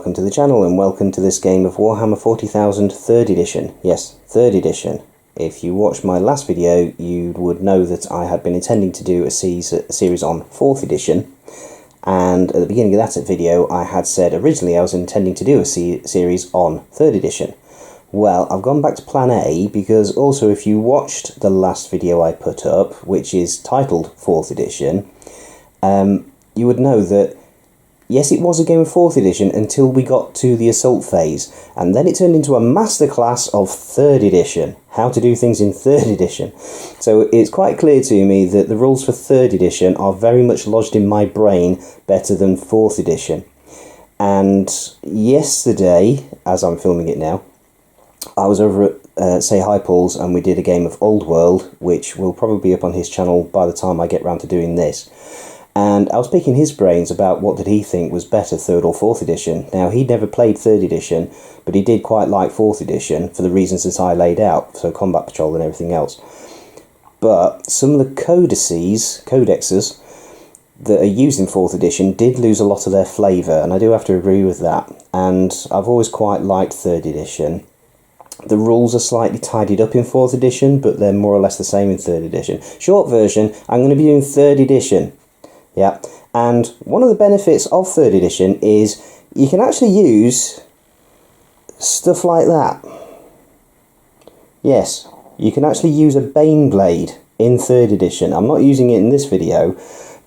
welcome to the channel and welcome to this game of Warhammer 40,000 3rd edition. Yes, 3rd edition. If you watched my last video, you would know that I had been intending to do a series on 4th edition, and at the beginning of that video I had said originally I was intending to do a series on 3rd edition. Well, I've gone back to plan A, because also if you watched the last video I put up, which is titled 4th edition, you would know that yes, it was a game of 4th edition until we got to the assault phase, and then it turned into a masterclass of 3rd edition, how to do things in 3rd edition. So it's quite clear to me that the rules for 3rd edition are very much lodged in my brain better than 4th edition. And yesterday, as I'm filming it now, I was over at Say Hi Paul's and we did a game of Old World, which will probably be up on his channel by the time I get round to doing this. And I was picking his brains about what did he think was better, 3rd or 4th edition. Now, he'd never played 3rd edition, but he did quite like 4th edition for the reasons that I laid out, so Combat Patrol and everything else. But some of the codexes that are used in 4th edition did lose a lot of their flavour, and I do have to agree with that. And I've always quite liked 3rd edition. The rules are slightly tidied up in 4th edition, but they're more or less the same in 3rd edition. Short version, I'm going to be doing 3rd edition. Yeah, and one of the benefits of 3rd edition is you can actually use stuff like that. Yes, you can actually use a Bane Blade in 3rd edition. I'm not using it in this video,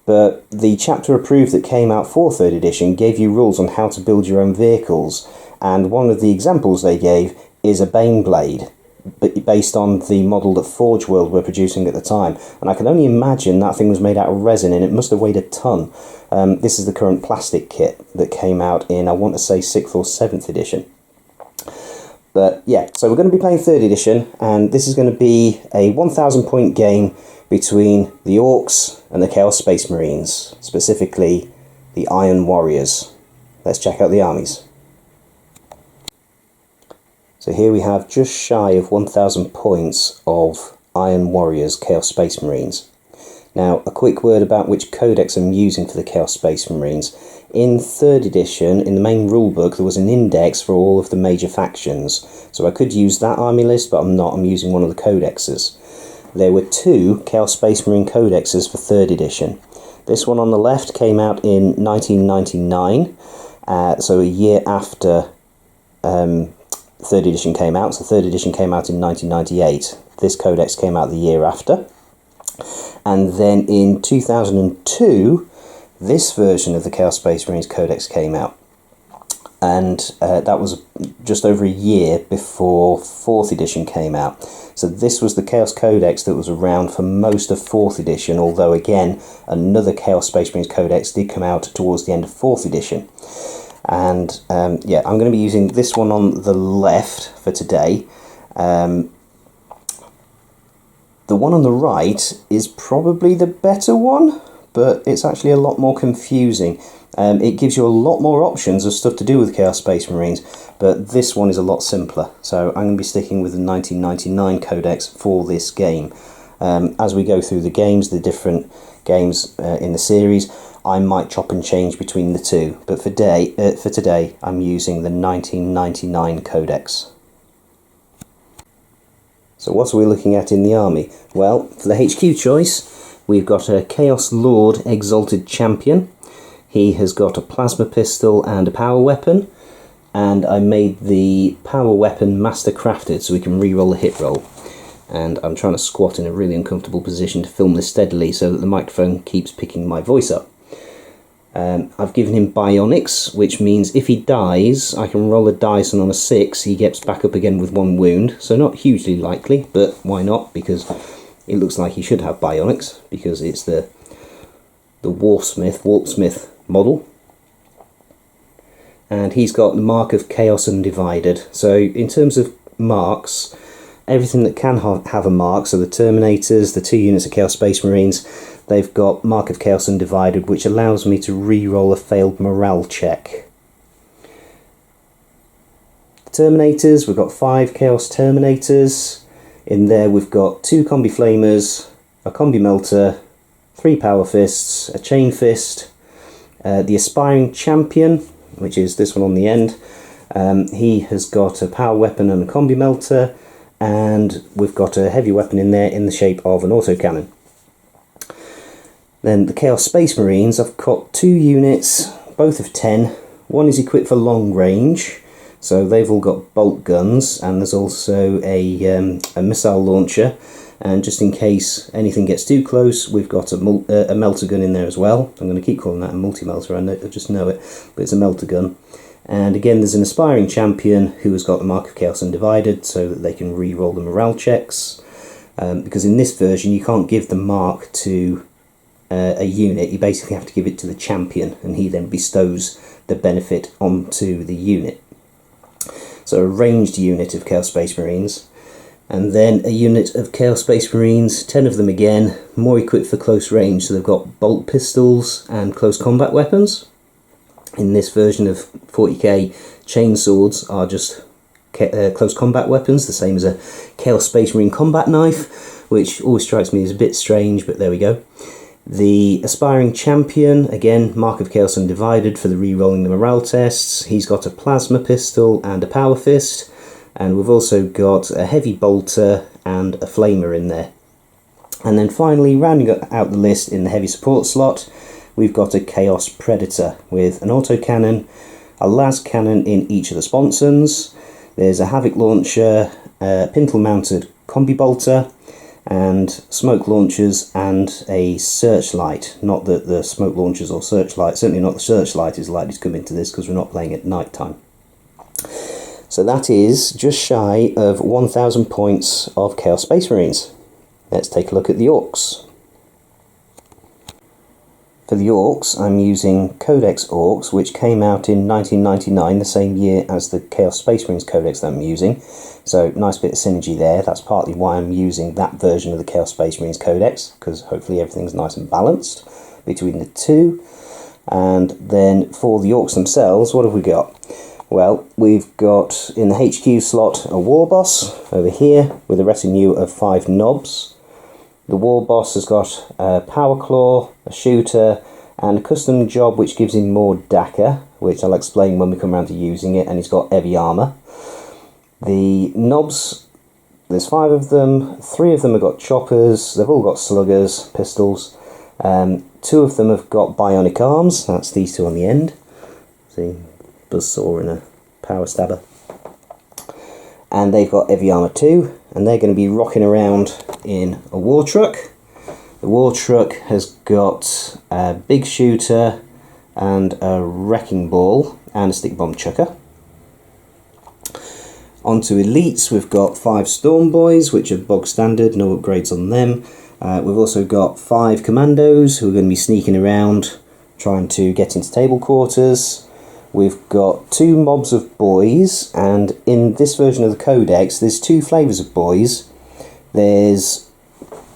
but the chapter approved that came out for 3rd edition gave you rules on how to build your own vehicles, and one of the examples they gave is a Bane Blade, based on the model that Forge World were producing at the time, and I can only imagine that thing was made out of resin and it must have weighed a ton. This is the current plastic kit that came out in, I want to say, 6th or 7th edition. But yeah, so we're going to be playing 3rd edition, and this is going to be a 1,000 point game between the Orks and the Chaos Space Marines, specifically the Iron Warriors. Let's check out the armies. So here we have just shy of 1,000 points of Iron Warriors Chaos Space Marines. Now, a quick word about which codex I'm using for the Chaos Space Marines. In 3rd edition, in the main rulebook, there was an index for all of the major factions. So I could use that army list, but I'm not. I'm using one of the codexes. There were 2 Chaos Space Marine codexes for 3rd edition. This one on the left came out in 1999, so a year after 3rd edition came out. So 3rd edition came out in 1998. This codex came out the year after. And then in 2002, this version of the Chaos Space Marines Codex came out. And that was just over a year before 4th edition came out. So this was the Chaos Codex that was around for most of 4th edition, although again, another Chaos Space Marines Codex did come out towards the end of 4th edition. And yeah, I'm going to be using this one on the left for today. The one on the right is probably the better one, but it's actually a lot more confusing. It gives you a lot more options of stuff to do with Chaos Space Marines, but this one is a lot simpler. So I'm going to be sticking with the 1999 Codex for this game. As we go through the games, the different games in the series, I might chop and change between the two, but for today I'm using the 1999 Codex. So what are we looking at in the army? Well, for the HQ choice, we've got a Chaos Lord Exalted Champion. He has got a plasma pistol and a power weapon, and I made the power weapon master crafted so we can re-roll the hit roll. And I'm trying to squat in a really uncomfortable position to film this steadily so that the microphone keeps picking my voice up. I've given him bionics, which means if he dies, I can roll a dice, and on a 6 he gets back up again with 1 wound. So not hugely likely, but why not? Because it looks like he should have bionics, because it's the Warpsmith model. And he's got the Mark of Chaos Undivided. So in terms of marks, everything that can have a mark, so the Terminators, the 2 units of Chaos Space Marines, they've got Mark of Chaos Undivided, which allows me to re-roll a failed morale check. The Terminators, we've got 5 Chaos Terminators. In there we've got 2 Combi Flamers, a Combi Melter, 3 Power Fists, a Chain Fist, the Aspiring Champion, which is this one on the end. He has got a power weapon and a combi melter, and we've got a heavy weapon in there in the shape of an autocannon. Then the Chaos Space Marines, I've got 2 units, both of 10. One is equipped for long range, so they've all got bolt guns, and there's also a missile launcher, and just in case anything gets too close, we've got a melter gun in there as well. I'm going to keep calling that a multi-melter, I just know it, but it's a melter gun. And again, there's an aspiring champion who has got the Mark of Chaos Undivided, so that they can re-roll the morale checks, because in this version you can't give the mark to a unit, you basically have to give it to the champion, and he then bestows the benefit onto the unit. So a ranged unit of Chaos Space Marines, and then a unit of Chaos Space Marines, 10 of them again, more equipped for close range, so they've got bolt pistols and close combat weapons. In this version of 40k, chain swords are just close combat weapons, the same as a Chaos Space Marine combat knife, which always strikes me as a bit strange, but there we go. The aspiring champion, again, Mark of Chaos Undivided for the re-rolling the morale tests. He's got a plasma pistol and a power fist, and we've also got a heavy bolter and a flamer in there. And then finally, rounding out the list in the heavy support slot, we've got a Chaos Predator with an autocannon, a las cannon in each of the sponsons. There's a Havoc launcher, a pintle mounted combi bolter, and smoke launchers and a searchlight. Not that the smoke launchers or searchlight, certainly not the searchlight, is likely to come into this because we're not playing at night time. So that is just shy of 1,000 points of Chaos Space Marines. Let's take a look at the Orks. For the Orks, I'm using Codex Orks, which came out in 1999, the same year as the Chaos Space Marines Codex that I'm using. So nice bit of synergy there. That's partly why I'm using that version of the Chaos Space Marines Codex, because hopefully everything's nice and balanced between the two. And then for the Orks themselves, what have we got? Well, we've got in the HQ slot a War Boss over here with a retinue of 5 knobs. The War Boss has got a Power Claw, a Shooter, and a custom job which gives him more DACA, which I'll explain when we come around to using it, and he's got heavy armour. The knobs, there's 5 of them, 3 of them have got choppers, they've all got sluggers, pistols, 2 of them have got bionic arms, that's these 2 on the end, see, buzzsaw and a power stabber. And they've got heavy armour too, and they're going to be rocking around in a war truck. The war truck has got a big shooter and a wrecking ball and a stick bomb chucker. Onto elites, we've got 5 storm boys, which are bog standard, no upgrades on them. We've also got 5 commandos who are going to be sneaking around trying to get into table quarters. We've got 2 mobs of boys, and in this version of the Codex, there's 2 flavours of boys. There's,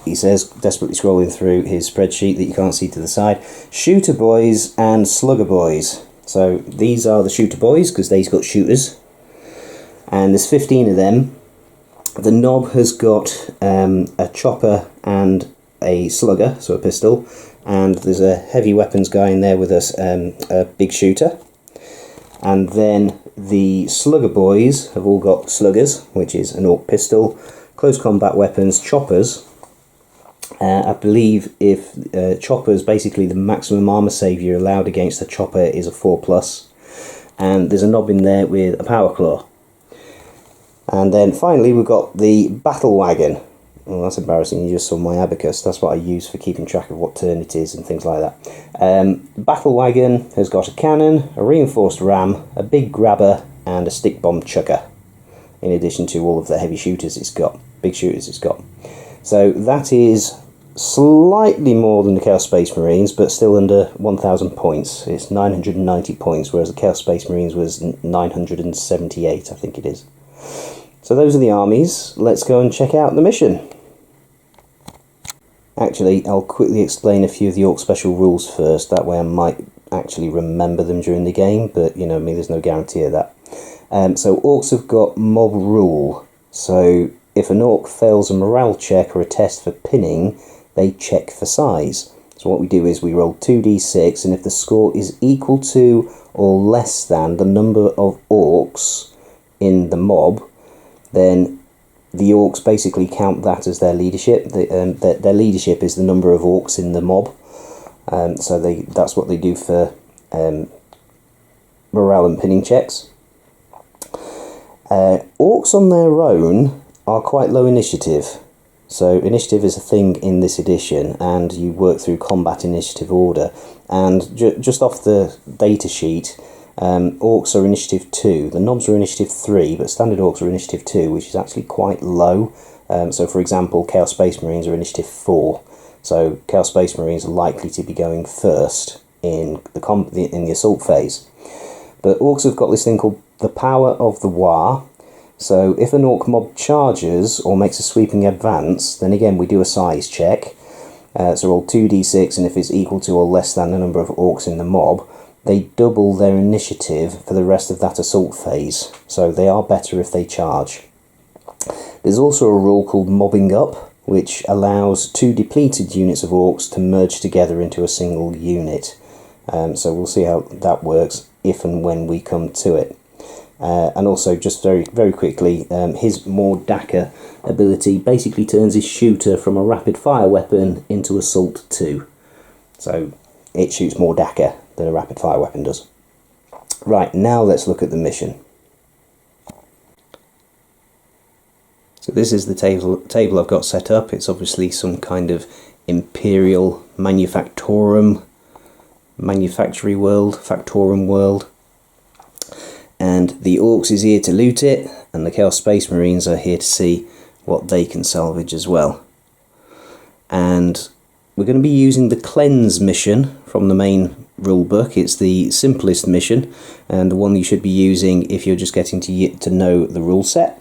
he says, desperately scrolling through his spreadsheet that you can't see to the side, shooter boys and slugger boys. So these are the shooter boys, because they've got shooters. And there's 15 of them. The knob has got a chopper and a slugger, so a pistol. And there's a heavy weapons guy in there with a big shooter. And then the slugger boys have all got sluggers, which is an Ork pistol, close combat weapons, choppers. I believe if choppers, basically the maximum armour save you're allowed against a chopper is a 4+. And there's a knob in there with a power claw. And then finally we've got the battle wagon. Well, that's embarrassing, you just saw my abacus, that's what I use for keeping track of what turn it is and things like that. Battle wagon has got a cannon, a reinforced ram, a big grabber and a stick bomb chucker, in addition to all of the heavy shooters it's got, big shooters it's got. So that is slightly more than the Chaos Space Marines, but still under 1,000 points. It's 990 points, whereas the Chaos Space Marines was 978, I think it is. So those are the armies. Let's go and check out the mission. Actually, I'll quickly explain a few of the Ork special rules first, that way I might actually remember them during the game, but you know me, there's no guarantee of that. So Orks have got mob rule, so if an Ork fails a morale check or a test for pinning, they check for size. So what we do is we roll 2d6, and if the score is equal to or less than the number of orcs in the mob, then the orcs basically count that as their leadership. Their leadership is the number of orcs in the mob. So that's what they do for morale and pinning checks. Orcs on their own are quite low initiative. So initiative is a thing in this edition, and you work through combat initiative order. And just off the data sheet, orcs are initiative 2. The knobs are initiative 3, but standard orcs are initiative 2, which is actually quite low. So for example, Chaos Space Marines are initiative 4. So Chaos Space Marines are likely to be going first in the assault phase. But orcs have got this thing called the power of the War. So if an orc mob charges or makes a sweeping advance, then again we do a size check. So roll 2d6, and if it's equal to or less than the number of orcs in the mob, they double their initiative for the rest of that assault phase. So they are better if they charge. There's also a rule called mobbing up, which allows 2 depleted units of orcs to merge together into a single unit. So we'll see how that works if and when we come to it. And also, just very, very quickly, his Mordaka ability basically turns his shooter from a rapid fire weapon into Assault 2. So it shoots more Mordaka than a rapid fire weapon does. Right, now let's look at the mission. So this is the table I've got set up. It's obviously some kind of Imperial Manufactorum world. And the Orcs is here to loot it, and the Chaos Space Marines are here to see what they can salvage as well. And we're going to be using the Cleanse mission from the main rulebook. It's the simplest mission, and the one you should be using if you're just getting to know the rule set.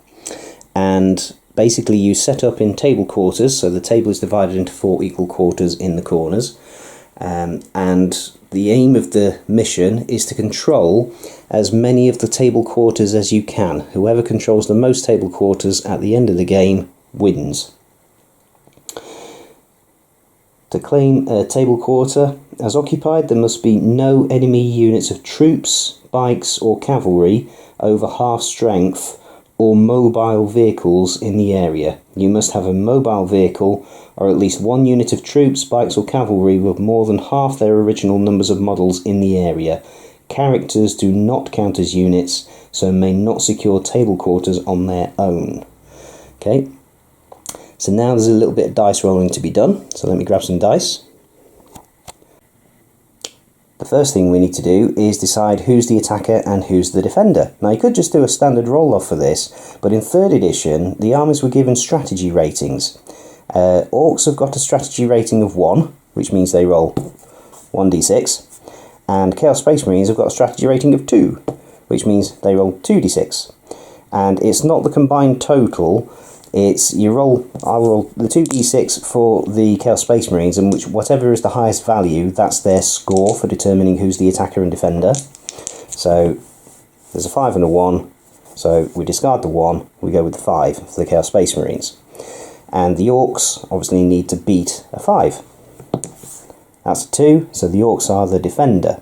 And basically you set up in table quarters, so the table is divided into 4 equal quarters in the corners. And the aim of the mission is to control as many of the table quarters as you can. Whoever controls the most table quarters at the end of the game wins. To claim a table quarter as occupied, there must be no enemy units of troops, bikes or cavalry over half strength or mobile vehicles in the area. You must have a mobile vehicle or at least 1 unit of troops, bikes or cavalry with more than half their original numbers of models in the area. Characters do not count as units, so may not secure table quarters on their own. Okay, so now there's a little bit of dice rolling to be done, so let me grab some dice. The first thing we need to do is decide who's the attacker and who's the defender. Now you could just do a standard roll-off for this, but in 3rd edition the armies were given strategy ratings. Orcs have got a strategy rating of 1, which means they roll 1d6, and Chaos Space Marines have got a strategy rating of 2, which means they roll 2d6. And it's not the combined total, it's I roll the 2d6 for the Chaos Space Marines, and whatever is the highest value, that's their score for determining who's the attacker and defender. So there's a 5 and a 1, so we discard the 1, we go with the 5 for the Chaos Space Marines. And the Orcs obviously need to beat a 5. That's a 2, so the Orcs are the defender.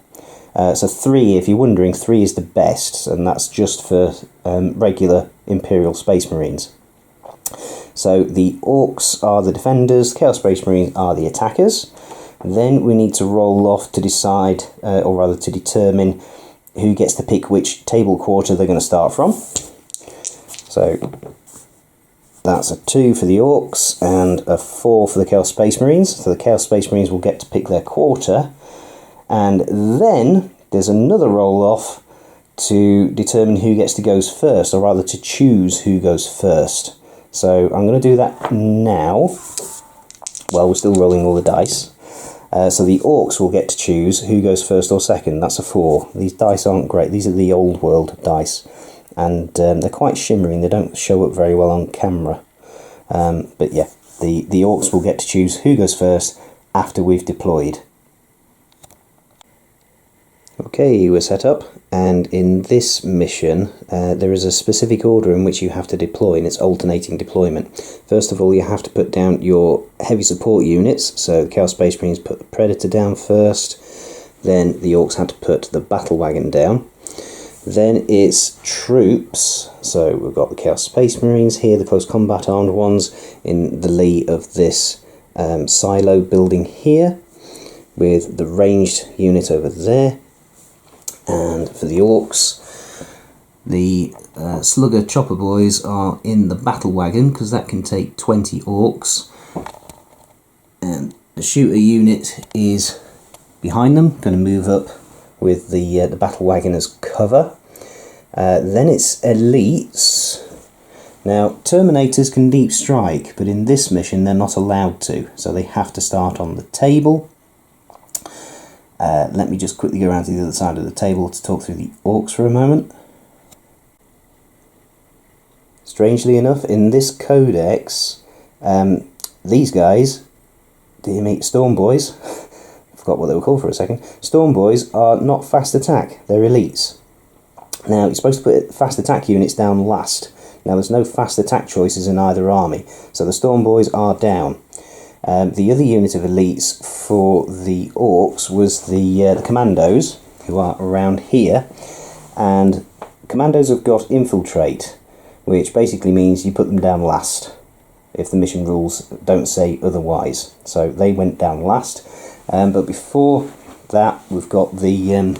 So 3, if you're wondering, 3 is the best, and that's just for regular Imperial Space Marines. So the Orcs are the defenders, Chaos Space Marines are the attackers. Then we need to roll off to decide, or rather to determine, who gets to pick which table quarter they're going to start from. So that's a 2 for the Orcs and a 4 for the Chaos Space Marines. So the Chaos Space Marines will get to pick their quarter. And then there's another roll-off to determine who gets to go first, or rather to choose who goes first. So I'm going to do that now, while we're still rolling all the dice. So the Orcs will get to choose who goes first or second. That's a 4. These dice aren't great. These are the old world dice. And they're quite shimmering, they don't show up very well on camera. But yeah, the Orcs will get to choose who goes first after we've deployed. Okay, we're set up, and in this mission there is a specific order in which you have to deploy, and it's alternating deployment. First of all, you have to put down your heavy support units, so the Chaos Space Marines put the Predator down first, then the Orks had to put the Battle Wagon down. Then it's troops, so we've got the Chaos Space Marines here, the close combat armed ones, in the lee of this silo building here, with the ranged unit over there. And for the Orks, the Slugger Chopper Boys are in the Battle Wagon, because that can take 20 Orks. And the Shooter unit is behind them, going to move up with the Battle Wagon as cover. Then it's Elites. Now, Terminators can deep strike, but in this mission they're not allowed to, so they have to start on the table. Let me just quickly go around to the other side of the table to talk through the Orks for a moment. Strangely enough, in this codex, these guys, dear me, Storm Boys, I forgot what they were called for a second, Storm Boys are not fast attack, they're elites. Now, you're supposed to put fast attack units down last. Now, there's no fast attack choices in either army, so the Storm Boys are down. The other unit of elites for the Orks was the Commandos, who are around here, and Commandos have got Infiltrate, which basically means you put them down last, if the mission rules don't say otherwise. So they went down last, but before that we've got the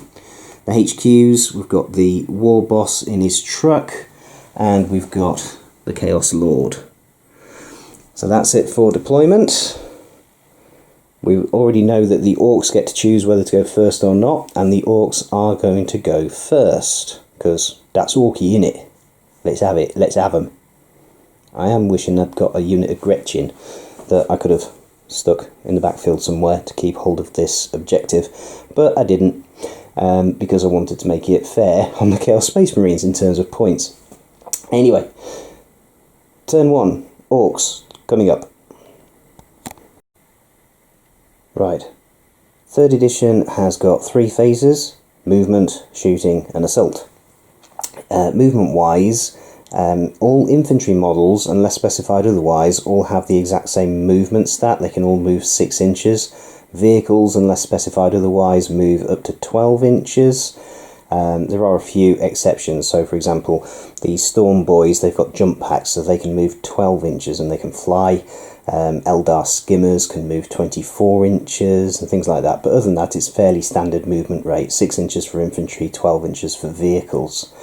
HQs, we've got the War Boss in his truck, and we've got the Chaos Lord. So that's it for deployment. We already know that the Orks get to choose whether to go first or not, and the Orks are going to go first, because that's Orky, innit? Let's have it, let's have them. I am wishing I'd got a unit of Gretchen that I could have stuck in the backfield somewhere to keep hold of this objective, but I didn't, because I wanted to make it fair on the Chaos Space Marines in terms of points. Anyway, turn 1, Orks, coming up. Right, 3rd edition has got 3 phases: movement, shooting and assault. Movement wise, all infantry models, unless specified otherwise, all have the exact same movement stat. They can all move 6 inches. Vehicles, unless specified otherwise, move up to 12 inches. There are a few exceptions, so for example the Storm Boys, they've got jump packs, so they can move 12 inches and they can fly. Eldar Skimmers can move 24 inches and things like that, but other than that it's fairly standard movement rate, 6 inches for infantry, 12 inches for vehicles.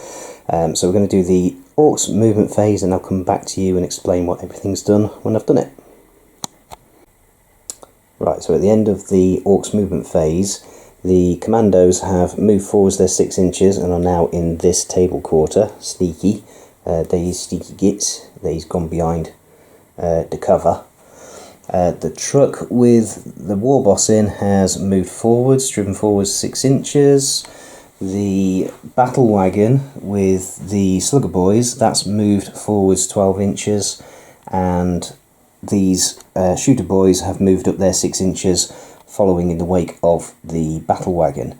So we're going to do the Orks movement phase, and I'll come back to you and explain what everything's done when I've done it. Right, so at the end of the Orks movement phase, the Commandos have moved forwards their 6 inches and are now in this table quarter. Sneaky. They's sneaky gits. They's gone behind the cover. The truck with the War Boss in has moved forwards, driven forwards 6 inches. The Battle Wagon with the Slugger Boys, that's moved forwards 12 inches. And these Shooter Boys have moved up their 6 inches, following in the wake of the Battle Wagon.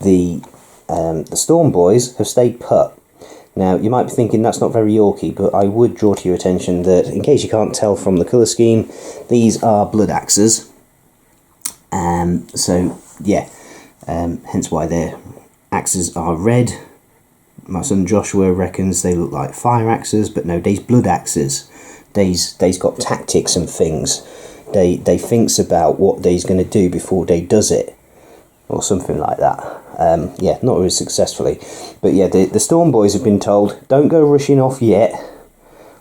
The Storm Boys have stayed put. Now, you might be thinking that's not very Yorkie, but I would draw to your attention that, in case you can't tell from the colour scheme, these are Blood Axes. So, yeah, hence why their axes are red. My son Joshua reckons they look like fire axes, but no, they's Blood Axes. They's got tactics and things. They thinks about what they's going to do before they does it, or something like that. Yeah, not really successfully, but yeah, the Storm Boys have been told, don't go rushing off yet,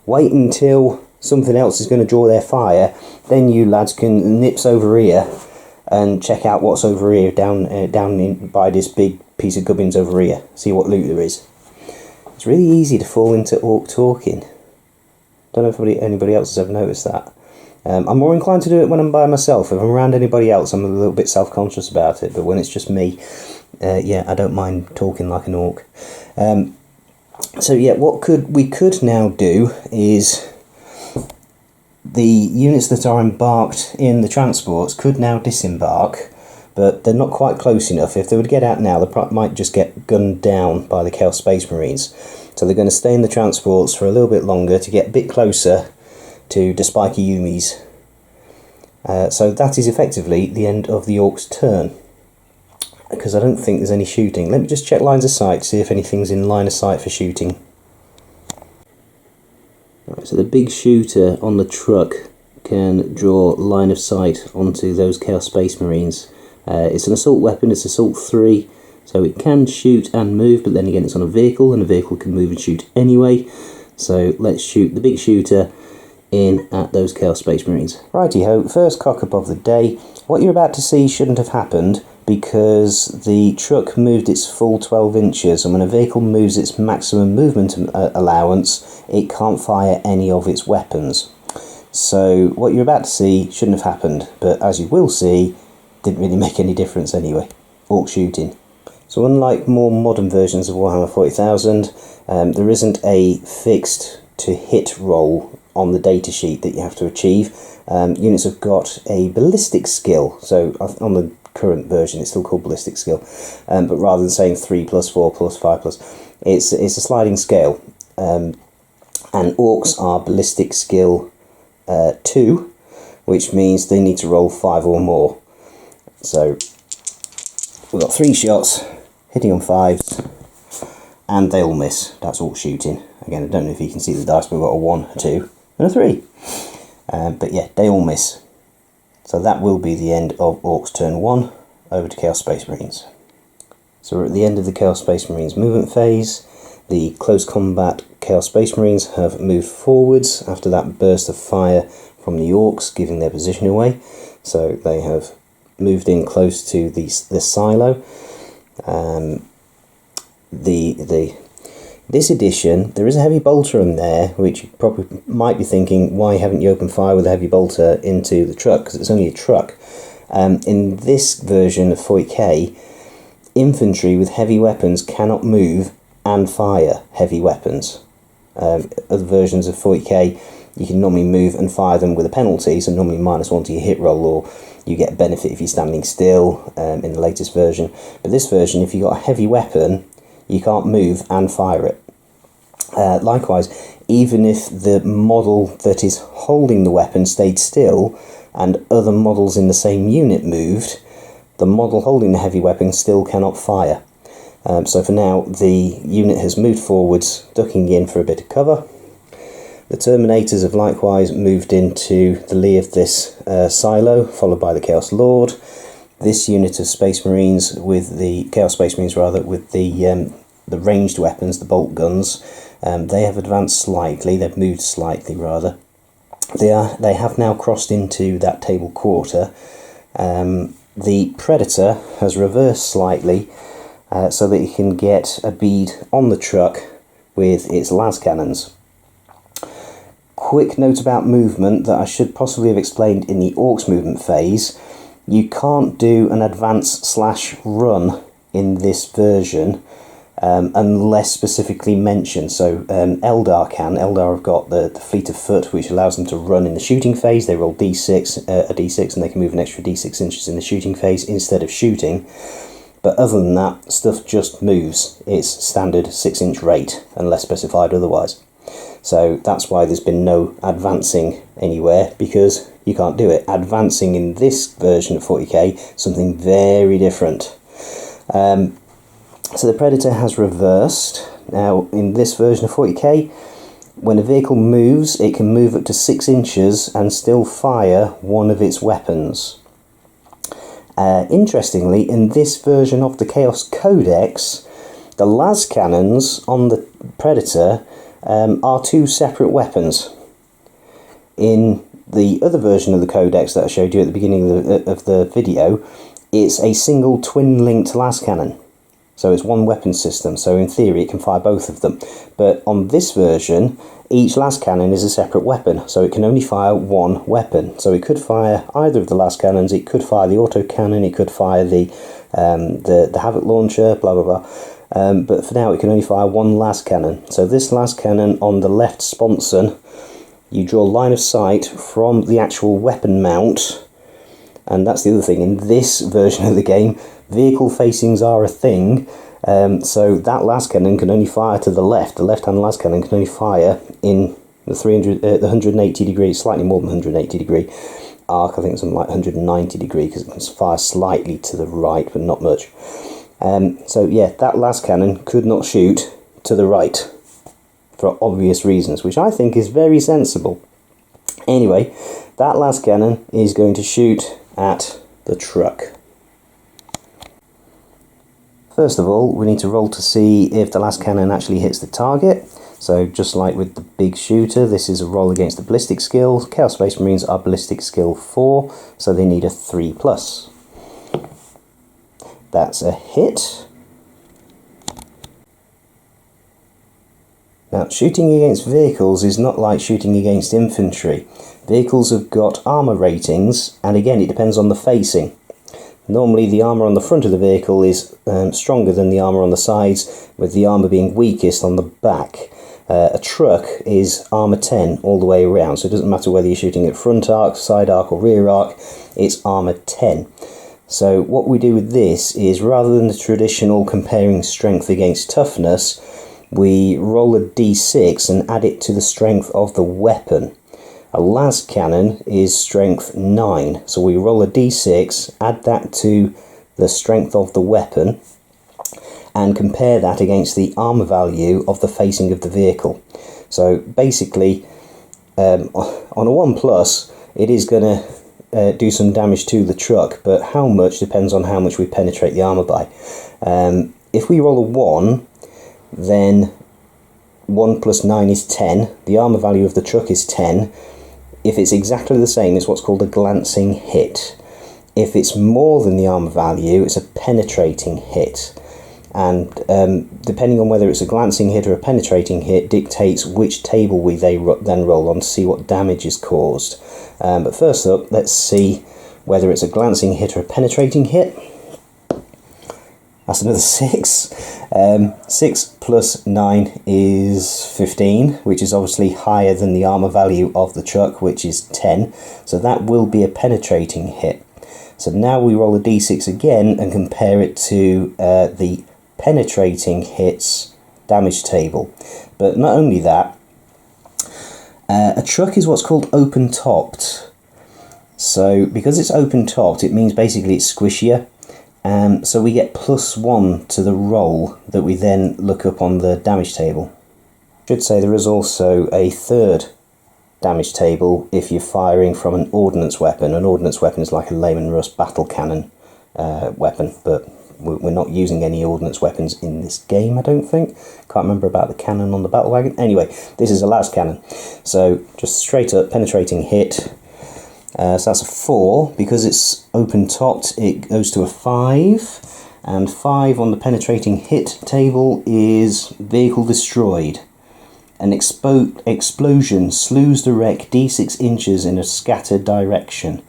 wait until something else is going to draw their fire, then you lads can nips over here and check out what's over here, down in by this big piece of gubbins over here, see what loot there is. It's really easy to fall into orc talking. Don't know if anybody else has ever noticed that. I'm more inclined to do it when I'm by myself. If I'm around anybody else, I'm a little bit self-conscious about it, but when it's just me, yeah, I don't mind talking like an orc. So yeah, what we could now do is the units that are embarked in the transports could now disembark, but they're not quite close enough. If they would get out now, they might just get gunned down by the Chaos Space Marines. So they're going to stay in the transports for a little bit longer to get a bit closer to the spiky Yumis. So that is effectively the end of the Orks' turn, because I don't think there's any shooting. Let me just check lines of sight, see if anything's in line of sight for shooting. Right, so the big shooter on the truck can draw line of sight onto those Chaos Space Marines. It's an assault weapon, it's assault 3, so it can shoot and move, but then again it's on a vehicle, and a vehicle can move and shoot anyway. So let's shoot the big shooter in at those Chaos Space Marines. Righty-ho, first cock-up of the day. What you're about to see shouldn't have happened, because the truck moved its full 12 inches, and when a vehicle moves its maximum movement allowance, it can't fire any of its weapons. So what you're about to see shouldn't have happened, but as you will see, didn't really make any difference anyway. Orc shooting. So unlike more modern versions of Warhammer 40,000, there isn't a fixed to hit roll on the datasheet that you have to achieve. Units have got a ballistic skill, so on the current version it's still called ballistic skill, but rather than saying 3 plus 4 plus 5 plus, it's a sliding scale, and Orks are ballistic skill 2, which means they need to roll 5 or more. So we've got 3 shots hitting on 5s, and they all miss. That's Orc shooting. Again, I don't know if you can see the dice, but we've got a 1, a 2 and a 3, but yeah, they all miss. So that will be the end of Orcs turn 1. Over to Chaos Space Marines. So we're at the end of the Chaos Space Marines movement phase. The close combat Chaos Space Marines have moved forwards after that burst of fire from the Orks, giving their position away. So they have moved in close to the silo. This edition, there is a heavy bolter in there, which you probably might be thinking, why haven't you opened fire with a heavy bolter into the truck? Because it's only a truck. In this version of 40k, infantry with heavy weapons cannot move and fire heavy weapons. Other versions of 40k, you can normally move and fire them with a penalty, so normally -1 to your hit roll, or you get a benefit if you're standing still in the latest version. But this version, if you've got a heavy weapon, you can't move and fire it. Likewise, even if the model that is holding the weapon stayed still and other models in the same unit moved, the model holding the heavy weapon still cannot fire. So for now, the unit has moved forwards, ducking in for a bit of cover. The Terminators have likewise moved into the lee of this silo, followed by the Chaos Lord. This unit of Space Marines with the Chaos Space Marines with the ranged weapons, the bolt guns, they have advanced slightly. They've moved slightly rather. They have now crossed into that table quarter. The Predator has reversed slightly so that he can get a bead on the truck with its las cannons. Quick note about movement that I should possibly have explained in the Orks movement phase. You can't do an advance/run in this version unless specifically mentioned. So Eldar can. Eldar have got the fleet of foot, which allows them to run in the shooting phase. They roll d6, a d6, and they can move an extra d6 inches in the shooting phase instead of shooting. But other than that, stuff just moves. It's standard 6-inch rate, unless specified otherwise. So that's why there's been no advancing anywhere, because you can't do it. Advancing in this version of 40k, something very different. So the Predator has reversed. Now, in this version of 40k, when a vehicle moves, it can move up to 6 inches and still fire one of its weapons. Interestingly, in this version of the Chaos Codex, the las cannons on the Predator are 2 separate weapons. In the other version of the Codex that I showed you at the beginning of the video, it's a single twin-linked las cannon. So it's one weapon system, so in theory it can fire both of them. But on this version, each las cannon is a separate weapon, so it can only fire one weapon. So it could fire either of the las cannons, it could fire the autocannon, it could fire the Havoc launcher, blah blah blah. But for now it can only fire one las cannon. So this las cannon on the left sponson, you draw line of sight from the actual weapon mount And that's the other thing, in this version of the game, vehicle facings are a thing, so that lascannon can only fire to the left. The left-hand lascannon can only fire in the 180 degree, slightly more than 180 degree arc. I think it's something like 190 degree, because it can fire slightly to the right, but not much. So yeah, that lascannon could not shoot to the right, for obvious reasons, which I think is very sensible. Anyway, that lascannon is going to shoot at the truck. First of all, we need to roll to see if the lascannon actually hits the target. So just like with the big shooter, this is a roll against the ballistic skill. Chaos Space Marines are ballistic skill 4, so they need a 3+. That's a hit. Now, shooting against vehicles is not like shooting against infantry. Vehicles have got armour ratings, and again, it depends on the facing. Normally, the armour on the front of the vehicle is stronger than the armour on the sides, with the armour being weakest on the back. A truck is armour 10 all the way around, so it doesn't matter whether you're shooting at front arc, side arc or rear arc, it's armour 10. So what we do with this is, rather than the traditional comparing strength against toughness, we roll a d6 and add it to the strength of the weapon. A lascannon is strength 9, so we roll a d6, add that to the strength of the weapon, and compare that against the armour value of the facing of the vehicle. So basically, on a 1+, it is going to do some damage to the truck, but how much depends on how much we penetrate the armour by. If we roll a 1, then 1 + 9 is 10. The armour value of the truck is 10. If it's exactly the same, it's what's called a glancing hit. If it's more than the armour value, it's a penetrating hit. And depending on whether it's a glancing hit or a penetrating hit dictates which table we then roll on to see what damage is caused. But first up, let's see whether it's a glancing hit or a penetrating hit. That's another 6. 6 + 9 is 15, which is obviously higher than the armour value of the truck, which is 10. So that will be a penetrating hit. So now we roll a d6 again and compare it to the penetrating hits damage table. But not only that, a truck is what's called open-topped. So because it's open-topped, it means basically it's squishier. So we get +1 to the roll that we then look up on the damage table. I should say there is also a third damage table if you're firing from an ordnance weapon. An ordnance weapon is like a Lehman Russ battle cannon weapon, but we're not using any ordnance weapons in this game, I don't think. Can't remember about the cannon on the battle wagon. Anyway, this is a lascannon. So just straight up penetrating hit. So that's a 4. Because it's open-topped, it goes to a 5. And 5 on the penetrating hit table is vehicle destroyed. An explosion slews the wreck d6 inches in a scattered direction.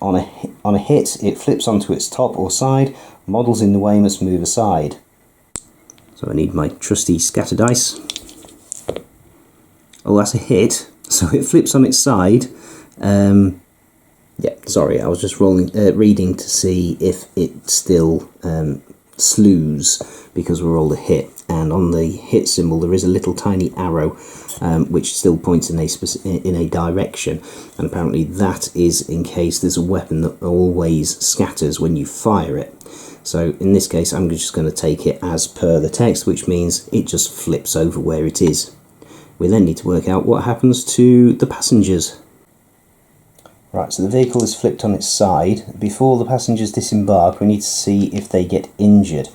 On a hit, it flips onto its top or side. Models in the way must move aside. So I need my trusty scatter dice. Oh, that's a hit. So it flips on its side. Yeah, sorry, I was just reading to see if it still slews, because we rolled a hit. And on the hit symbol there is a little tiny arrow which still points in a direction, and apparently that is in case there's a weapon that always scatters when you fire it. So in this case I'm just going to take it as per the text, which means it just flips over where it is. We then need to work out what happens to the passengers. Right, so the vehicle is flipped on its side. Before the passengers disembark, we need to see if they get injured.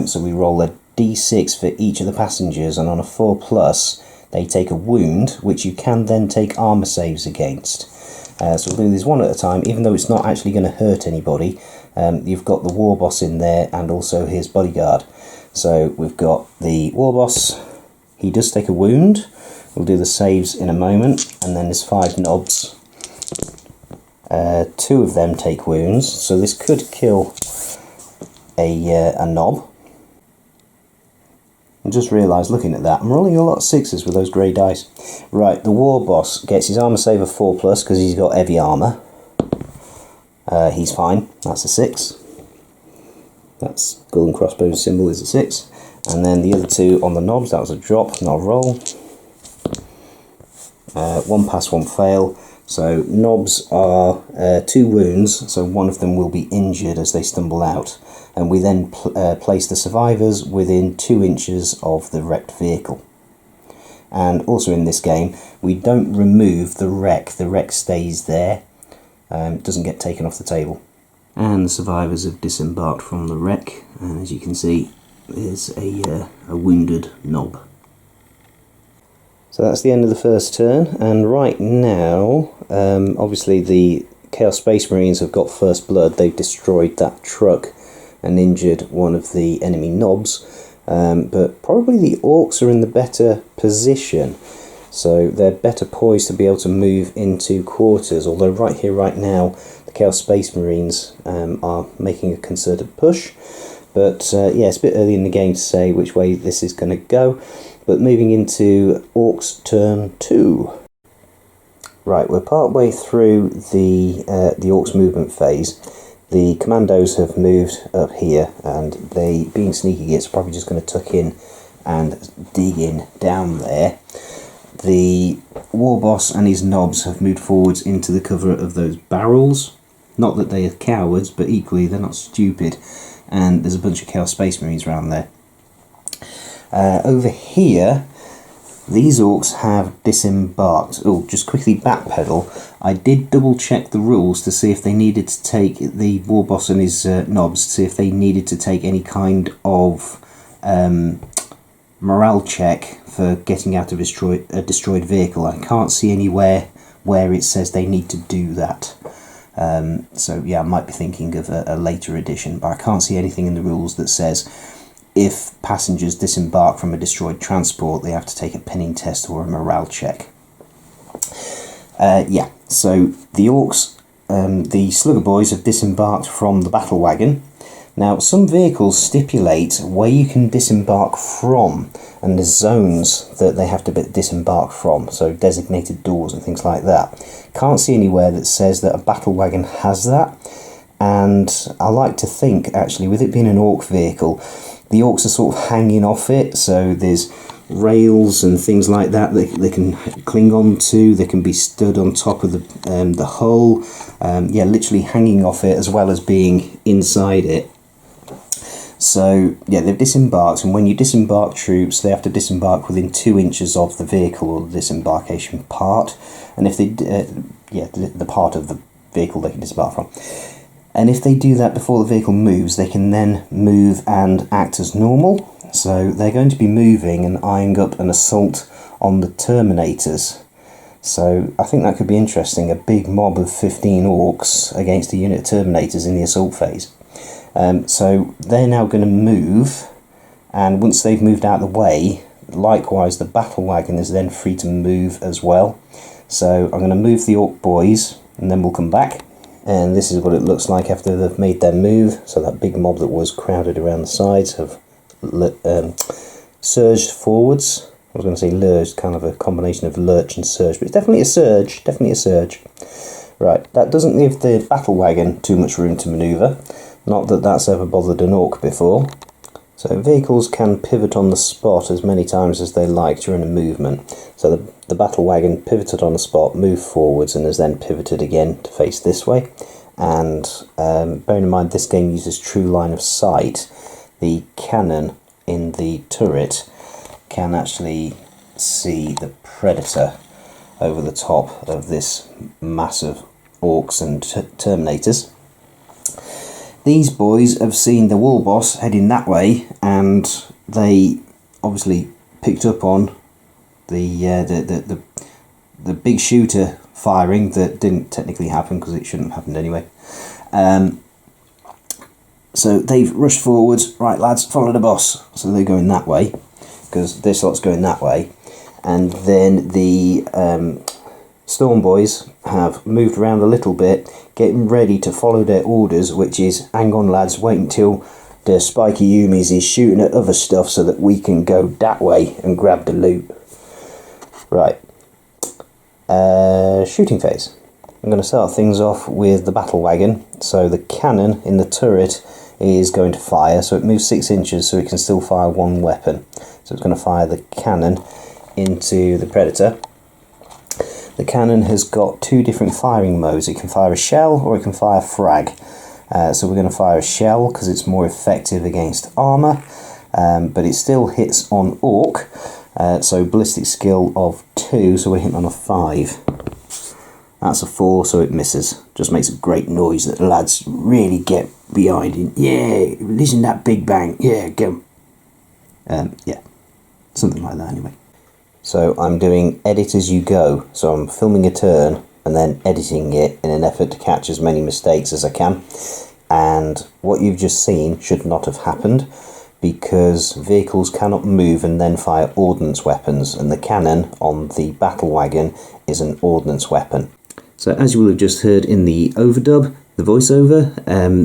So we roll a d6 for each of the passengers, and on a 4+, they take a wound, which you can then take armour saves against. So we'll do this one at a time, even though it's not actually going to hurt anybody. You've got the war boss in there and also his bodyguard. So we've got the war boss. He does take a wound. We'll do the saves in a moment, and then there's 5 knobs. 2 of them take wounds, so this could kill a knob. I just realised looking at that, I'm rolling a lot of 6s with those grey dice. Right, the war boss gets his armour save of 4+ because he's got heavy armour. He's fine, that's a 6. That skull and crossbones symbol is a 6. And then the other 2 on the knobs, that was a drop, not a roll. 1 pass, 1 fail. So knobs are 2 wounds, so one of them will be injured as they stumble out. And we then place the survivors within 2 inches of the wrecked vehicle. And also in this game, we don't remove the wreck stays there, doesn't get taken off the table. And the survivors have disembarked from the wreck, and as you can see, there's a wounded knob. So that's the end of the first turn, and right now, obviously the Chaos Space Marines have got first blood. They've destroyed that truck and injured one of the enemy knobs, but probably the Orks are in the better position. So they're better poised to be able to move into quarters, although right here, right now, the Chaos Space Marines are making a concerted push. But yeah, it's a bit early in the game to say which way this is going to go. But moving into Orks turn 2. Right, we're part way through the Orks movement phase. The commandos have moved up here, and they, being sneaky gits, are probably just going to tuck in and dig in down there. The war boss and his knobs have moved forwards into the cover of those barrels. Not that they are cowards, but equally they're not stupid. And there's a bunch of Chaos Space Marines around there. Over here, these Orks have disembarked. Oh, just quickly backpedal. I did double check the rules to see if they needed to take the war boss and his knobs, to see if they needed to take any kind of morale check for getting out of a destroyed vehicle. I can't see anywhere where it says they need to do that. So yeah, I might be thinking of a later edition, but I can't see anything in the rules that says if passengers disembark from a destroyed transport, they have to take a pinning test or a morale check. Yeah, so the Orks, the Slugger Boys, have disembarked from the battle wagon. Now, some vehicles stipulate where you can disembark from, and there's zones that they have to disembark from, so designated doors and things like that. Can't see anywhere that says that a battle wagon has that, and I like to think, actually, with it being an Ork vehicle, the Orks are sort of hanging off it, so there's rails and things like that they can cling on to. They can be stood on top of the hull, yeah, literally hanging off it as well as being inside it. So yeah, they've disembarked, and when you disembark troops, they have to disembark within 2 inches of the vehicle or the disembarkation part, and if they yeah, the part of the vehicle they can disembark from. And if they do that before the vehicle moves, they can then move and act as normal. So they're going to be moving and eyeing up an assault on the Terminators. So I think that could be interesting, a big mob of 15 Orks against a unit of Terminators in the assault phase. So they're now going to move, and once they've moved out of the way, likewise the battle wagon is then free to move as well. So I'm going to move the Ork boys, and then we'll come back. And this is what it looks like after they've made their move. So that big mob that was crowded around the sides have surged forwards. I was going to say lurched, kind of a combination of lurch and surge, but it's definitely a surge, definitely a surge. Right, that doesn't leave the battle wagon too much room to manoeuvre. Not that that's ever bothered an Ork before. So vehicles can pivot on the spot as many times as they like during a movement. So the battle wagon pivoted on the spot, moved forwards, and has then pivoted again to face this way. And bearing in mind this game uses true line of sight, the cannon in the turret can actually see the Predator over the top of this massive Orks and Terminators. These boys have seen the wall boss heading that way, and they obviously picked up on the big shooter firing that didn't technically happen because it shouldn't have happened anyway. So they've rushed forwards. Right, lads, follow the boss. So they're going that way because this lot's going that way, and then the Storm Boys have moved around a little bit, getting ready to follow their orders, which is, hang on lads, wait until the Spiky Yumis is shooting at other stuff so that we can go that way and grab the loot. Right. Shooting phase. I'm going to start things off with the battle wagon. So the cannon in the turret is going to fire, so it moves 6 inches so it can still fire one weapon. So it's going to fire the cannon into the predator. The cannon has got 2 different firing modes. It can fire a shell or it can fire frag. So we're going to fire a shell because it's more effective against armour, but it still hits on orc. So ballistic skill of 2, so we're hitting on a 5. That's a 4, so it misses. Just makes a great noise that the lads really get behind it. Yeah, listen to that big bang. Yeah, go. Yeah, something like that anyway. So I'm doing edit as you go. So I'm filming a turn and then editing it in an effort to catch as many mistakes as I can. And what you've just seen should not have happened, because vehicles cannot move and then fire ordnance weapons, and the cannon on the battle wagon is an ordnance weapon. So as you will have just heard in the overdub, the voiceover,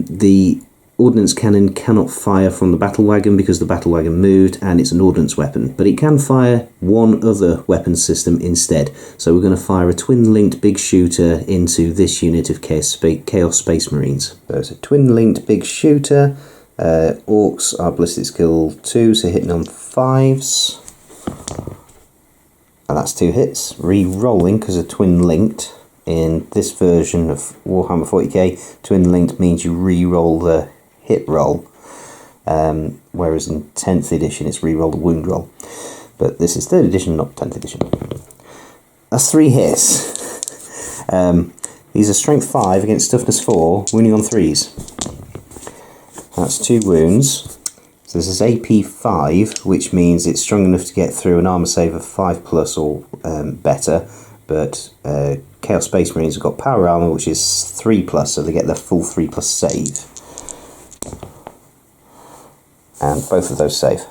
the ordnance cannon cannot fire from the battle wagon because the battle wagon moved and it's an ordnance weapon, but it can fire one other weapon system instead. So we're going to fire a twin-linked big shooter into this unit of Chaos Space Marines. So it's a twin-linked big shooter. Orks are ballistic skill 2, so hitting on 5s. And that's 2 hits. Re-rolling because of twin-linked. In this version of Warhammer 40k, twin-linked means you re-roll the hit roll, whereas in 10th edition it's re-roll the wound roll. But this is 3rd edition, not 10th edition. That's 3 hits. These are strength 5 against toughness 4, wounding on 3s. That's 2 wounds. So this is AP 5, which means it's strong enough to get through an armour save of 5+ or better, but Chaos Space Marines have got power armour, which is 3+, so they get their full 3+ save. And both of those save.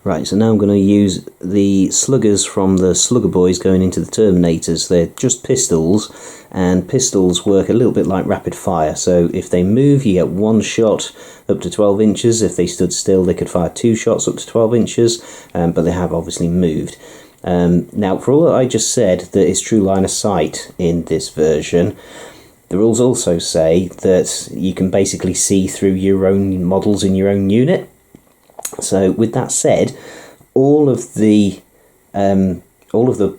Right, so now I'm going to use the sluggers from the Slugger Boys going into the Terminators. They're just pistols, and pistols work a little bit like rapid fire. So if they move, you get 1 shot up to 12 inches. If they stood still, they could fire 2 shots up to 12 inches, but they have obviously moved. Now, for all that I just said, that it's true line of sight in this version, the rules also say that you can basically see through your own models in your own unit. So with that said, all of the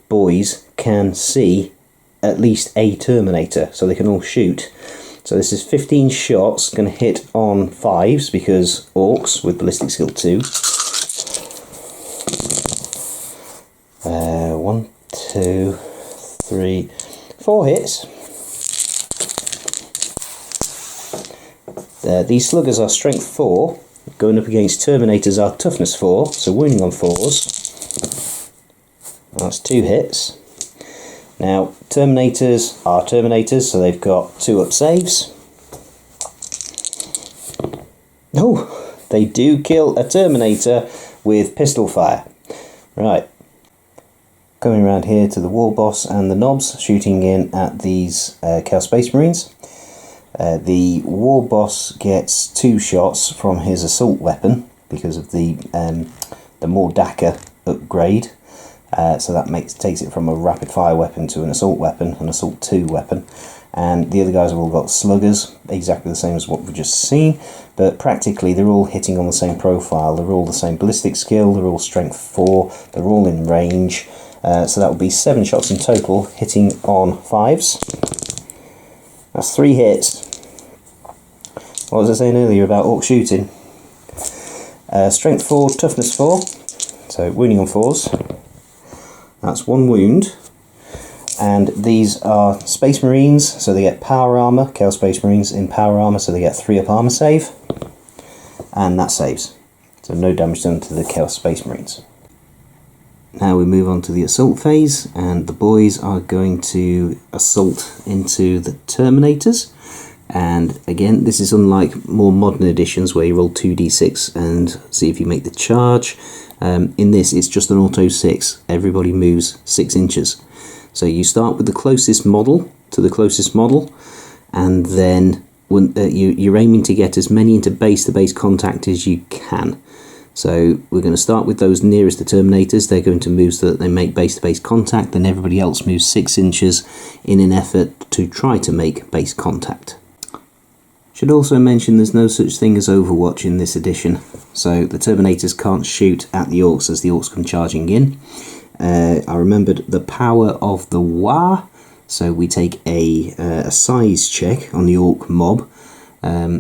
boys can see at least a Terminator, so they can all shoot. So this is 15 shots, going to hit on 5s because Orks with ballistic skill 2. 1, 2, 3, 4 hits. These sluggers are strength 4, going up against Terminators are toughness 4, so wounding on 4s. That's 2 hits. Now, Terminators are Terminators, so they've got 2 up saves. Oh, they do kill a Terminator with pistol fire. Right. Coming around here to the War Boss and the Knobs, shooting in at these Chaos Space Marines. The War Boss gets 2 shots from his assault weapon because of the Mordaka upgrade. So that takes it from a rapid fire weapon to an assault weapon, an assault 2 weapon. And the other guys have all got sluggers, exactly the same as what we've just seen, but practically they're all hitting on the same profile. They're all the same ballistic skill, they're all strength 4, they're all in range. So that will be 7 shots in total, hitting on 5s. That's 3 hits. What was I saying earlier about orc shooting? Strength 4, toughness 4, so wounding on 4s. That's 1 wound. And these are Space Marines, so they get power armour, Chaos Space Marines in power armour, so they get 3 up armour save. And that saves. So no damage done to the Chaos Space Marines. Now we move on to the assault phase, and the boys are going to assault into the Terminators. And again, this is unlike more modern editions where you roll 2d6 and see if you make the charge. In this, it's just an auto 6. Everybody moves 6 inches. So you start with the closest model to the closest model, and then you're aiming to get as many into base-to-base contact as you can. So we're going to start with those nearest the Terminators. They're going to move so that they make base-to-base contact, then everybody else moves 6 inches in an effort to try to make base contact. Should also mention there's no such thing as Overwatch in this edition, so the Terminators can't shoot at the Orks as the Orks come charging in. I remembered the power of the Wa, so we take a size check on the Ork mob.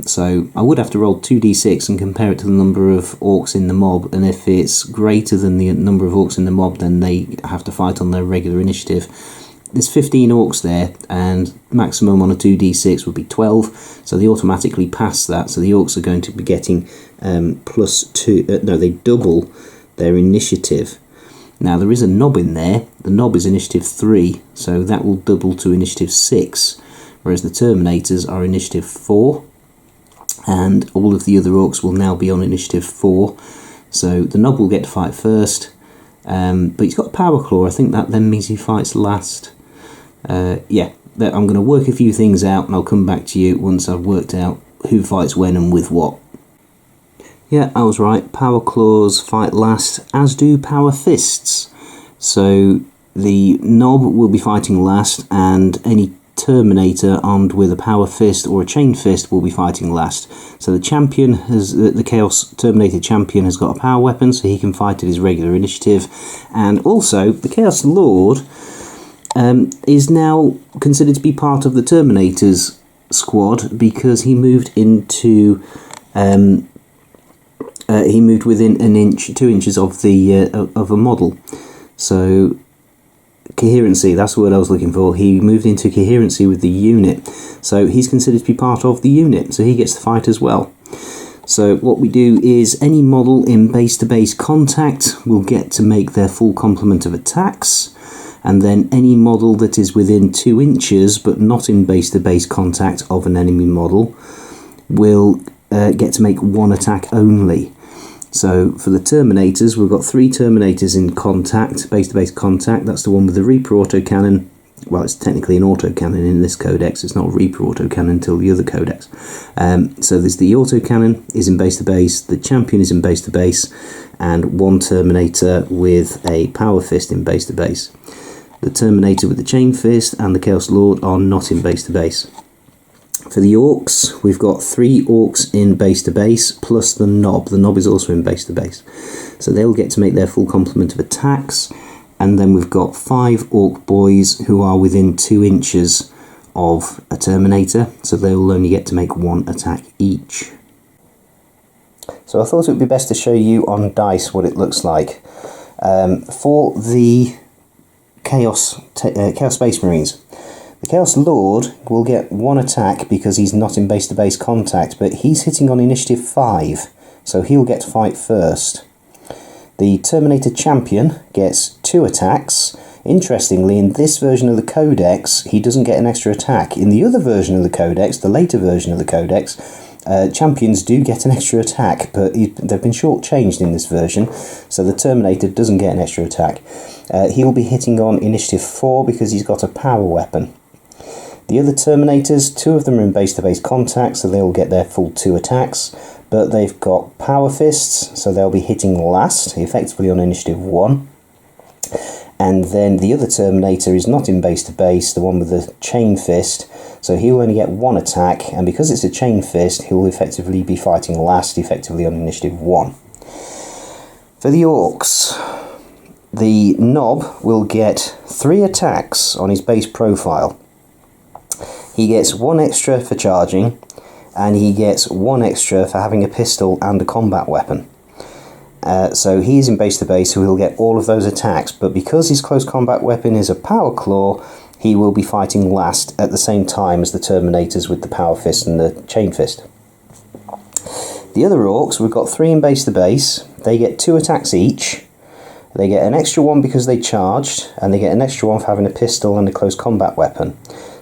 So I would have to roll 2d6 and compare it to the number of Orks in the mob, and if it's greater than the number of Orks in the mob, then they have to fight on their regular initiative. There's 15 Orks there, and maximum on a 2d6 would be 12, so they automatically pass that, so the Orks are going to be getting +2, no, they double their initiative. Now there is a knob in there, the knob is initiative 3, so that will double to initiative 6, whereas the Terminators are initiative 4, and all of the other Orks will now be on initiative 4, so the knob will get to fight first, but he's got a power claw. I think that then means he fights last. Yeah, I'm going to work a few things out and I'll come back to you once I've worked out who fights when and with what. Yeah, I was right. Power claws fight last, as do power fists. So the knob will be fighting last, and any Terminator armed with a power fist or a chain fist will be fighting last. So the champion has the Chaos Terminator champion has got a power weapon, so he can fight at his regular initiative, and also the Chaos Lord is now considered to be part of the Terminators squad because he moved into he moved within 2 inches of the of a model. So coherency, that's the word I was looking for. He moved into coherency with the unit, so he's considered to be part of the unit, so he gets to fight as well. So what we do is any model in base-to-base contact will get to make their full complement of attacks, and then any model that is within 2 inches but not in base-to-base contact of an enemy model will get to make 1 attack only. So for the Terminators, we've got 3 Terminators in contact, base-to-base contact. That's the one with the Reaper autocannon. Well, it's technically an autocannon in this codex. It's not a Reaper autocannon until the other codex. So there's the autocannon is in base-to-base, the champion is in base-to-base, and 1 Terminator with a power fist in base-to-base. The Terminator with the chain fist and the Chaos Lord are not in base-to-base. For the Orks, we've got 3 Orks in base-to-base, plus the knob. The knob is also in base-to-base. So they'll get to make their full complement of attacks. And then we've got 5 Ork boys who are within 2 inches of a Terminator. So they will only get to make 1 attack each. So I thought it would be best to show you on dice what it looks like. For the Chaos Space Marines, the Chaos Lord will get 1 attack because he's not in base-to-base contact, but he's hitting on initiative 5, so he'll get to fight first. The Terminator Champion gets 2 attacks. Interestingly, in this version of the Codex, he doesn't get an extra attack. In the other version of the Codex, the later version of the Codex, champions do get an extra attack, but they've been shortchanged in this version, so the Terminator doesn't get an extra attack. He'll be hitting on initiative 4 because he's got a power weapon. The other Terminators, 2 of them are in base-to-base contact, so they'll get their full 2 attacks, but they've got power fists, so they'll be hitting last, effectively on initiative 1. And then the other Terminator is not in base-to-base, the one with the chain fist, so he'll only get 1 attack, and because it's a chain fist, he'll effectively be fighting last, effectively on initiative 1. For the Orks, the knob will get 3 attacks on his base profile. He gets 1 extra for charging, and he gets 1 extra for having a pistol and a combat weapon. So he's in base-to-base, so he'll get all of those attacks, but because his close combat weapon is a power claw, he will be fighting last at the same time as the Terminators with the power fist and the chain fist. The other Orks, we've got 3 in base-to-base. They get 2 attacks each. They get an extra 1 because they charged, and they get an extra 1 for having a pistol and a close combat weapon.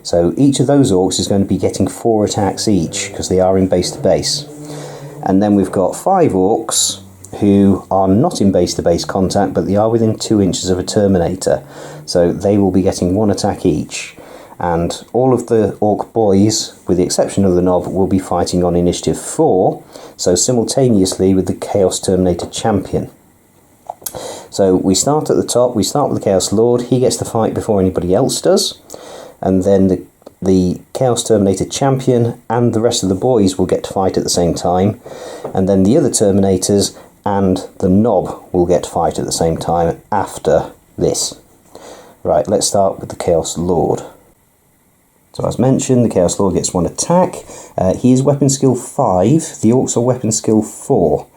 So each of those Orks is going to be getting 4 attacks each, because they are in base-to-base. And then we've got 5 Orks who are not in base-to-base contact, but they are within 2 inches of a Terminator. So they will be getting 1 attack each. and all of the Orc boys, with the exception of the Knob, will be fighting on Initiative 4, so simultaneously with the Chaos Terminator Champion. So we start at the top, we start with the Chaos Lord, he gets to fight before anybody else does, and then the Chaos Terminator Champion and the rest of the boys will get to fight at the same time, and then the other Terminators and the Knob will get to fight at the same time after this. Right, let's start with the Chaos Lord. So as mentioned, the Chaos Lord gets 1 attack. He is weapon skill 5, the Orcs are weapon skill 4.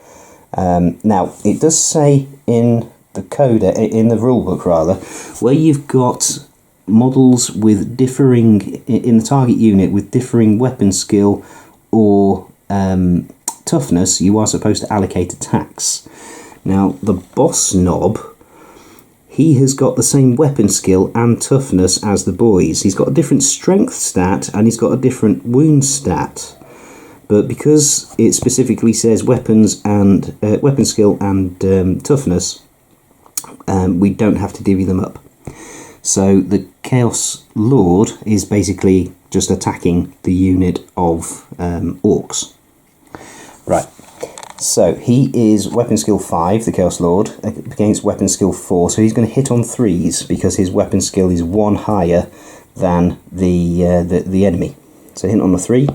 Now, it does say in the code, in the rulebook rather, where you've got models with differing, in the target unit, with differing weapon skill or toughness, you are supposed to allocate attacks. Now, the boss Knob, he has got the same weapon skill and toughness as the boys. He's got a different strength stat and he's got a different wound stat. But because it specifically says weapons and weapon skill and toughness, we don't have to divvy them up. So the Chaos Lord is basically just attacking the unit of Orcs. Right. So he is weapon skill 5, the Chaos Lord, against weapon skill 4. So he's going to hit on 3s because his weapon skill is 1 higher than the enemy. So hit on a 3.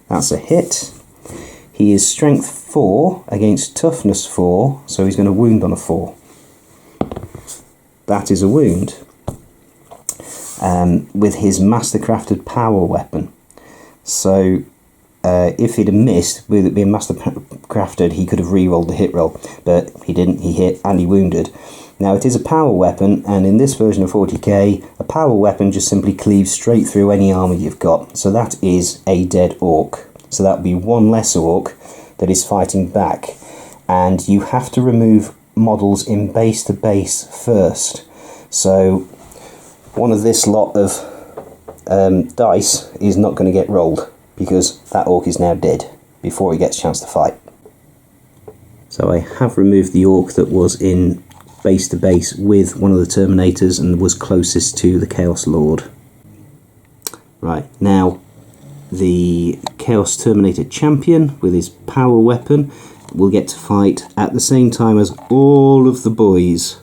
That's a hit. He is strength 4 against toughness 4, so he's going to wound on a 4. That is a wound. With his mastercrafted power weapon. So if he'd have missed, with it being mastercrafted, he could have re-rolled the hit roll, but he didn't. He hit and he wounded. Now it is a power weapon, and in this version of 40k, a power weapon just simply cleaves straight through any armour you've got. So that is a dead Orc. So that would be 1 less Orc that is fighting back, and you have to remove models in base to base first. So one of this lot of dice is not going to get rolled, because that Orc is now dead before he gets a chance to fight. So I have removed the Orc that was in base to base with one of the Terminators and was closest to the Chaos Lord. Right, now the Chaos Terminator Champion with his power weapon will get to fight at the same time as all of the boys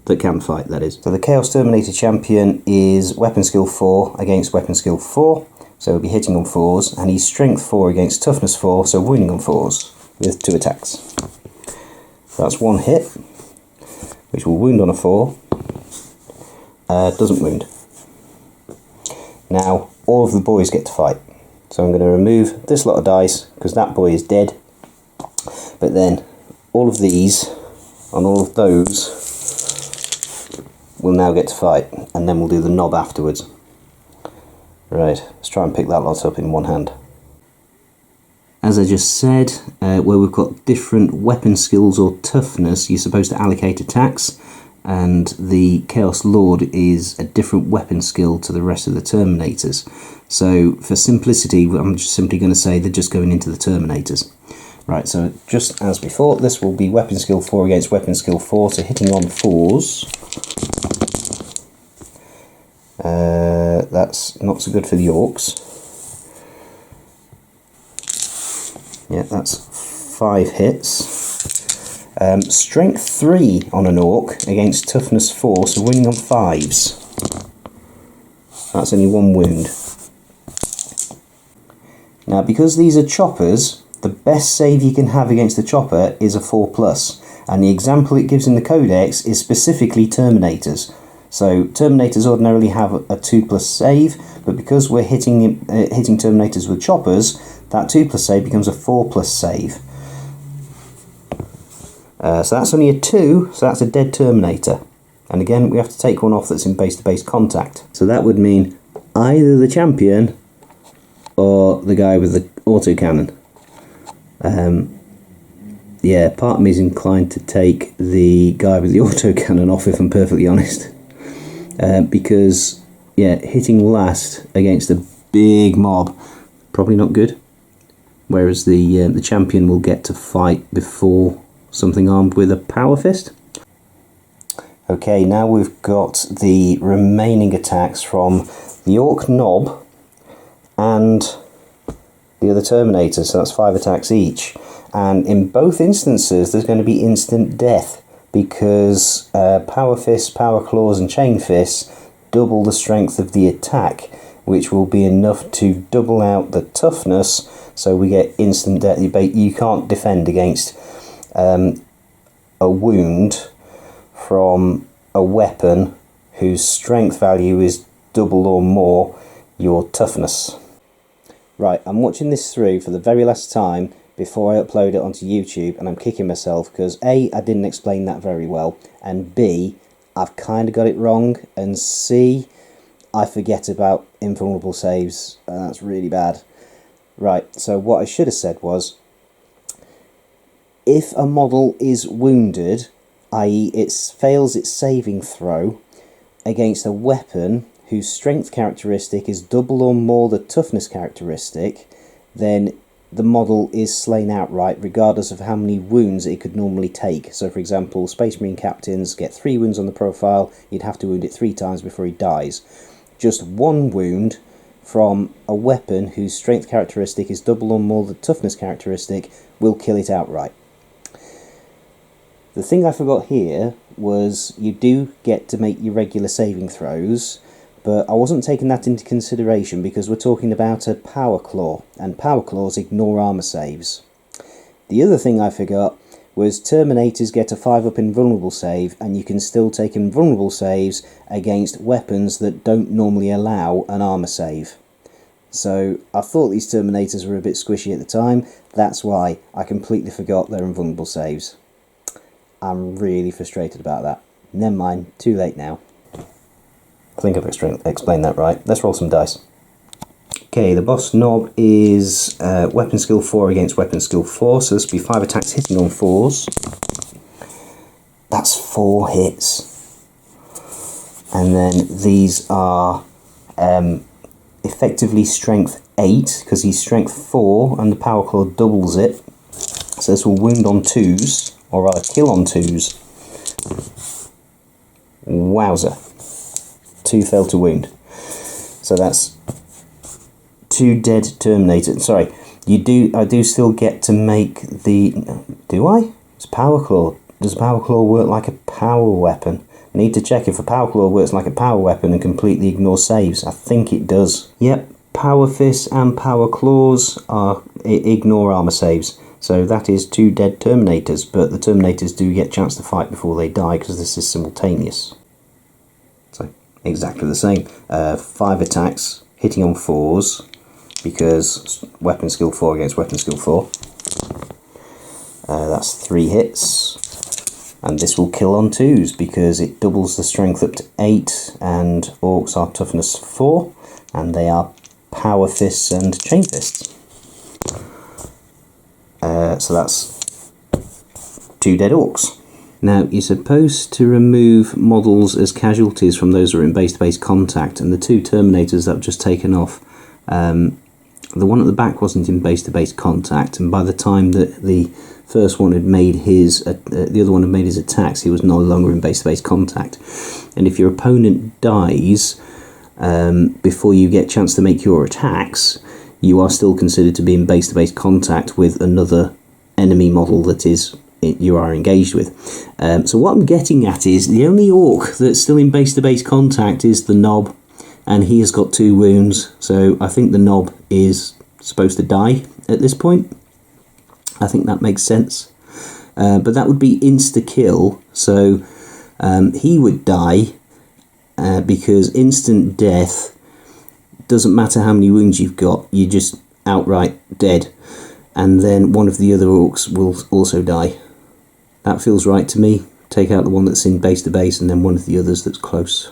that can fight, that is. So the Chaos Terminator Champion is weapon skill 4 against weapon skill 4. So he'll be hitting on 4s, and he's strength 4 against toughness 4, so wounding on 4s with 2 attacks. So that's 1 hit, which will wound on a 4, doesn't wound. Now, all of the boys get to fight. So I'm going to remove this lot of dice, because that boy is dead, but then all of these, and all of those, will now get to fight, and then we'll do the Knob afterwards. Right, let's try and pick that lot up in one hand. As I just said, where we've got different weapon skills or toughness, you're supposed to allocate attacks, and the Chaos Lord is a different weapon skill to the rest of the Terminators. So for simplicity, I'm just simply going to say they're just going into the Terminators. Right, so just as before, this will be weapon skill 4 against weapon skill 4, so hitting on 4s. That's not so good for the Orcs. Yeah, that's 5 hits. Strength 3 on an Orc against toughness 4, so winning on 5s. That's only 1 wound. Now, because these are choppers, the best save you can have against a chopper is a 4+, and the example it gives in the Codex is specifically Terminators. So Terminators ordinarily have a 2+ save, but because we're hitting Terminators with choppers, that 2+ save becomes a 4+ save. So that's only a 2, so that's a dead Terminator. And again, we have to take one off that's in base-to-base contact. So that would mean either the champion or the guy with the autocannon. Yeah, part of me is inclined to take the guy with the autocannon off, if I'm perfectly honest. Because, yeah, hitting last against a big mob, probably not good. Whereas the champion will get to fight before something armed with a power fist. Okay, now we've got the remaining attacks from the Orc Knob and the other Terminator, so that's 5 attacks each. And in both instances there's going to be instant death, because Power Fists, Power Claws and Chain Fists double the strength of the attack, which will be enough to double out the toughness, so we get instant death. You can't defend against a wound from a weapon whose strength value is double or more your toughness. Right, I'm watching this through for the very last time before I upload it onto YouTube, and I'm kicking myself because A, I didn't explain that very well, and B, I've kind of got it wrong, and C, I forget about invulnerable saves, and that's really bad. Right, so what I should have said was, if a model is wounded, i.e. it fails its saving throw against a weapon whose strength characteristic is double or more the toughness characteristic, then the model is slain outright regardless of how many wounds it could normally take. So for example, Space Marine captains get 3 wounds on the profile, you'd have to wound it 3 times before he dies. Just 1 wound from a weapon whose strength characteristic is double or more the toughness characteristic will kill it outright. The thing I forgot here was you do get to make your regular saving throws, but I wasn't taking that into consideration because we're talking about a Power Claw, and Power Claws ignore armor saves. The other thing I forgot was Terminators get a 5-up invulnerable save, and you can still take invulnerable saves against weapons that don't normally allow an armor save. So I thought these Terminators were a bit squishy at the time, that's why I completely forgot their invulnerable saves. I'm really frustrated about that. Never mind, too late now. I think I've explained that right. Let's roll some dice. Okay, the boss knob is weapon skill 4 against weapon skill 4, so this will be 5 attacks hitting on 4s. That's 4 hits. And then these are effectively strength 8, because he's strength 4 and the Power Claw doubles it. So this will wound on 2s, or rather kill on 2s. Wowzer. 2 fail to wound. So that's 2 dead Terminators. Sorry, I do still get to make the... Do I? It's Power Claw. Does Power Claw work like a power weapon? I need to check if a Power Claw works like a power weapon and completely ignores saves. I think it does. Yep, Power Fists and Power Claws ignore armor saves. So that is 2 dead Terminators, but the Terminators do get a chance to fight before they die because this is simultaneous. So exactly the same. 5 attacks hitting on 4s, because weapon skill 4 against weapon skill 4. That's 3 hits, and this will kill on 2s because it doubles the strength up to 8, and Orcs are toughness 4, and they are Power Fists and Chain Fists. So that's 2 dead Orcs. Now, you're supposed to remove models as casualties from those who are in base-to-base contact, and the 2 Terminators that I've just taken off, the one at the back wasn't in base-to-base contact, and by the time that the first one had made his, the other one had made his attacks, he was no longer in base-to-base contact. And if your opponent dies before you get a chance to make your attacks, you are still considered to be in base-to-base contact with another enemy model that you are engaged with. So what I'm getting at is the only Orc that's still in base-to-base contact is the Knob, and he has got 2 wounds, so I think the Knob is supposed to die at this point. I think that makes sense. But that would be insta-kill, so he would die because instant death doesn't matter how many wounds you've got, you're just outright dead. And then one of the other Orcs will also die. That feels right to me. Take out the one that's in base to base and then one of the others that's close.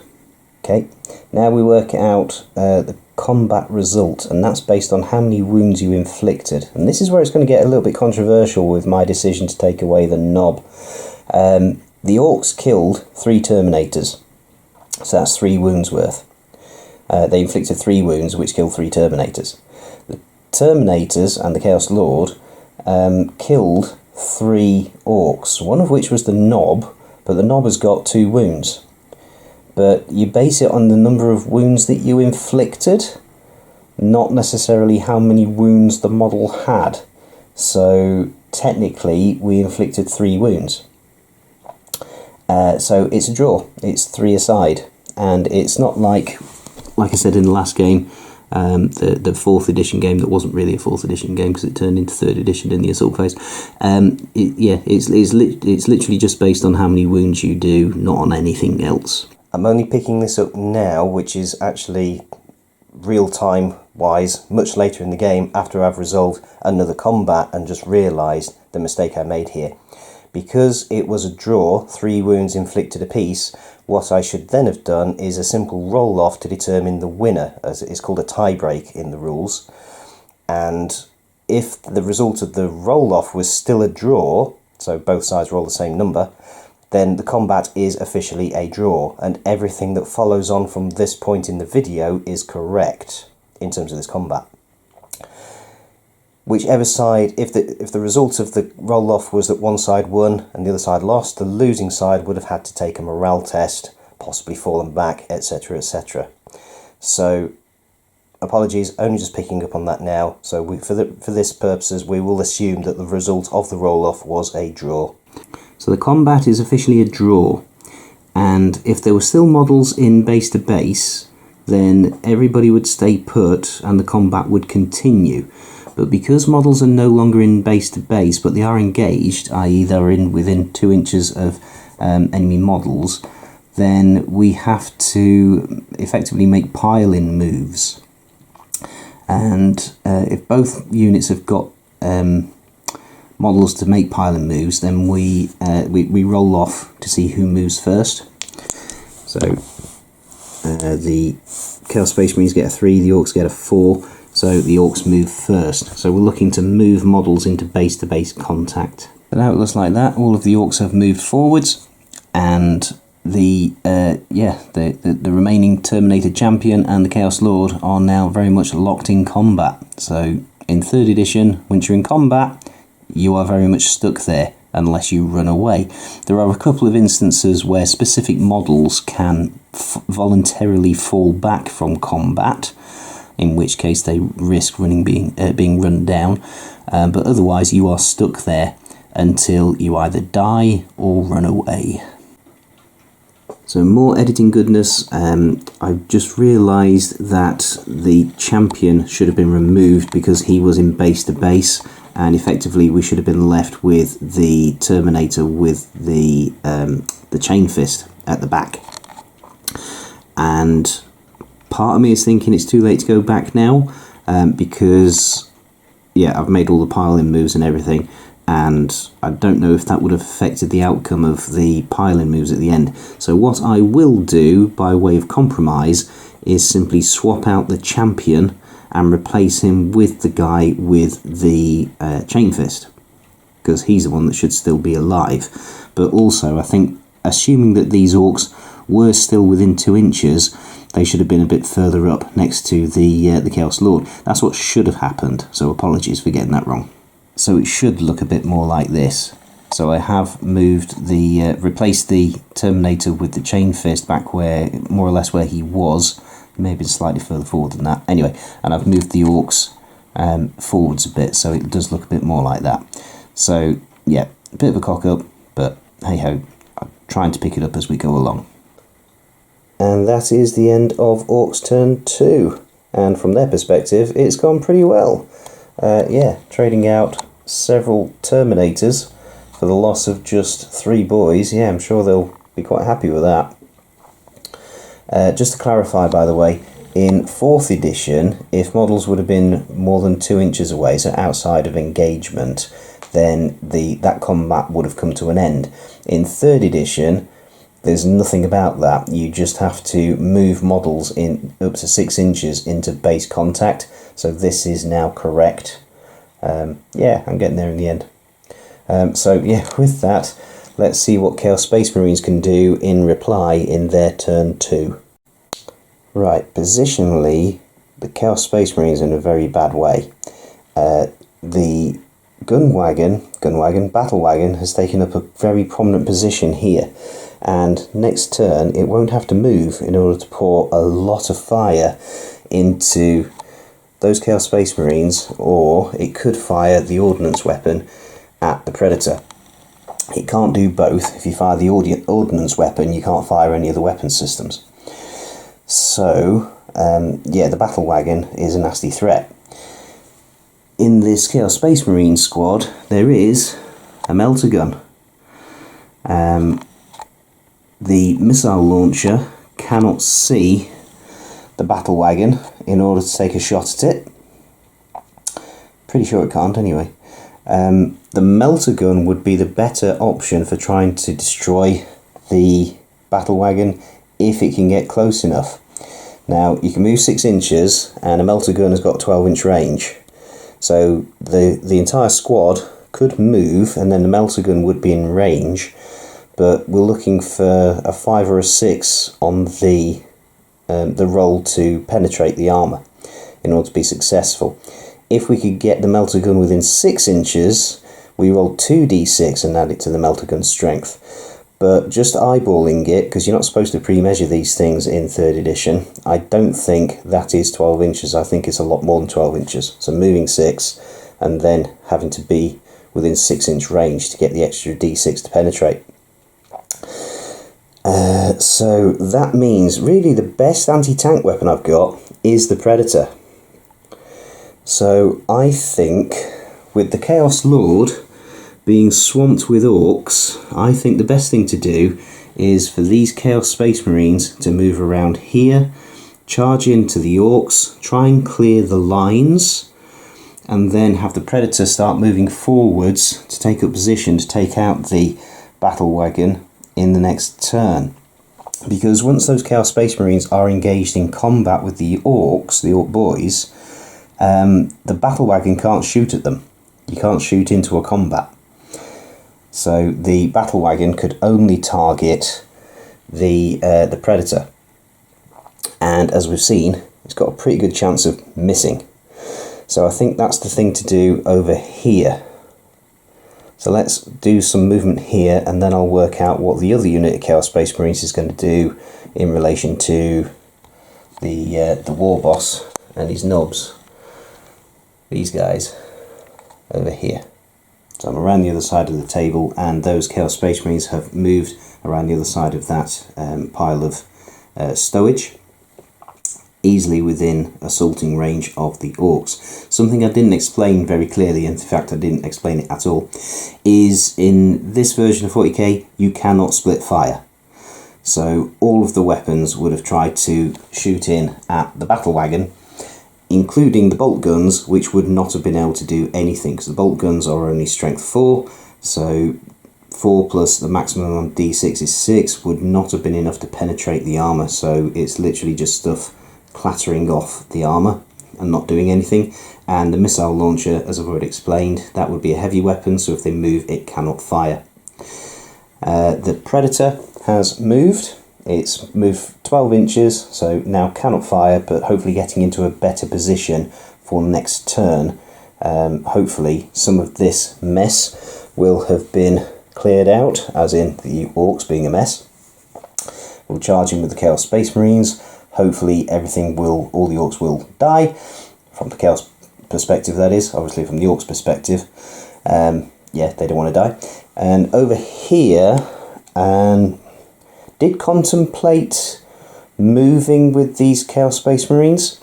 Okay, now we work out the combat result, and that's based on how many wounds you inflicted. And this is where it's going to get a little bit controversial with my decision to take away the Knob. The Orcs killed 3 Terminators, so that's 3 wounds worth. They inflicted 3 wounds, which killed 3 Terminators. The Terminators and the Chaos Lord killed 3 Orcs, one of which was the Knob, but the knob has got 2 wounds. But you base it on the number of wounds that you inflicted, not necessarily how many wounds the model had. So technically we inflicted 3 wounds. So it's a draw. It's 3 aside, and it's not like I said in the last game, the 4th edition game that wasn't really a 4th edition game because it turned into 3rd edition in the assault phase. It's literally just based on how many wounds you do, not on anything else. I'm only picking this up now, which is actually real-time wise, much later in the game, after I've resolved another combat and just realised the mistake I made here. Because it was a draw, 3 wounds inflicted apiece, what I should then have done is a simple roll-off to determine the winner, as it's called a tie-break in the rules. And if the result of the roll-off was still a draw, so both sides roll the same number, then the combat is officially a draw, and everything that follows on from this point in the video is correct in terms of this combat. Whichever side, if the result of the roll-off was that one side won and the other side lost, the losing side would have had to take a morale test, possibly fallen back, etc, etc. So, apologies, only just picking up on that now. So for this purposes, we will assume that the result of the roll-off was a draw. So the combat is officially a draw, and if there were still models in base to base, then everybody would stay put and the combat would continue. But because models are no longer in base to base, but they are engaged, i.e. they're within 2 inches of enemy models, then we have to effectively make pile-in moves. And if both units have got models to make pile-in moves, then we roll off to see who moves first. So the Chaos Space Marines get a 3, the Orks get a 4, so the Orks move first. So we're looking to move models into base-to-base contact. But now it looks like that. All of the Orks have moved forwards, and the remaining Terminator Champion and the Chaos Lord are now very much locked in combat. So in 3rd edition, once you're in combat, you are very much stuck there unless you run away. There are a couple of instances where specific models can voluntarily fall back from combat, in which case they risk being run down, but otherwise you are stuck there until you either die or run away. So more editing goodness. I've just realised that the champion should have been removed because he was in base to base, and effectively we should have been left with the Terminator with the chain fist at the back. And part of me is thinking it's too late to go back now, because I've made all the pile-in moves and everything, and I don't know if that would have affected the outcome of the pile-in moves at the end. So what I will do by way of compromise is simply swap out the champion and replace him with the guy with the chain fist, because he's the one that should still be alive. But also, I think, assuming that these Orks were still within 2 inches, they should have been a bit further up next to the Chaos Lord. That's what should have happened, so apologies for getting that wrong. So it should look a bit more like this. So I have moved replaced the Terminator with the chain fist back where, more or less where he was. Maybe slightly further forward than that. Anyway, and I've moved the Orks forwards a bit, so it does look a bit more like that. So yeah, a bit of a cock up, but hey ho, I'm trying to pick it up as we go along. And that is the end of Orks turn 2, and from their perspective it's gone pretty well. Trading out several Terminators for the loss of just 3 boys. I'm sure they'll be quite happy with that. Just to clarify, by the way, in 4th edition, if models would have been more than 2 inches away, so outside of engagement, then that combat would have come to an end. In 3rd edition, there's nothing about that. You just have to move models in up to 6 inches into base contact. So this is now correct. I'm getting there in the end. With that, let's see what Chaos Space Marines can do in reply in their turn 2. Right, positionally, the Chaos Space Marines are in a very bad way. The battle wagon has taken up a very prominent position here, and next turn it won't have to move in order to pour a lot of fire into those Chaos Space Marines, or it could fire the ordnance weapon at the Predator. It can't do both. If you fire the ordnance weapon, you can't fire any of the weapon systems. So, yeah, the battle wagon is a nasty threat. In this Chaos Space Marine squad, there is a melter gun. The missile launcher cannot see the battle wagon in order to take a shot at it. Pretty sure it can't anyway. The melter gun would be the better option for trying to destroy the battle wagon if it can get close enough. Now, you can move 6 inches and a melter gun has got 12-inch range. So the entire squad could move and then the melter gun would be in range, but we're looking for a 5 or a 6 on the roll to penetrate the armour in order to be successful. If we could get the melter gun within 6 inches, we roll 2d6 and add it to the melter gun's strength. But just eyeballing it, because you're not supposed to pre-measure these things in 3rd edition, I don't think that is 12 inches. I think it's a lot more than 12 inches. So moving 6 and then having to be within 6-inch range to get the extra d6 to penetrate. So that means really the best anti-tank weapon I've got is the Predator. So I think with the Chaos Lord being swamped with Orks, I think the best thing to do is for these Chaos Space Marines to move around here, charge into the Orks, try and clear the lines, and then have the Predator start moving forwards to take up position to take out the battle wagon in the next turn. Because once those Chaos Space Marines are engaged in combat with the Orks, the Ork boys, the battle wagon can't shoot at them. You can't shoot into a combat. So the battle wagon could only target the Predator. And as we've seen, it's got a pretty good chance of missing. So I think that's the thing to do over here. So let's do some movement here, and then I'll work out what the other unit of Chaos Space Marines is going to do in relation to the war boss and his nobs. These guys over here. So I'm around the other side of the table, and those Chaos Space Marines have moved around the other side of that pile of stowage, easily within assaulting range of the Orks. Something I didn't explain very clearly, and in fact I didn't explain it at all, is in this version of 40k you cannot split fire. So all of the weapons would have tried to shoot in at the battle wagon, including the bolt guns, which would not have been able to do anything, because the bolt guns are only strength 4, so 4 plus the maximum on d6 is 6, would not have been enough to penetrate the armour, so it's literally just stuff clattering off the armour and not doing anything. And the missile launcher, as I've already explained, that would be a heavy weapon, so if they move it cannot fire. The Predator has moved. It's moved 12 inches, so now cannot fire, but hopefully getting into a better position for next turn. Hopefully some of this mess will have been cleared out, as in the Orks being a mess. We'll charge in with the Chaos Space Marines. Hopefully all the Orks will die, from the Chaos perspective that is, obviously from the Orks perspective. Yeah, they don't want to die. And over here, did contemplate moving with these Chaos Space Marines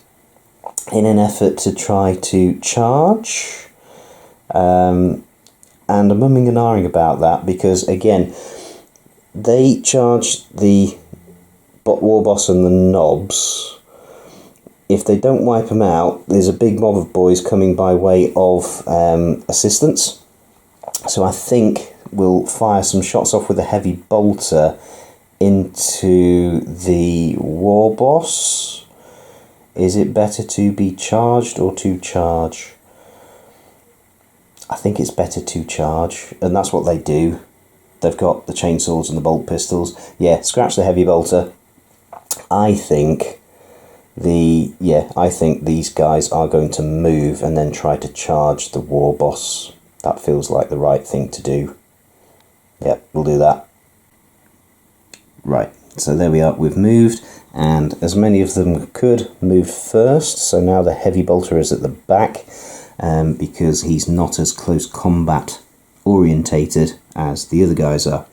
in an effort to try to charge. And I'm umming and ahhing about that, because again, they charged the war boss and the knobs. If they don't wipe them out, there's a big mob of boys coming by way of assistance. So I think we'll fire some shots off with a heavy bolter into the war boss. Is it better to be charged or to charge? I think it's better to charge, and that's what they do. They've got the chainsaws and the bolt pistols. Yeah, scratch the heavy bolter. I think these guys are going to move and then try to charge the war boss That feels like the right thing to do. Yep, we'll do that. Right, so there we are, we've moved, and as many of them could, moved first, so now the heavy bolter is at the back, because he's not as close combat orientated as the other guys are.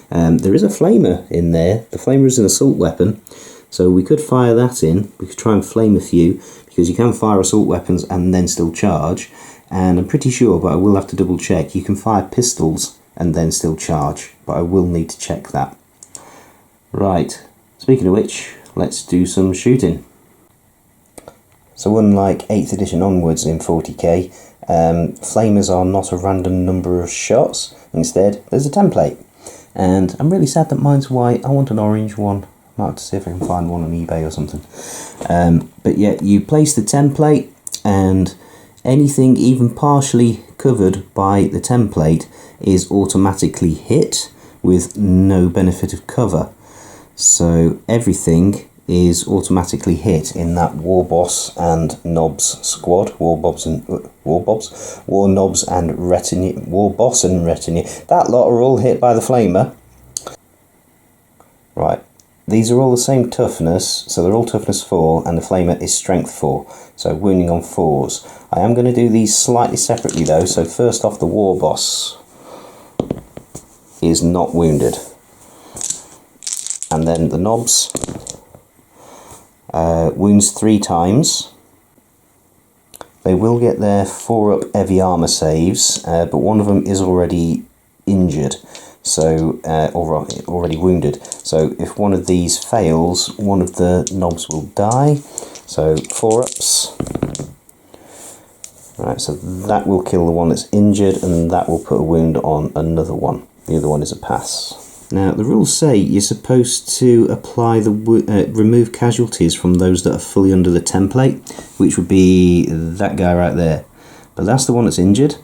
There is a flamer in there. The flamer is an assault weapon, so we could fire that in. We could try and flame a few, because you can fire assault weapons and then still charge, and I'm pretty sure, but I will have to double check, you can fire pistols and then still charge, but I will need to check that. Right, speaking of which, let's do some shooting. So unlike 8th edition onwards in 40k, flamers are not a random number of shots. Instead, there's a template. And I'm really sad that mine's white. I want an orange one. I might have to see if I can find one on eBay or something. But yeah, you place the template, and anything even partially covered by the template is automatically hit with no benefit of cover. So everything is automatically hit in that War Boss and Nobs squad. War Boss and Retinue. War Boss and Retinue. That lot are all hit by the flamer. Right. These are all the same toughness, so they're all toughness 4, and the flamer is strength 4. So wounding on 4s. I am going to do these slightly separately though. So first off, the War Boss is not wounded. And then the Nobs wounds 3 times. They will get their 4-up heavy armour saves, but one of them is already injured, so already wounded. So if one of these fails, one of the Nobs will die. So 4-ups. Right, so that will kill the one that's injured, and that will put a wound on another one. The other one is a pass. Now, the rules say you're supposed to apply the remove casualties from those that are fully under the template, which would be that guy right there. But that's the one that's injured.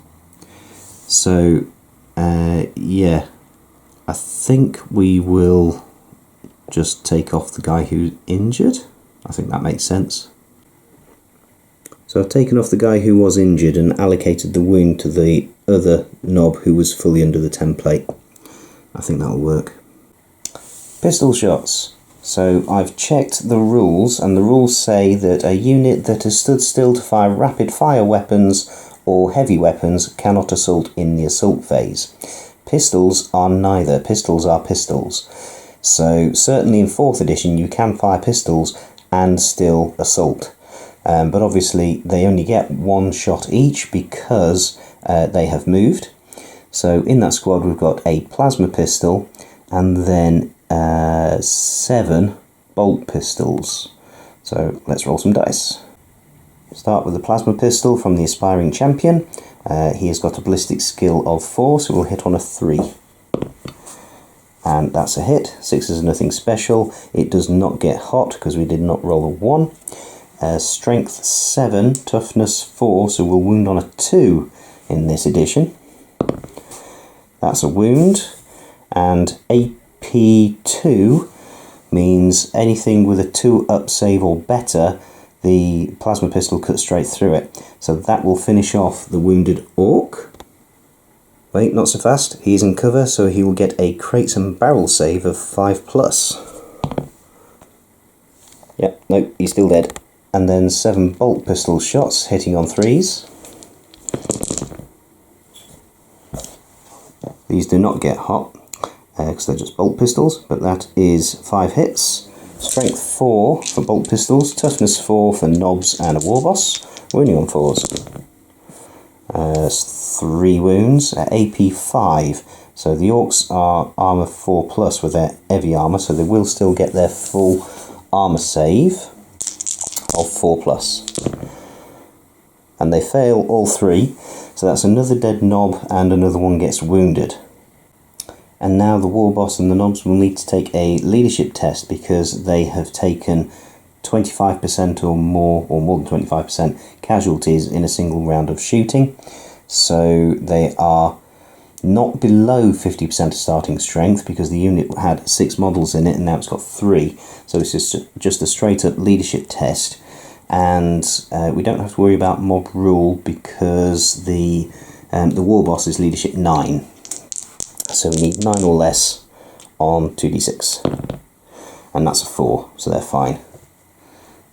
So, yeah, I think we will just take off the guy who's injured. I think that makes sense. So I've taken off the guy who was injured and allocated the wound to the other Nob who was fully under the template. I think that'll work. Pistol shots. So I've checked the rules, and the rules say that a unit that has stood still to fire rapid fire weapons or heavy weapons cannot assault in the assault phase. Pistols are neither. Pistols are pistols. So certainly in 4th edition you can fire pistols and still assault. But obviously they only get 1 shot each because they have moved. So in that squad we've got a plasma pistol and then 7 bolt pistols. So let's roll some dice. Start with the plasma pistol from the aspiring champion. He has got a ballistic skill of 4, so we'll hit on a 3. And that's a hit. 6 is nothing special. It does not get hot because we did not roll a 1. Strength 7, toughness 4, so we'll wound on a 2 in this edition. That's a wound, and AP2 means anything with a 2-up save or better, the plasma pistol cuts straight through it. So that will finish off the wounded Ork. Wait, not so fast. He's in cover, so he will get a crates and barrel save of 5+. Yep, nope, he's still dead. And then 7 bolt pistol shots hitting on 3s. These do not get hot, because they're just bolt pistols, but that is 5 hits. Strength 4 for bolt pistols, toughness 4 for Nobs and a War Boss, wounding on 4s. 3 wounds, AP 5. So the Orks are armour 4+ with their heavy armour, so they will still get their full armour save of 4+. And they fail all 3. So that's another dead Nob and another one gets wounded. And now the War Boss and the Nobs will need to take a leadership test because they have taken 25% or more than 25% casualties in a single round of shooting. So they are not below 50% of starting strength because the unit had 6 models in it and now it's got 3. So it's just a straight up leadership test. And we don't have to worry about mob rule because the The war boss is leadership 9. So we need 9 or less on 2d6. And that's a 4, so they're fine.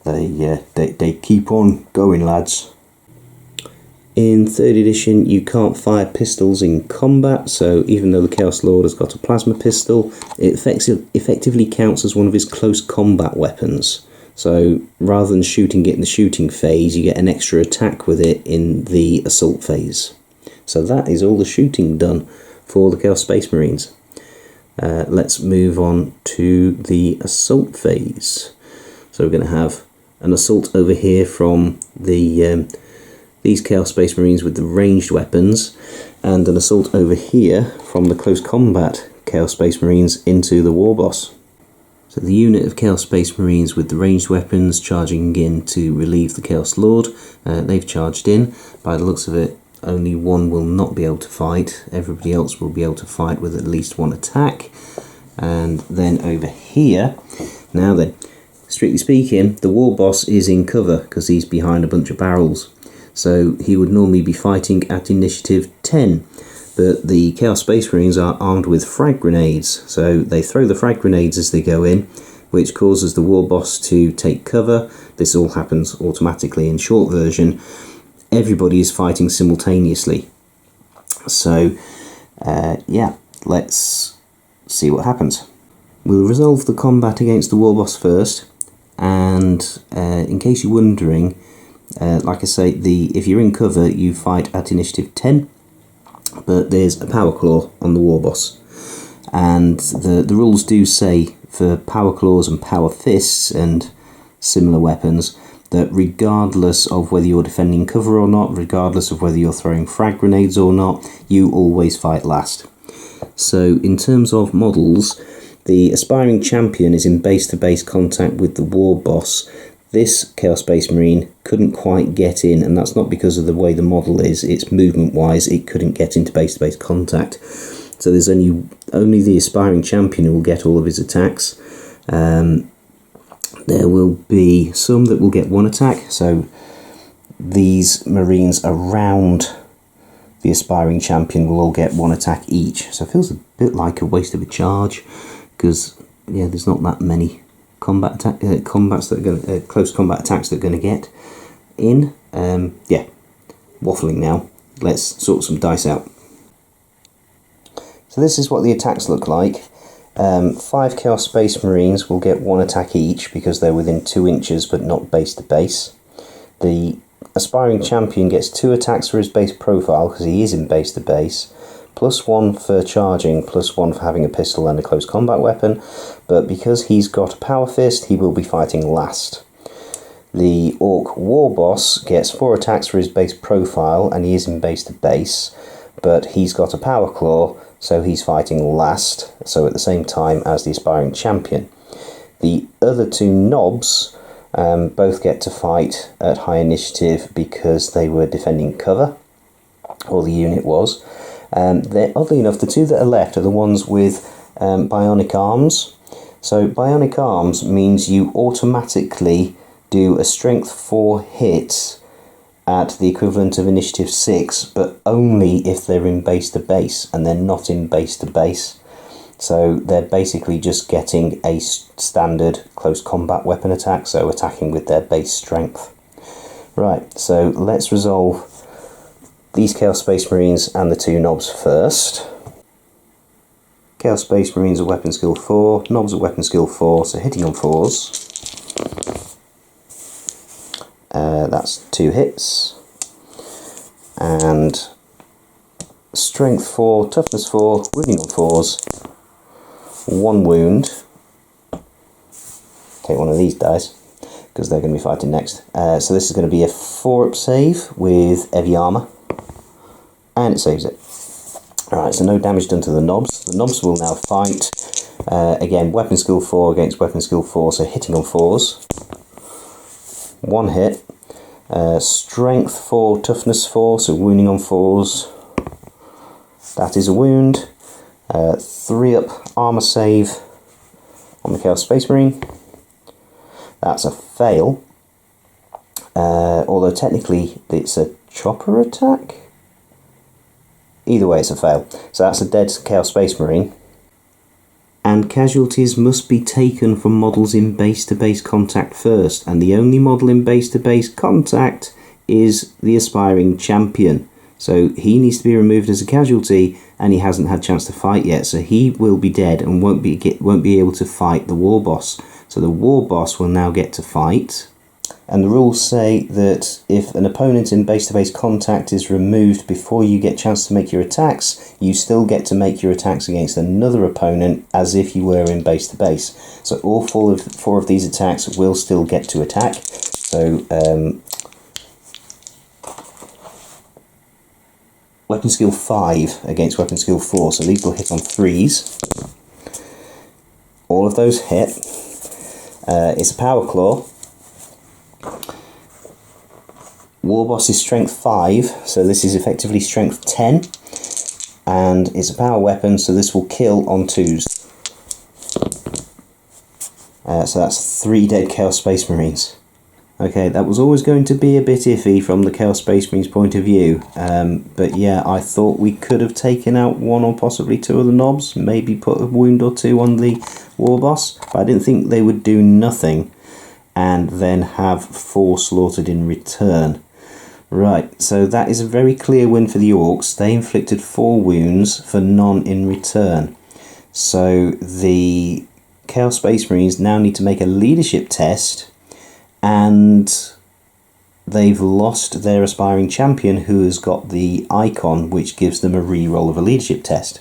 They keep on going, lads. In 3rd edition, you can't fire pistols in combat, so even though the Chaos Lord has got a plasma pistol, it effectively counts as one of his close combat weapons. So rather than shooting it in the shooting phase, you get an extra attack with it in the assault phase. So that is all the shooting done for the Chaos Space Marines. Let's move on to the assault phase. So we're going to have an assault over here from these Chaos Space Marines with the ranged weapons, and an assault over here from the close combat Chaos Space Marines into the war boss. So the unit of Chaos Space Marines with the ranged weapons charging in to relieve the Chaos Lord, they've charged in. By the looks of it, only one will not be able to fight, everybody else will be able to fight with at least one attack. And then over here, now then, strictly speaking, the war boss is in cover because he's behind a bunch of barrels. So he would normally be fighting at initiative 10, but the Chaos Space Marines are armed with frag grenades, so they throw the frag grenades as they go in, which causes the war boss to take cover. This all happens automatically in short version. Everybody is fighting simultaneously. So, yeah, let's see what happens. We'll resolve the combat against the war boss first, and in case you're wondering, like I say, if you're in cover, you fight at initiative 10, but there's a power claw on the war boss. And the rules do say for power claws and power fists and similar weapons that regardless of whether you're defending cover or not, regardless of whether you're throwing frag grenades or not, you always fight last. So in terms of models, the aspiring champion is in base-to-base contact with the war boss. This Chaos Space Marine couldn't quite get in, and that's not because of the way the model is, it's movement-wise, it couldn't get into base-to-base contact. So there's only the aspiring champion who will get all of his attacks. There will be some that will get one attack, so these Marines around the aspiring champion will all get one attack each. So it feels a bit like a waste of a charge, because yeah, there's not that many close combat attacks that are going to get in. Yeah, waffling now. Let's sort some dice out. So this is what the attacks look like. 5 Chaos Space Marines will get one attack each because they're within 2 inches but not base to base. The aspiring champion gets 2 attacks for his base profile because he is in base to base, +1 for charging, +1 for having a pistol and a close combat weapon, but because he's got a power fist, he will be fighting last. The Ork war boss gets 4 attacks for his base profile and he is in base to base, but he's got a power claw, so he's fighting last, so at the same time as the aspiring champion. The other 2 knobs both get to fight at high initiative because they were defending cover, or the unit was. Oddly enough, the 2 that are left are the ones with bionic arms. So bionic arms means you automatically do a strength 4 hit at the equivalent of initiative 6, but only if they're in base to base, and they're not in base to base. So they're basically just getting a standard close combat weapon attack, so attacking with their base strength. Right, so let's resolve these Chaos Space Marines and the 2 knobs first. Chaos Space Marines are weapon skill 4, knobs are weapon skill 4, so hitting on 4s. That's 2 hits. And strength 4, toughness 4, wounding on 4s, 1 wound. Take one of these dice, because they're going to be fighting next. So this is going to be a 4-up save with heavy armour. And it saves it. Alright, so no damage done to the knobs. The knobs will now fight. Again, weapon skill 4 against weapon skill 4, so hitting on 4s. 1 hit. Strength 4, toughness 4, so wounding on 4s. That is a wound. 3-up armour save on the Chaos Space Marine. That's a fail. Although technically it's a chopper attack. Either way, it's a fail. So that's a dead Chaos Space Marine. And casualties must be taken from models in base-to-base contact first, and the only model in base-to-base contact is the aspiring champion. So he needs to be removed as a casualty, and he hasn't had a chance to fight yet, so he will be dead and won't be able to fight the war boss. So the war boss will now get to fight. And the rules say that if an opponent in base-to-base contact is removed before you get a chance to make your attacks, you still get to make your attacks against another opponent as if you were in base-to-base. So all four of these attacks will still get to attack. So weapon skill 5 against weapon skill 4, so these will hit on 3s. All of those hit. It's a power claw. Warboss is strength 5, so this is effectively strength 10, and it's a power weapon, so this will kill on 2s. So that's 3 dead Chaos Space Marines. Okay, that was always going to be a bit iffy from the Chaos Space Marines point of view, but yeah, I thought we could have taken out 1 or possibly 2 of the knobs, maybe put a wound or 2 on the Warboss, but I didn't think they would do nothing and then have 4 slaughtered in return. Right, so that is a very clear win for the Orks. They inflicted 4 wounds for none in return. So the Chaos Space Marines now need to make a leadership test, and they've lost their aspiring champion, who has got the icon which gives them a re-roll of a leadership test.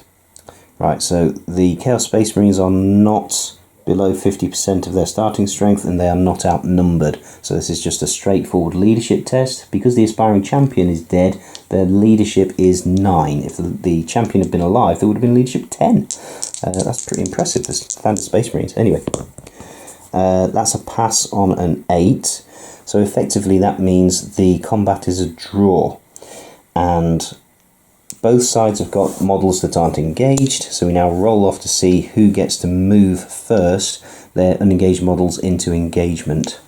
Right, so the Chaos Space Marines are not below 50% of their starting strength, and they are not outnumbered. So this is just a straightforward leadership test. Because the aspiring champion is dead, their leadership is 9. If the champion had been alive, there would have been leadership 10. That's pretty impressive for standard Space Marines. Anyway, that's a pass on an 8. So effectively that means the combat is a draw. And both sides have got models that aren't engaged, so we now roll off to see who gets to move first their unengaged models into engagement,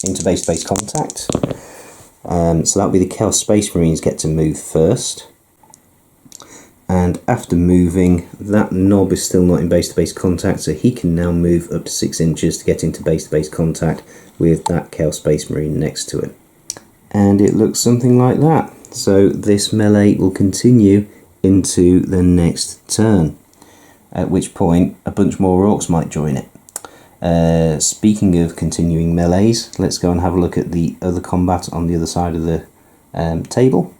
into base-to-base contact. So that'll be the Chaos Space Marines get to move first. And after moving, that knob is still not in base-to-base contact, so he can now move up to 6 inches to get into base-to-base contact with that Chaos Space Marine next to him. And it looks something like that. So this melee will continue into the next turn, at which point a bunch more Orks might join it. Speaking of continuing melees, let's go and have a look at the other combat on the other side of the table.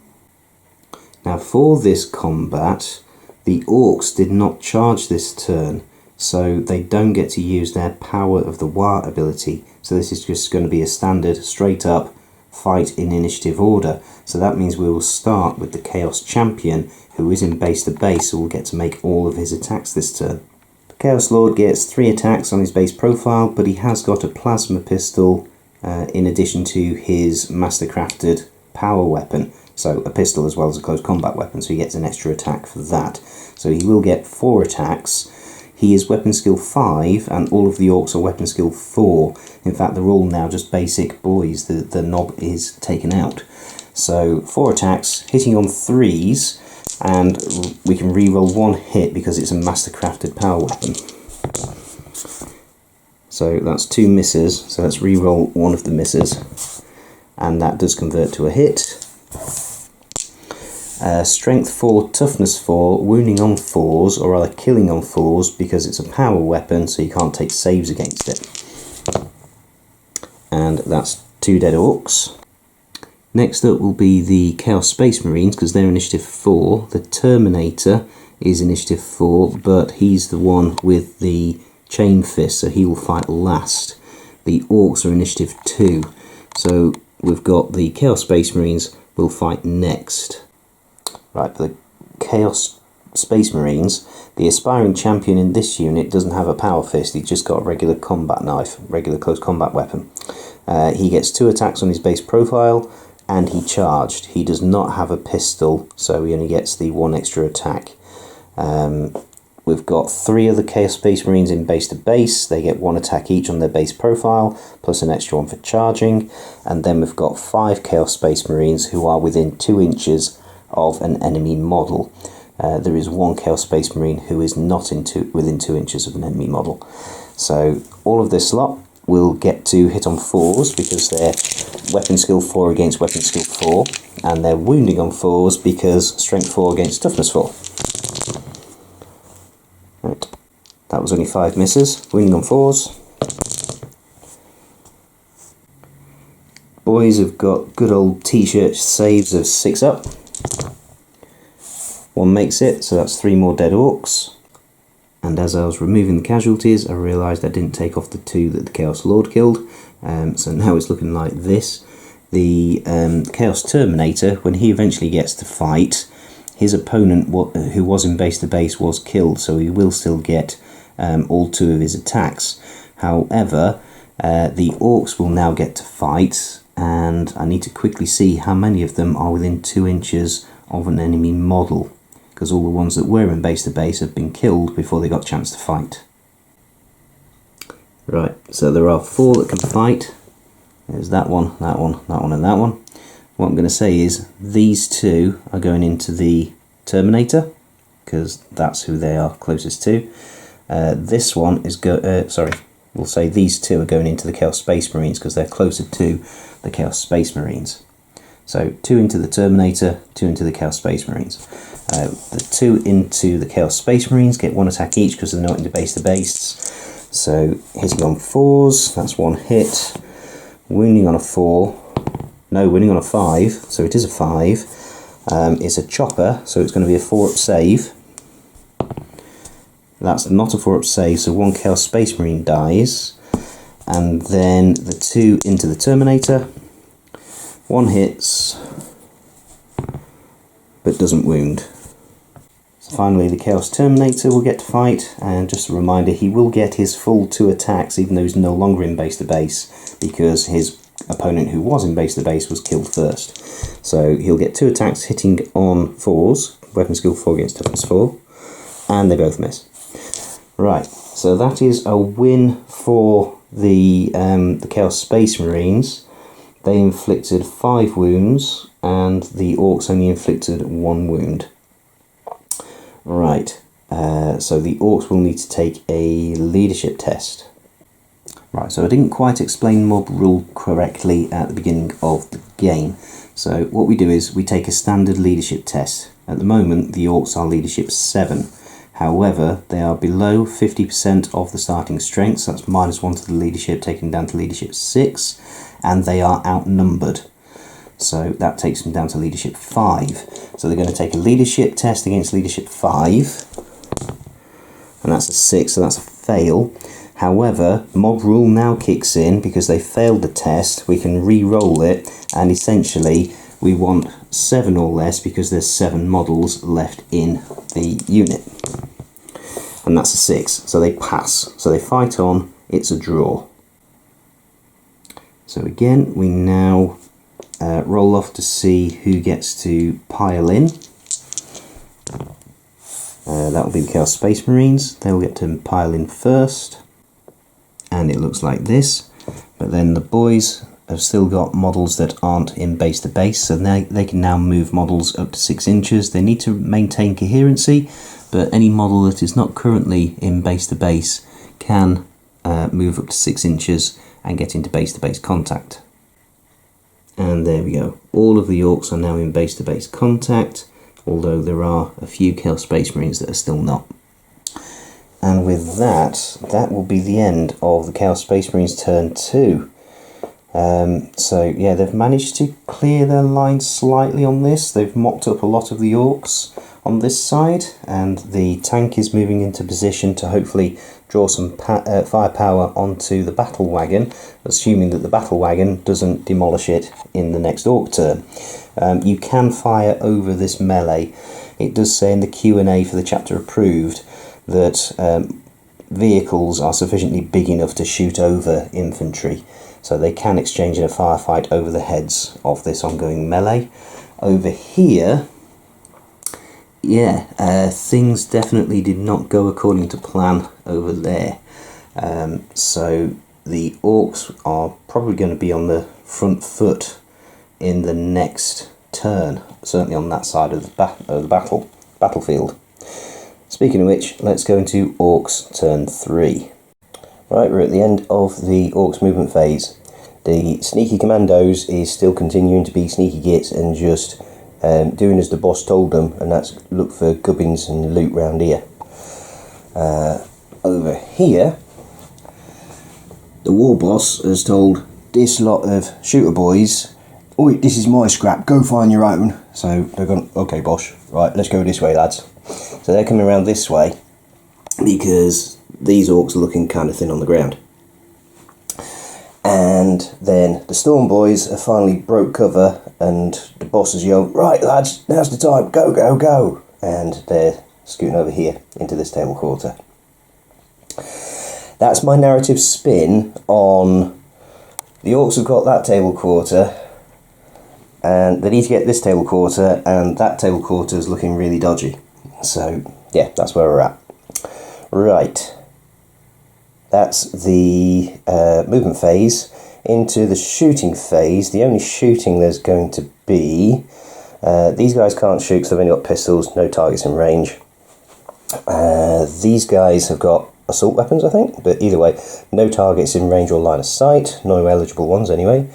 Now for this combat, the Orks did not charge this turn, so they don't get to use their Power of the War ability. So this is just going to be a standard, straight up fight in initiative order. So that means we will start with the Chaos Champion, who is in base to base, so will get to make all of his attacks this turn. The Chaos Lord gets 3 attacks on his base profile, but he has got a plasma pistol in addition to his mastercrafted power weapon. So a pistol as well as a close combat weapon, so he gets an extra attack for that. So he will get 4 attacks. He is weapon skill 5, and all of the Orks are weapon skill 4. In fact, they're all now just basic boys. The knob is taken out. So 4 attacks, hitting on 3s, and we can re-roll 1 hit because it's a mastercrafted power weapon. So that's 2 misses, so let's re-roll 1 of the misses, and that does convert to a hit. Strength 4, toughness 4, wounding on 4s, or rather killing on 4s, because it's a power weapon, so you can't take saves against it. And that's 2 dead Orks. Next up will be the Chaos Space Marines, because they're initiative 4. The Terminator is initiative 4, but he's the one with the chain fist, so he will fight last. The Orks are initiative 2, so we've got the Chaos Space Marines will fight next. Right, for the Chaos Space Marines, the aspiring champion in this unit doesn't have a power fist, he's just got a regular combat knife, regular close combat weapon. He gets 2 attacks on his base profile, and he charged. He does not have a pistol, so he only gets the 1 extra attack. We've got 3 other Chaos Space Marines in base to base. They get 1 attack each on their base profile, plus an extra 1 for charging. And then we've got 5 Chaos Space Marines who are within 2 inches of an enemy model. there is one Chaos Space Marine who is not within 2 inches of an enemy model. So all of this lot will get to hit on 4s because they're weapon skill 4 against weapon skill 4, and they're wounding on 4s because strength 4 against toughness 4. Right, that was only 5 misses, wounding on 4s. Boys have got good old t-shirt saves of 6 up. 1 makes it, so that's 3 more dead orcs. And as I was removing the casualties, I realised I didn't take off the 2 that the Chaos Lord killed. So now it's looking like this. The Chaos Terminator, when he eventually gets to fight, his opponent who was in base to base was killed, so he will still get all 2 of his attacks. However, the Orks will now get to fight, and I need to quickly see how many of them are within 2 inches of an enemy model, because all the ones that were in base to base have been killed before they got a chance to fight. Right, so there are 4 that can fight. There's that one, that one, that one and that one. What I'm going to say is these 2 are going into the Terminator, because that's who they are closest to. This one is we'll say these 2 are going into the Chaos Space Marines because they're closer to the Chaos Space Marines. So 2 into the Terminator, 2 into the Chaos Space Marines. The 2 into the Chaos Space Marines get 1 attack each because they're not into base to base. So hitting on 4s, that's 1 hit. Wounding on a 4, no, wounding on a 5, so it is a 5. It's a chopper, so it's going to be a 4-up save. That's not a 4-up save, so 1 Chaos Space Marine dies. And then the 2 into the Terminator. 1 hits, but doesn't wound. So finally the Chaos Terminator will get to fight, and just a reminder, he will get his full 2 attacks even though he's no longer in base to base, because his opponent who was in base to base was killed first. So he'll get 2 attacks hitting on 4s, weapon skill 4 against toughness 4, and they both miss. Right, so that is a win for the Chaos Space Marines. They inflicted 5 wounds, and the Orks only inflicted 1 wound. Right, so the Orks will need to take a leadership test. Right, so I didn't quite explain mob rule correctly at the beginning of the game. So what we do is we take a standard leadership test. At the moment, the Orks are leadership 7. However, they are below 50% of the starting strength, so that's -1 to the leadership, taking them down to leadership 6, and they are outnumbered. So that takes them down to leadership 5. So they're going to take a leadership test against leadership 5, and that's a 6, so that's a fail. However, mob rule now kicks in because they failed the test. We can re-roll it, and essentially we want 7 or less because there's 7 models left in the unit. And that's a 6, so they pass. So they fight on, it's a draw. So again, we now roll off to see who gets to pile in. That will be the Chaos Space Marines. They'll get to pile in first. And it looks like this. But then the boys have still got models that aren't in base to base, so they can now move models up to 6 inches. They need to maintain coherency, but any model that is not currently in base to base can move up to 6 inches and get into base to base contact. And there we go. All of the Orks are now in base to base contact, although there are a few Chaos Space Marines that are still not. And with that, that will be the end of the Chaos Space Marines turn 2. So yeah, they've managed to clear their line slightly on this. They've mopped up a lot of the Orks on this side, and the tank is moving into position to hopefully draw some firepower onto the battle wagon, assuming that the battle wagon doesn't demolish it in the next Ork turn. You can fire over this melee. It does say in the Q&A for the chapter approved that vehicles are sufficiently big enough to shoot over infantry, so they can exchange in a firefight over the heads of this ongoing melee. Over here, yeah, things definitely did not go according to plan over there. So the Orks are probably going to be on the front foot in the next turn, certainly on that side of the battle battlefield. Speaking of which, let's go into Orks turn 3. Right, we're at the end of the Orks movement phase. The Sneaky Commandos is still continuing to be sneaky gits and just doing as the boss told them, and that's look for gubbins and loot round here. Over here, the war boss has told this lot of shooter boys, "Oi, this is my scrap, go find your own." So they're going, "Okay boss, right, let's go this way lads." So they're coming around this way because these orcs are looking kind of thin on the ground. And then the Storm boys have finally broke cover, and the boss has yelled, "Right lads, now's the time, go, go, go." And they're scooting over here into this table quarter. That's my narrative spin on the orcs have got that table quarter, and they need to get this table quarter, and that table quarter is looking really dodgy. So yeah, that's where we're at. Right. That's the movement phase. Into the shooting phase, the only shooting there's going to be, these guys can't shoot because they've only got pistols, no targets in range. These guys have got assault weapons, I think, but either way, no targets in range or line of sight, no eligible ones anyway.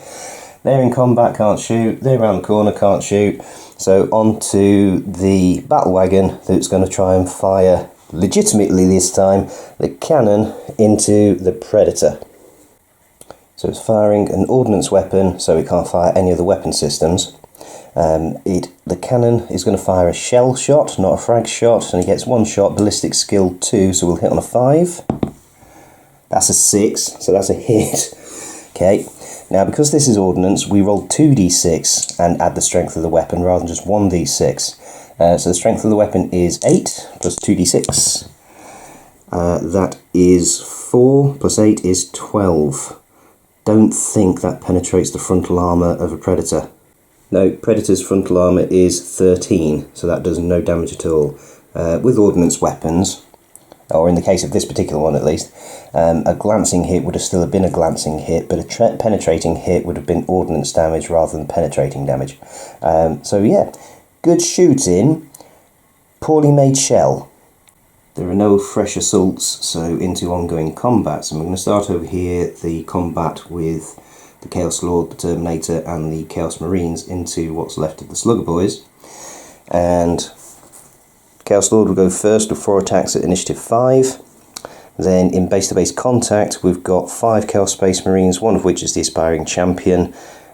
They're in combat, can't shoot, they're around the corner, can't shoot. So on to the battle wagon that's going to try and fire, legitimately this time, the cannon into the predator. So it's firing an ordnance weapon, so it can't fire any of the weapon systems. The cannon is going to fire a shell shot, not a frag shot, and it gets one shot, ballistic skill 2, so we'll hit on a 5. That's a 6, so that's a hit. Okay, now because this is ordnance, we roll 2d6 and add the strength of the weapon rather than just 1d6. So the strength of the weapon is 8 plus 2d6. That is 4 plus 8 is 12. Don't think that penetrates the frontal armour of a predator. No, predator's frontal armour is 13, so that does no damage at all. With ordnance weapons, or in the case of this particular one at least, a glancing hit would have still been a glancing hit, but a penetrating hit would have been ordnance damage rather than penetrating damage. So yeah, good shooting, poorly made shell. There are no fresh assaults, so into ongoing combat. So I'm going to start over here, the combat with the Chaos Lord, the Terminator and the Chaos Marines into what's left of the Slugger boys. And Chaos Lord will go first with 4 attacks at initiative 5. Then in base-to-base contact we've got 5 Chaos Space Marines, one of which is the Aspiring Champion.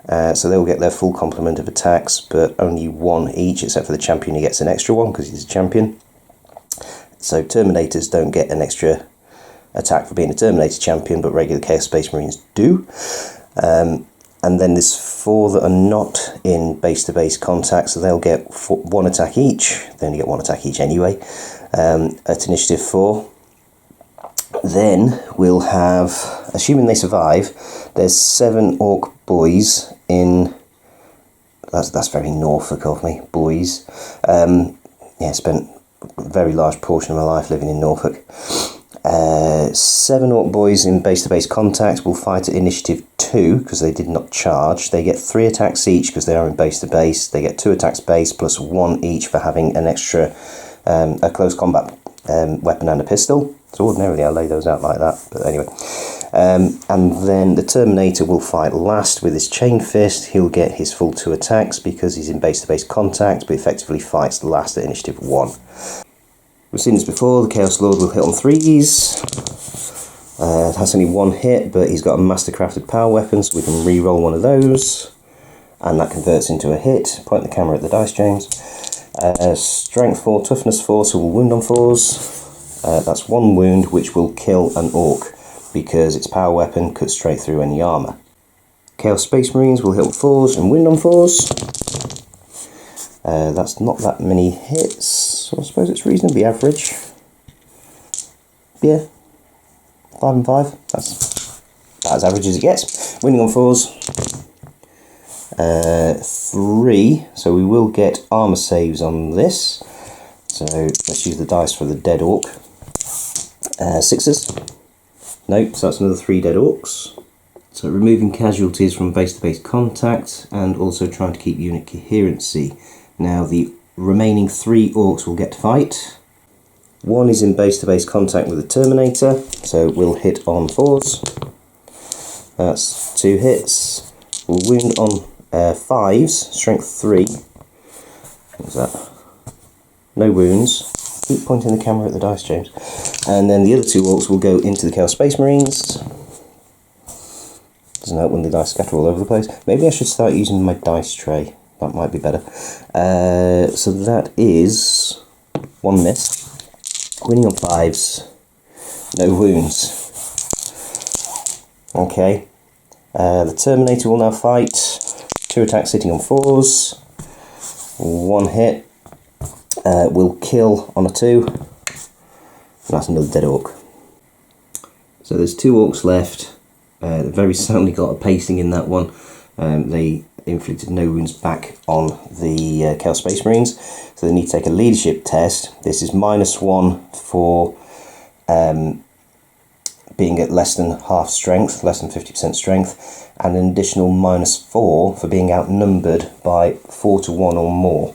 So they'll get their full complement of attacks, but only 1 each, except for the Champion who gets an extra one because he's a Champion. So Terminators don't get an extra attack for being a Terminator Champion, but regular Chaos Space Marines do. And then there's 4 that are not in base-to-base contact, so they'll get 1 attack each. They only get 1 attack each anyway, at initiative 4. Then we'll have, assuming they survive, there's 7 Orc boys in... That's very Norfolk of me, boys. Yeah, spent a very large portion of my life living in Norfolk. 7 Orc boys in base-to-base contact will fight at initiative 2 because they did not charge. They get 3 attacks each because they are in base-to-base. They get 2 attacks base plus 1 each for having an extra a close combat weapon and a pistol. So ordinarily I lay those out like that, but anyway. And then the Terminator will fight last with his Chain Fist. He'll get his full 2 attacks because he's in base-to-base contact, but effectively fights last at initiative 1. We've seen this before, the Chaos Lord will hit on 3s. Has only 1 hit, but he's got a master-crafted power weapon, so we can re-roll one of those. And that converts into a hit. Point the camera at the dice, James. Strength 4, Toughness 4, so we'll wound on 4s. That's 1 wound, which will kill an Orc, because its power weapon cuts straight through any armour. Chaos Space Marines will hit on 4s and wound on 4s. That's not that many hits, so I suppose it's reasonably average. Yeah, 5 and 5, that's about as average as it gets. Winning on 4s. 3, so we will get armour saves on this. So let's use the dice for the dead Orc. 6s. Nope, so that's another 3 dead Orcs. So removing casualties from base-to-base contact and also trying to keep unit coherency. Now the remaining 3 Orks will get to fight. One is in base-to-base contact with the Terminator, so we'll hit on 4s. That's 2 hits. We'll wound on 5s, strength 3. What's that? No wounds. Keep pointing the camera at the dice, James. And then the other 2 Orks will go into the Chaos Space Marines. Doesn't help when the dice scatter all over the place. Maybe I should start using my dice tray. That might be better. So that is 1 miss. Winning on 5s. No wounds. Okay. The Terminator will now fight. 2 attacks hitting on 4s. 1 hit. Will kill on a 2. And that's another dead Ork. So there's 2 Orks left. Very certainly got a pasting in that one. They inflicted no wounds back on the Chaos Space Marines, so they need to take a leadership test. This is -1 for being at less than half strength, less than 50% strength, and an additional -4 for being outnumbered by 4 to 1 or more.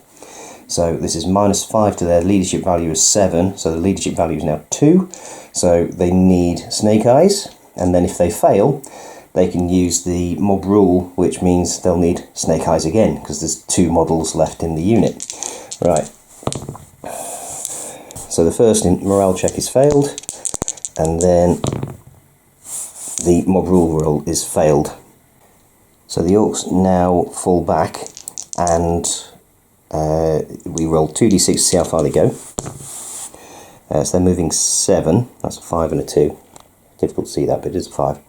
So this is -5 to their leadership value is 7, so the leadership value is now 2, so they need Snake Eyes, and then if they fail, they can use the mob rule, which means they'll need Snake Eyes again, because there's 2 models left in the unit. Right. So the first morale check is failed, and then the mob rule is failed. So the Orks now fall back, and we roll 2d6 to see how far they go. So they're moving 7, that's a 5 and a 2. Difficult to see that, but it is a 5.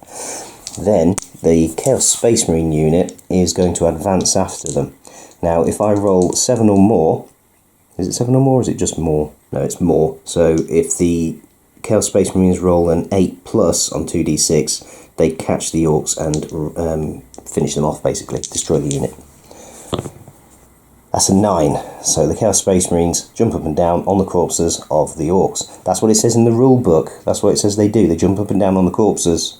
Then the Chaos Space Marine unit is going to advance after them. Now if I roll 7 or more, is it 7 or more or is it just more? No, it's more. So if the Chaos Space Marines roll an 8+ on 2d6, they catch the Orks and finish them off, basically, destroy the unit. That's a 9. So the Chaos Space Marines jump up and down on the corpses of the Orks. That's what it says in the rule book. That's what it says they do. They jump up and down on the corpses.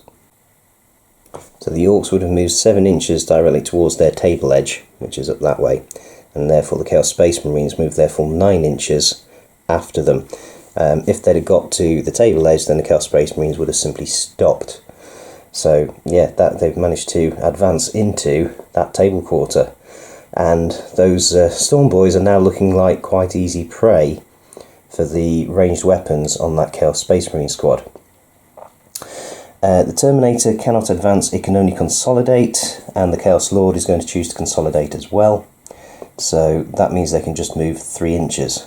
So the Orks would have moved 7 inches directly towards their table edge, which is up that way. And therefore the Chaos Space Marines move their full 9 inches after them. If they'd have got to the table edge, then the Chaos Space Marines would have simply stopped. So yeah, that they've managed to advance into that table quarter. And those Storm Boys are now looking like quite easy prey for the ranged weapons on that Chaos Space Marine squad. The Terminator cannot advance, it can only consolidate, and the Chaos Lord is going to choose to consolidate as well. So that means they can just move 3 inches.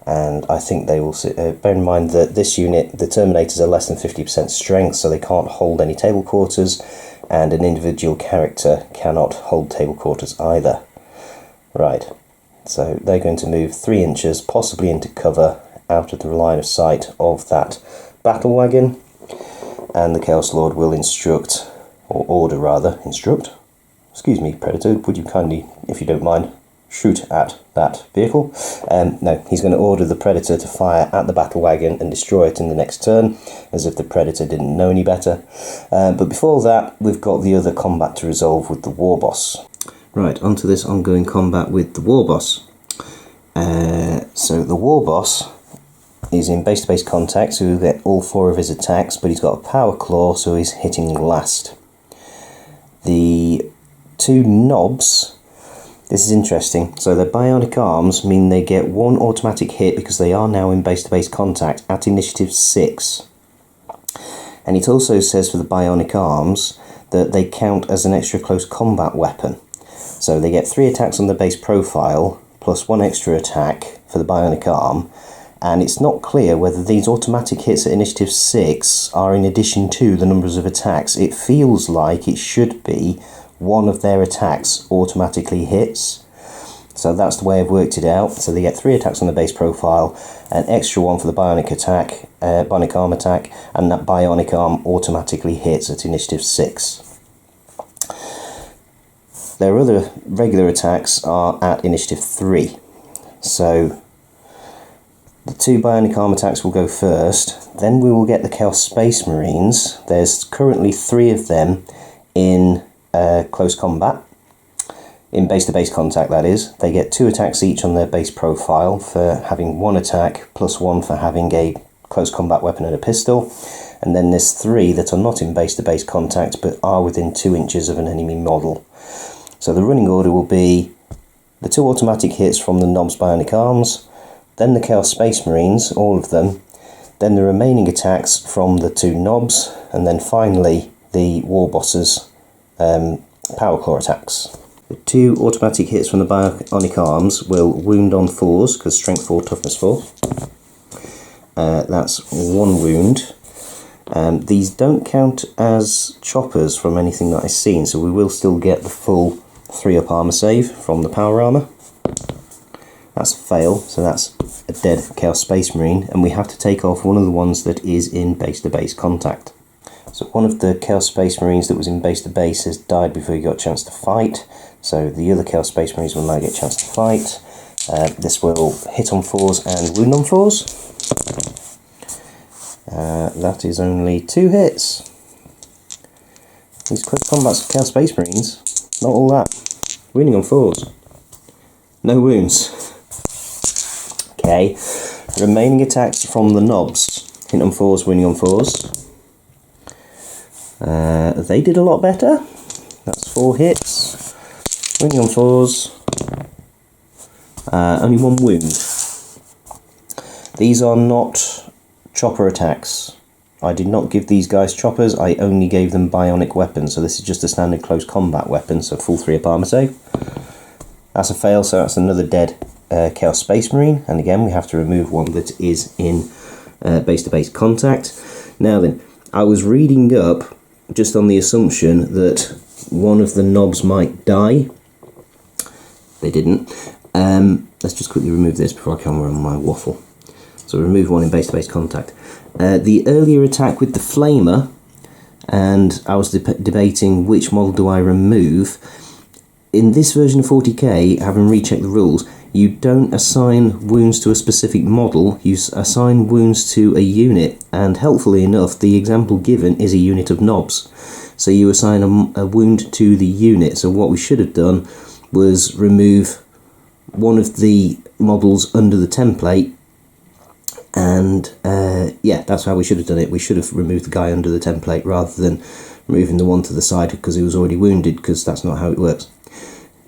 And I think they will, bear in mind that this unit, the Terminators are less than 50% strength, so they can't hold any table quarters, and an individual character cannot hold table quarters either. Right, so they're going to move 3 inches, possibly into cover, out of the line of sight of that battle wagon, and the Chaos Lord will instruct, or order rather, instruct. Excuse me, Predator, would you kindly, if you don't mind, shoot at that vehicle? No, he's going to order the Predator to fire at the battle wagon and destroy it in the next turn, as if the Predator didn't know any better. But before that, we've got the other combat to resolve with the War Boss. Right, onto this ongoing combat with the War Boss. So the War Boss is in base-to-base contact, so he'll get all 4 of his attacks, but he's got a Power Claw, so he's hitting last. The 2 knobs, this is interesting, so their bionic arms mean they get 1 automatic hit because they are now in base-to-base contact at initiative 6. And it also says for the bionic arms that they count as an extra close combat weapon. So they get 3 attacks on the base profile, plus 1 extra attack for the bionic arm, and it's not clear whether these automatic hits at initiative 6 are in addition to the numbers of attacks. It feels like it should be 1 of their attacks automatically hits. So that's the way I've worked it out. So they get 3 attacks on the base profile, an extra 1 for the bionic attack, bionic arm attack, and that bionic arm automatically hits at initiative 6. Their other regular attacks are at initiative 3. So the 2 bionic arm attacks will go first, then we will get the Chaos Space Marines. There's currently 3 of them in close combat. in base-to-base contact that is. They get 2 attacks each on their base profile for having 1 attack, plus 1 for having a close combat weapon and a pistol. And then there's 3 that are not in base-to-base contact but are within 2 inches of an enemy model. So the running order will be the 2 automatic hits from the Nob's Bionic Arms, then the Chaos Space Marines, all of them, then the remaining attacks from the 2 Nobs, and then finally the War Boss's Power Claw attacks. The 2 automatic hits from the Bionic Arms will wound on 4s, because strength 4, toughness 4. That's 1 wound. These don't count as choppers from anything that I've seen, so we will still get the full 3-up armor save from the power armor. That's a fail, so that's a dead Chaos Space Marine, and we have to take off one of the ones that is in base-to-base contact. So one of the Chaos Space Marines that was in base-to-base has died before he got a chance to fight, so the other Chaos Space Marines will now get a chance to fight. This will hit on 4s and wound on 4s. That is only 2 hits. These close combat Chaos Space Marines, not all that. Wounding on 4s. No wounds. Okay, remaining attacks from the Nobs. Hit on 4s, wounding on 4s. They did a lot better. That's 4 hits. Wounding on 4s. Only 1 wound. These are not chopper attacks. I did not give these guys choppers, I only gave them bionic weapons, so this is just a standard close combat weapon, so full 3-up armor save. That's a fail, so that's another dead Chaos Space Marine, and again we have to remove one that is in base-to-base contact. Now then, I was reading up just on the assumption that one of the Nobs might die. They didn't. Let's just quickly remove this before I come on my waffle. So remove one in base-to-base contact. The earlier attack with the Flamer, and I was debating which model do I remove. In this version of 40k, having rechecked the rules, you don't assign wounds to a specific model, you assign wounds to a unit, and helpfully enough, the example given is a unit of Nobs. So you assign a wound to the unit, so what we should have done was remove one of the models under the template, and yeah, that's how we should have done it. We should have removed the guy under the template rather than removing the one to the side because he was already wounded, because that's not how it works.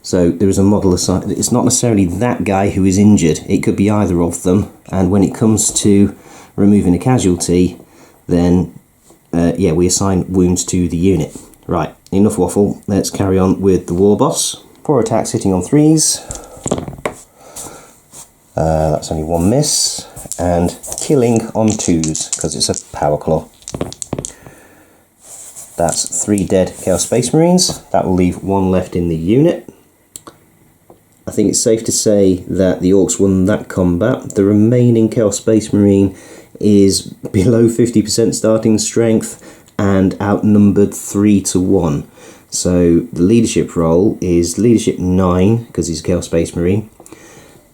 So there is a model assigned. It's not necessarily that guy who is injured, it could be either of them, and when it comes to removing a casualty, then yeah, we assign wounds to the unit. Right, enough waffle, let's carry on with the War Boss. 4 attacks hitting on 3s. That's only 1 miss. And killing on 2s, because it's a Power Claw. That's 3 dead Chaos Space Marines. That will leave 1 left in the unit. I think it's safe to say that the Orks won that combat. The remaining Chaos Space Marine is below 50% starting strength and outnumbered 3 to 1. So the leadership role is leadership 9, because he's a Chaos Space Marine.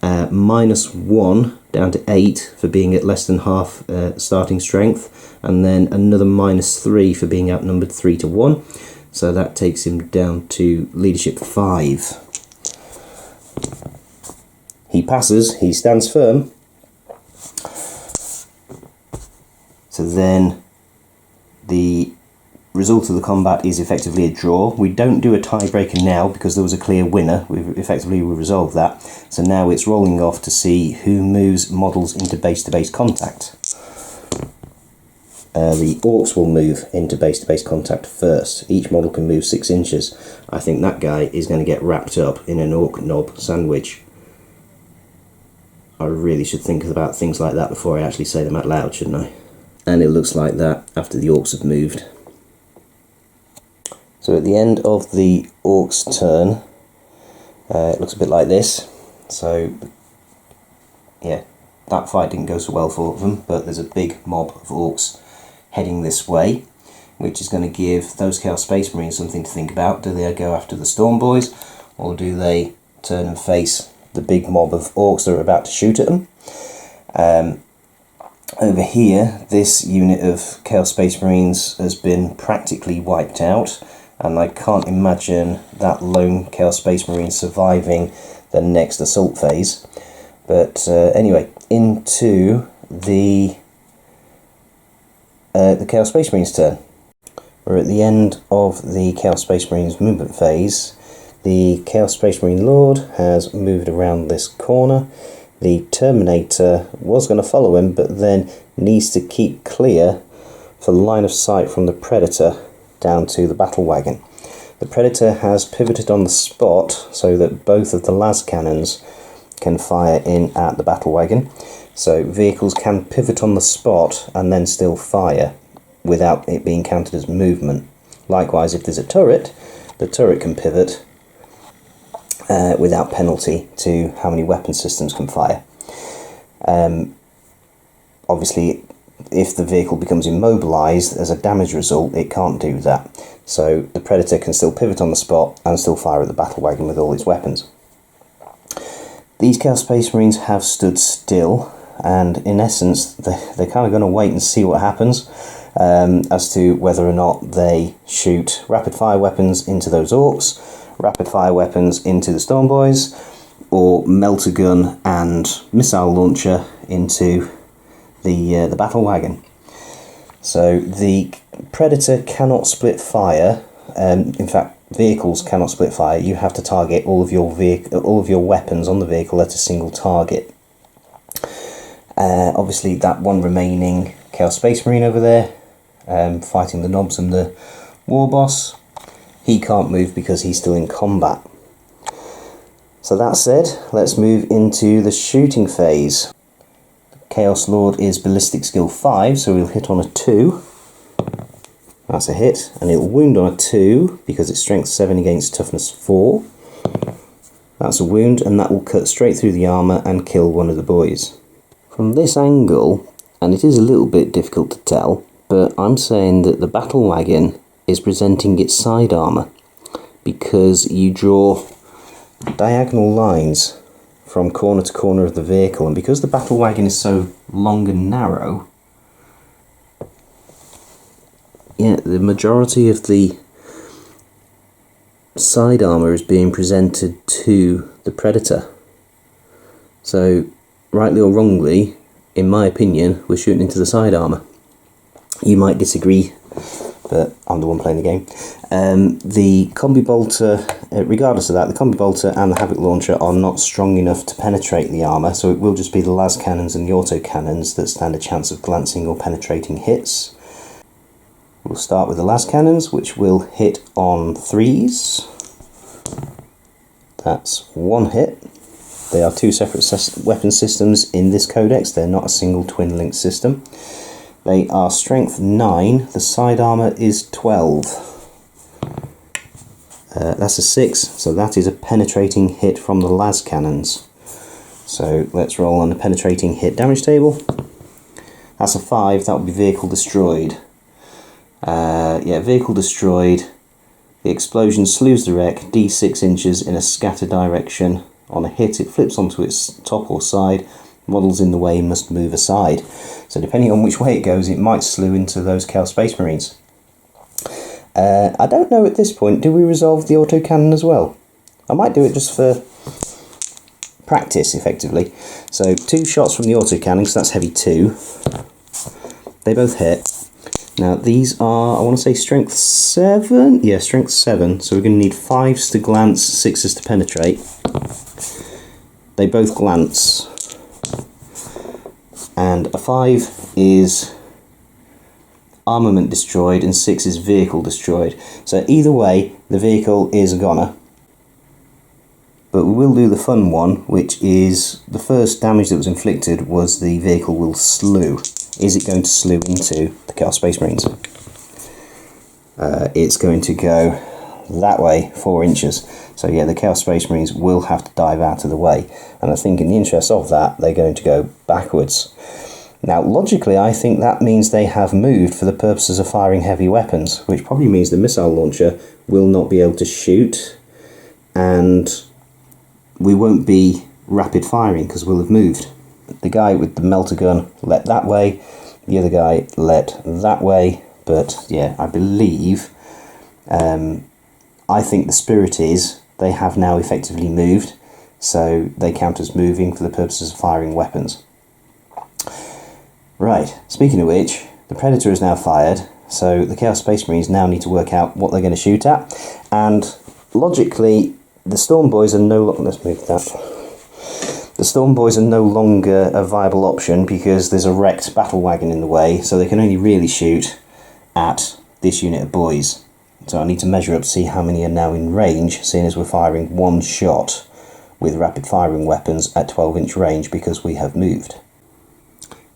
-1 down to 8 for being at less than half starting strength, and then another -3 for being outnumbered 3 to 1. So that takes him down to leadership 5. He passes, he stands firm. So then the result of the combat is effectively a draw. We don't do a tiebreaker now because there was a clear winner. We resolved that. So now it's rolling off to see who moves models into base-to-base contact. The Orks will move into base-to-base contact first. Each model can move 6 inches. I think that guy is going to get wrapped up in an Ork Nob sandwich. I really should think about things like that before I actually say them out loud, shouldn't I? And it looks like that after the Orks have moved. So at the end of the Orks' turn, it looks a bit like this. So, yeah, that fight didn't go so well for them, but there's a big mob of Orks heading this way, which is going to give those Chaos Space Marines something to think about. Do they go after the Storm Boys, or do they turn and face the big mob of Orks that are about to shoot at them? Over here, this unit of Chaos Space Marines has been practically wiped out. and I can't imagine that lone Chaos Space Marine surviving the next assault phase. But anyway, into the Chaos Space Marine's turn. We're at the end of the Chaos Space Marine's movement phase. The Chaos Space Marine Lord has moved around this corner. The Terminator was going to follow him, but then needs to keep clear for line of sight from the Predator down to the battle wagon. The Predator has pivoted on the spot so that both of the las cannons can fire in at the battle wagon. So vehicles can pivot on the spot and then still fire without it being counted as movement. Likewise, if there's a turret, the turret can pivot without penalty to how many weapon systems can fire. Obviously, if the vehicle becomes immobilized as a damage result, it can't do that. So the Predator can still pivot on the spot and still fire at the battle wagon with all its weapons. These Chaos Space Marines have stood still, and in essence they're kind of going to wait and see what happens as to whether or not they shoot rapid fire weapons into those Orks, rapid fire weapons into the Storm Boys, or melter gun and missile launcher into the battle wagon. So the Predator cannot split fire. In fact, vehicles cannot split fire. You have to target all of your weapons on the vehicle at a single target. Obviously, that one remaining Chaos Space Marine over there, fighting the Knobs and the War Boss, he can't move because he's still in combat. So that said, let's move into the shooting phase. Chaos Lord is Ballistic Skill 5, so he'll hit on a 2. That's a hit, and it'll wound on a 2 because it's Strength 7 against Toughness 4. That's a wound, and that will cut straight through the armour and kill one of the boys. From this angle, and it is a little bit difficult to tell, but I'm saying that the battle wagon is presenting its side armour because you draw diagonal lines from corner to corner of the vehicle, and because the battle wagon is so long and narrow, yeah, the majority of the side armour is being presented to the Predator. So, rightly or wrongly, in my opinion, we're shooting into the side armour. You might disagree, but I'm the one playing the game. The Combi Bolter, regardless of that, the Combi Bolter and the Havoc Launcher are not strong enough to penetrate the armour, so it will just be the las cannons and the auto cannons that stand a chance of glancing or penetrating hits. We'll start with the las cannons, which will hit on 3s. That's 1 hit. They are 2 separate weapon systems in this codex, they're not a single twin-link system. They are Strength 9, the side armour is 12. That's a 6, so that is a penetrating hit from the las cannons. So let's roll on the penetrating hit damage table. That's a 5, that would be vehicle destroyed. Yeah, vehicle destroyed. The explosion slews the wreck d6 inches in a scatter direction. On a hit, it flips onto its top or side. Models in the way must move aside. So depending on which way it goes, it might slew into those Chaos Space Marines. I don't know at this point, do we resolve the autocannon as well? I might do it just for practice, effectively. So 2 shots from the autocannon, because that's heavy 2. They both hit. Now these are, I want to say Strength 7? Yeah, Strength 7, so we're going to need 5s to glance, 6s to penetrate. They both glance. And a 5 is armament destroyed and 6 is vehicle destroyed. So either way, the vehicle is a goner. But we will do the fun one, which is the first damage that was inflicted was the vehicle will slew. Is it going to slew into the Chaos Space Marines? It's going to go that way, 4 inches. So yeah, the Chaos Space Marines will have to dive out of the way. And I think in the interest of that, they're going to go backwards. Now, logically, I think that means they have moved for the purposes of firing heavy weapons, which probably means the missile launcher will not be able to shoot, and we won't be rapid firing because we'll have moved. The guy with the melter gun let that way, the other guy let that way, but yeah, I believe I think the spirit is they have now effectively moved, so they count as moving for the purposes of firing weapons. Right, speaking of which, the Predator is now fired, so the Chaos Space Marines now need to work out what they're going to shoot at, and logically, the Storm Boys are no longer... Let's move that. The Storm Boys are no longer a viable option because there's a wrecked battle wagon in the way, so they can only really shoot at this unit of boys. So I need to measure up to see how many are now in range, seeing as we're firing one shot with rapid firing weapons at 12-inch range because we have moved.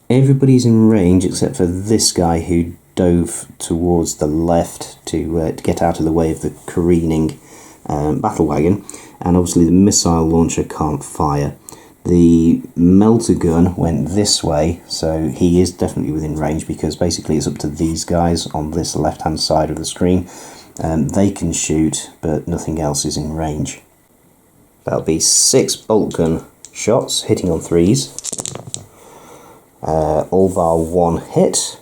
Everybody's in range except for this guy who dove towards the left to get out of the way of the careening battle wagon, and obviously the missile launcher can't fire. The melter gun went this way, so he is definitely within range because basically it's up to these guys on this left hand side of the screen. They can shoot, but nothing else is in range. That'll be 6 bolt gun shots hitting on 3s. All bar 1 hit.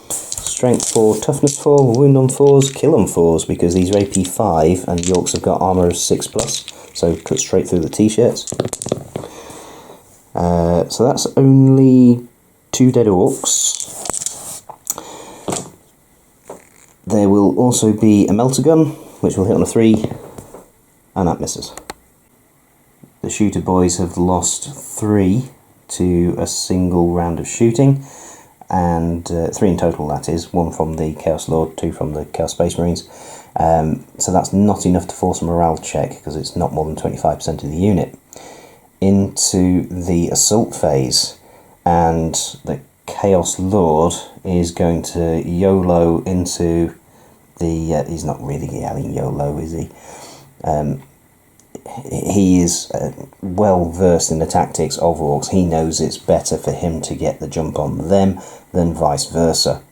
Strength 4, toughness 4, wound on 4s, kill on 4s, because these are AP 5 and the Orks have got armour of 6+, so cut straight through the t-shirts. So that's only 2 dead Orks. There will also be a melter gun, which will hit on a 3, and that misses. The shooter boys have lost 3 to a single round of shooting, and 3 in total, that is, 1 from the Chaos Lord, 2 from the Chaos Space Marines. So that's not enough to force a morale check, because it's not more than 25% of the unit. Into the assault phase, and the Chaos Lord is going to YOLO into the... he's not really yelling YOLO, is he? He is well versed in the tactics of Orks. He knows it's better for him to get the jump on them than vice versa.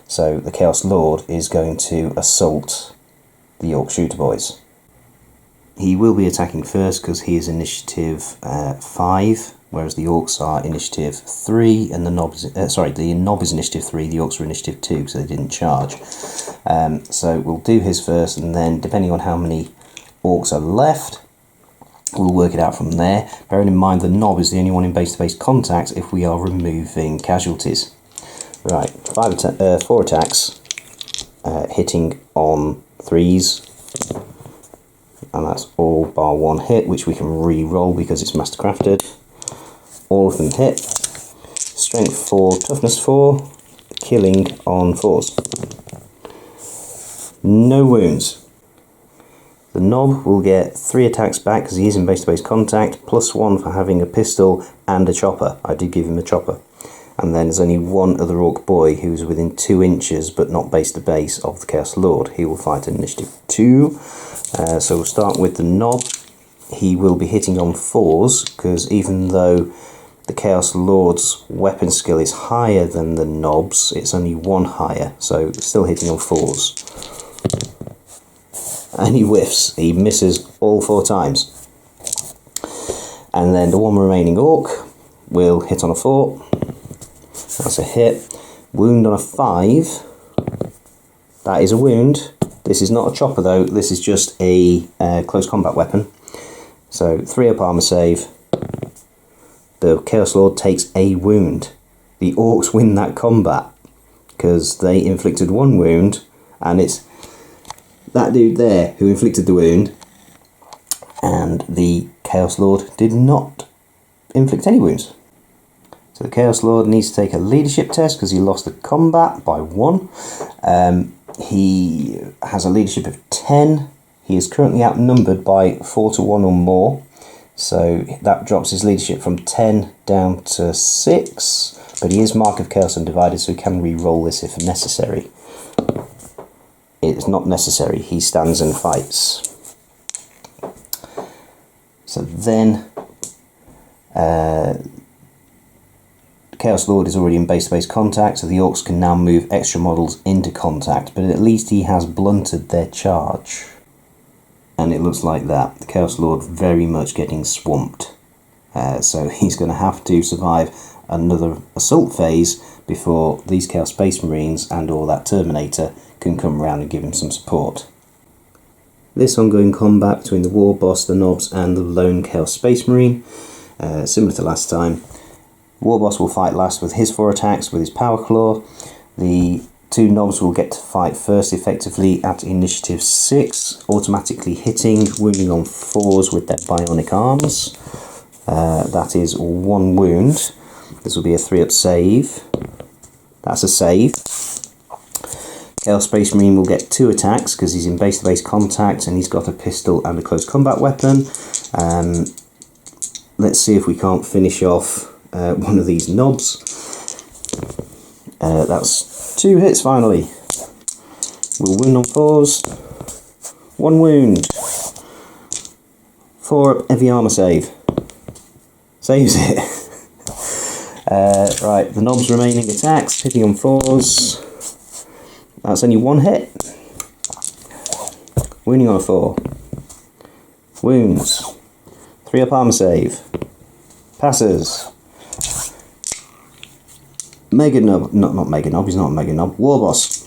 So the Chaos Lord is going to assault the Orc shooter boys. He will be attacking first because he is initiative 5, whereas the Orks are initiative 3, and the Nob is initiative 3, the Orks are initiative 2 because they didn't charge. So we'll do his first, and then depending on how many Orks are left, we'll work it out from there. Bearing in mind the Nob is the only one in base-to-base contact if we are removing casualties. Right, 4 attacks, hitting on 3s. And that's all bar 1 hit, which we can re-roll because it's mastercrafted. All of them hit. Strength 4, toughness 4, killing on 4s. No wounds. The Nob will get 3 attacks back because he is in base-to-base contact, plus 1 for having a pistol and a chopper. I did give him a chopper. And then there's only 1 other Orc boy who's within 2 inches but not base-to-base of the Chaos Lord. He will fight at initiative 2. So we'll start with the Nob. He will be hitting on 4s, because even though the Chaos Lord's weapon skill is higher than the Nob's, it's only 1 higher, so still hitting on 4s. And he whiffs. He misses all 4 times. And then the 1 remaining Orc will hit on a 4. That's a hit. Wound on a 5. That is a wound. This is not a chopper though, this is just a close combat weapon. So 3 up armor save. The Chaos Lord takes a wound. The Orcs win that combat because they inflicted 1 wound, and it's that dude there who inflicted the wound, and the Chaos Lord did not inflict any wounds. So the Chaos Lord needs to take a leadership test because he lost the combat by 1. He has a leadership of 10. He is currently outnumbered by 4 to 1 or more. So that drops his leadership from 10 down to 6. But he is Mark of Chaos Undivided, so he can re-roll this if necessary. It's not necessary. He stands and fights. So then... Chaos Lord is already in base-to-base contact, so the Orcs can now move extra models into contact, but at least he has blunted their charge. And it looks like that. The Chaos Lord very much getting swamped. So he's going to have to survive another assault phase before these Chaos Space Marines and or that Terminator can come around and give him some support. this ongoing combat between the War Boss, the Nobs and the lone Chaos Space Marine, similar to last time. War Boss will fight last with his 4 attacks with his Power Claw. The 2 Nobs will get to fight first effectively at initiative 6, automatically hitting, wounding on 4s with their bionic arms. That is 1 wound. This will be a 3-up save. That's a save. Chaos Space Marine will get 2 attacks because he's in base-to-base contact and he's got a pistol and a close combat weapon. Let's see if we can't finish off one of these Nobs. That's 2 hits finally. We'll wound on 4s. 1 wound. 4-up heavy armour save. Saves it. Right, the Nob's remaining attacks, hitting on 4s. That's only 1 hit. Wounding on a 4. Wounds. 3-up armor save. Passes. Mega Nob, not Mega Nob, he's not a Mega Nob. War Boss.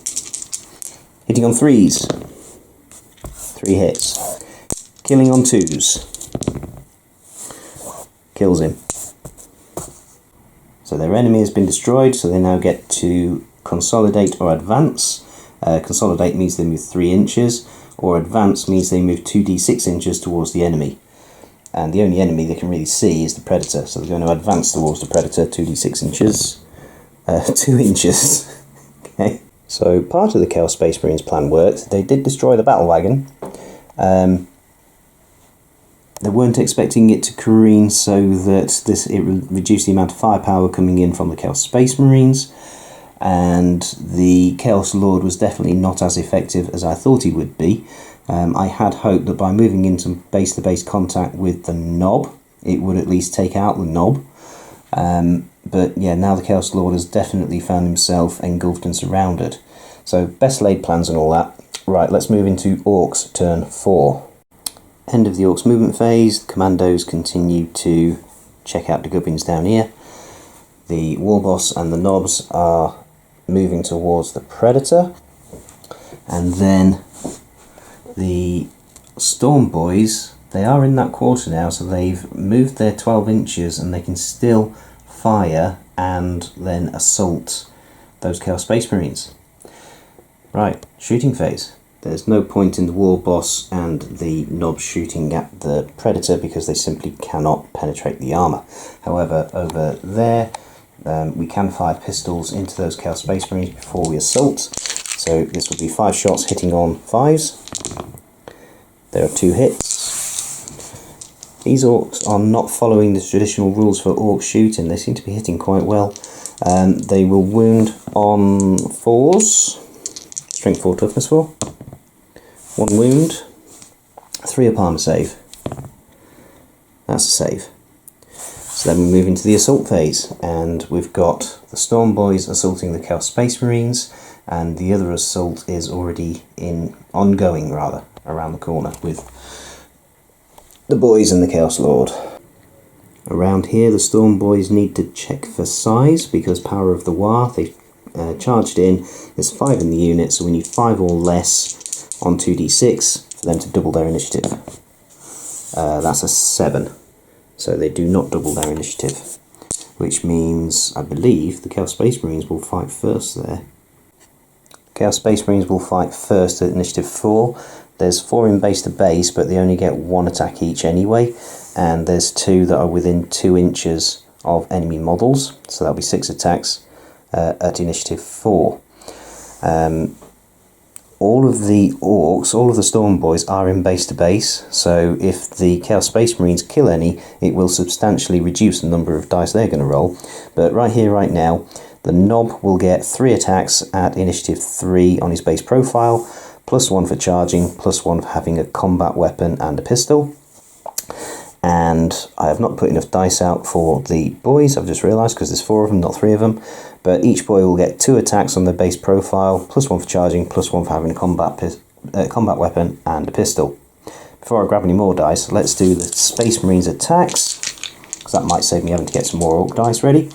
Hitting on 3s. 3 hits. Killing on 2s. Kills him. So their enemy has been destroyed, so they now get to consolidate or advance. Consolidate means they move 3 inches, or advance means they move 2d6 inches towards the enemy. And the only enemy they can really see is the Predator, so they're going to advance towards the Predator 2d6 inches. 2 inches. Okay. So part of the Chaos Space Marines plan worked. They did destroy the battle wagon. They weren't expecting it to careen, so that it reduced the amount of firepower coming in from the Chaos Space Marines. And the Chaos Lord was definitely not as effective as I thought he would be. I had hoped that by moving into base-to-base contact with the Nob, it would at least take out the Nob. But yeah, now the Chaos Lord has definitely found himself engulfed and surrounded. So best laid plans and all that. Right, let's move into Orks turn 4. End of the Orks movement phase. The Commandos continue to check out the gubbins down here. The War Boss and the Nobs are moving towards the Predator, and then the Storm Boys, they are in that quarter now, so they've moved their 12 inches and they can still fire and then assault those Chaos Space Marines. Right, shooting phase. There's no point in the War Boss and the Nobs shooting at the Predator because they simply cannot penetrate the armour. However, over there we can fire pistols into those Chaos Space Marines before we assault. So this will be 5 shots hitting on 5s. There are 2 hits. These Orks are not following the traditional rules for Orc shooting. They seem to be hitting quite well. They will wound on 4s. Strength 4, toughness 4. 1 wound. 3-up armor save. That's a save. So then we move into the assault phase, and we've got the Storm Boys assaulting the Chaos Space Marines, and the other assault is already ongoing around the corner with the boys and the Chaos Lord. Around here the Storm Boys need to check for size because Power of the War, they've charged in. There's 5 in the unit, so we need 5 or less on 2d6 for them to double their initiative. That's a 7. So they do not double their initiative, which means, I believe, the Chaos Space Marines will fight first there. Chaos Space Marines will fight first at initiative 4. There's 4 in base to base, but they only get 1 attack each anyway, and there's 2 that are within 2 inches of enemy models, so that'll be 6 attacks at initiative 4. All of the Orks, all of the Storm Boys are in base to base, so if the Chaos Space Marines kill any, it will substantially reduce the number of dice they're going to roll. But right here, right now, the Nob will get 3 attacks at initiative 3 on his base profile, +1 for charging, +1 for having a combat weapon and a pistol. And I have not put enough dice out for the boys, I've just realised, because there's 4 of them, not 3 of them. But each boy will get 2 attacks on their base profile, +1 for charging, +1 for having a combat weapon and a pistol. Before I grab any more dice, let's do the Space Marines attacks, because that might save me having to get some more Orc dice ready.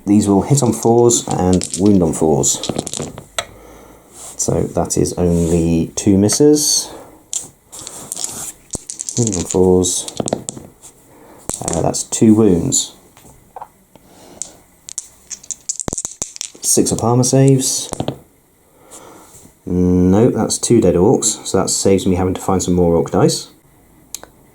These will hit on 4s and wound on 4s. So that is only 2 misses. Wounding on 4s. That's 2 wounds. 6 up armour saves. No, that's 2 dead orcs, so that saves me having to find some more orc dice.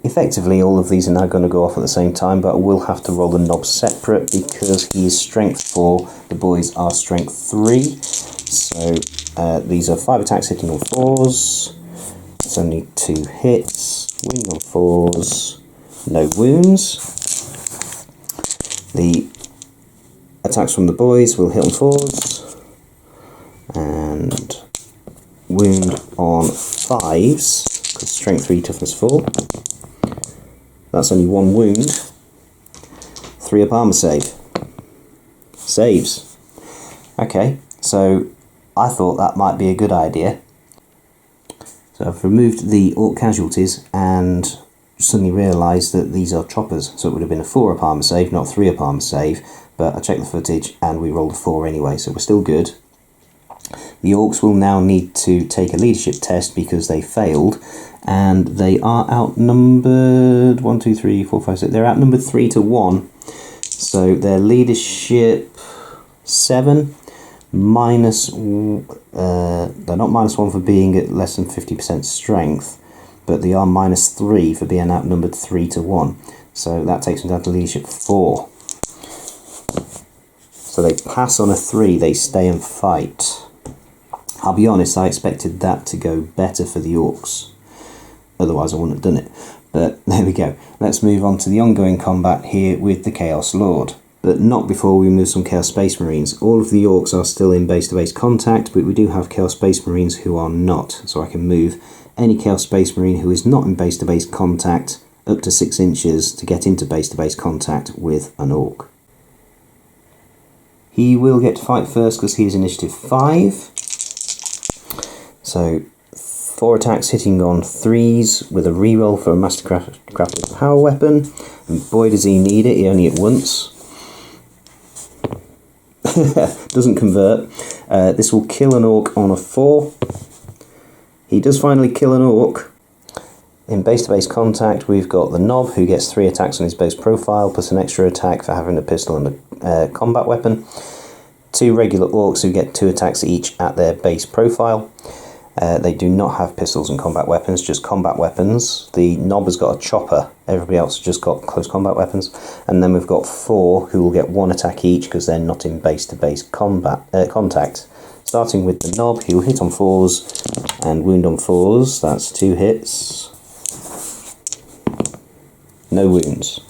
Effectively, all of these are now going to go off at the same time, but I will have to roll the knob separate because he is strength 4, the boys are strength 3. So these are 5 attacks hitting on 4s. It's only 2 hits. Wounding on 4s. No wounds. The attacks from the boys will hit on 4s. And wound on 5s, because strength 3, toughness 4. That's only 1 wound. 3 up armour save. Saves. Okay, so I thought that might be a good idea. So I've removed the orc casualties and suddenly realised that these are choppers, so it would have been a 4 up armour save, not 3 up armour save, but I checked the footage and we rolled a 4 anyway, so we're still good. The orcs will now need to take a leadership test because they failed, and they are outnumbered 1, 2, 3, 4, 5, 6. They're outnumbered 3 to 1. So their leadership 7 minus. They're not -1 for being at less than 50% strength, but they are -3 for being outnumbered 3 to 1. So that takes them down to leadership 4. So they pass on a 3. They stay and fight. I'll be honest, I expected that to go better for the orcs. Otherwise I wouldn't have done it. But there we go. Let's move on to the ongoing combat here with the Chaos Lord. But not before we move some Chaos Space Marines. All of the orcs are still in base-to-base contact, but we do have Chaos Space Marines who are not. So I can move any Chaos Space Marine who is not in base-to-base contact up to 6 inches to get into base-to-base contact with an orc. He will get to fight first because he is initiative 5. So 4 attacks hitting on 3s with a reroll for a Mastercrafted power weapon, and boy does he need it, he only hit once. Doesn't convert. This will kill an orc on a 4. He does finally kill an orc. In base-to-base contact we've got the Knob who gets 3 attacks on his base profile plus an extra attack for having a pistol and a combat weapon. 2 regular orcs who get 2 attacks each at their base profile. They do not have pistols and combat weapons, just combat weapons. The Knob has got a chopper, everybody else has just got close combat weapons. And then we've got 4 who will get 1 attack each because they're not in base-to-base contact. Starting with the Knob, he will hit on 4s and wound on 4s, that's 2 hits. No wounds.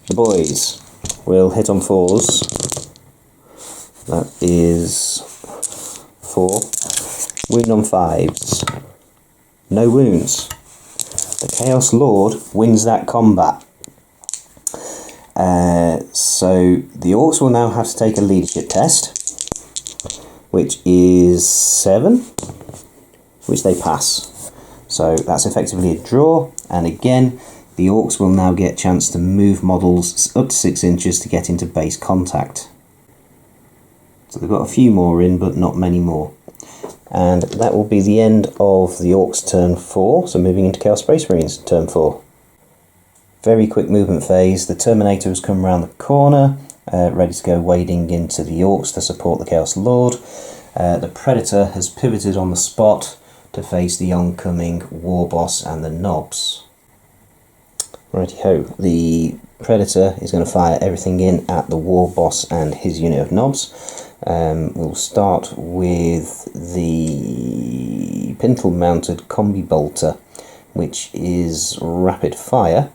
The boys will hit on 4s, that is 4. Wound on 5s. No wounds. The Chaos Lord wins that combat. So the orcs will now have to take a leadership test, which is 7, which they pass. So that's effectively a draw, and again the orcs will now get a chance to move models up to 6 inches to get into base contact. So they've got a few more in, but not many more. And that will be the end of the Orcs turn 4, so moving into Chaos Space Marines turn 4. Very quick movement phase, the Terminator has come around the corner, ready to go wading into the Orcs to support the Chaos Lord. The Predator has pivoted on the spot to face the oncoming War Boss and the Knobs. Righty-ho, the Predator is going to fire everything in at the War Boss and his unit of Knobs. We'll start with the pintle mounted combi bolter, which is rapid fire,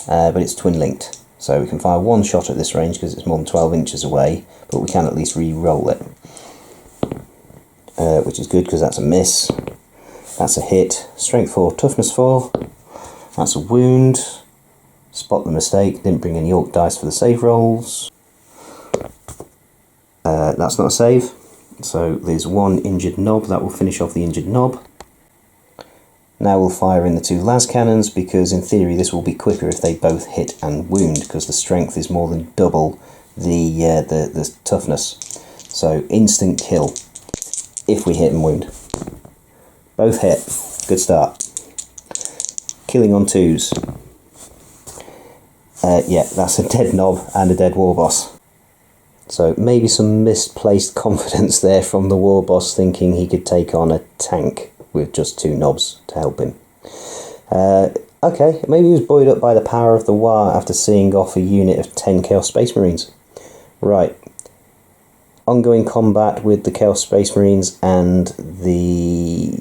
but it's twin linked, so we can fire 1 shot at this range because it's more than 12 inches away, but we can at least re-roll it, which is good because that's a miss. That's a hit. Strength 4, toughness 4, that's a wound. Spot the mistake, didn't bring any orc dice for the save rolls. That's not a save, so there's 1 injured Knob, that will finish off the injured Knob. Now we'll fire in the 2 las cannons because in theory this will be quicker if they both hit and wound because the strength is more than double the toughness. So instant kill if we hit and wound. Both hit, good start. killing on 2s. Yeah, that's a dead Nob and a dead War Boss. So maybe some misplaced confidence there from the War Boss, thinking he could take on a tank with just 2 Nobs to help him. Okay, maybe he was buoyed up by the power of the Wa after seeing off a unit of 10 Chaos Space Marines. Right. Ongoing combat with the Chaos Space Marines and the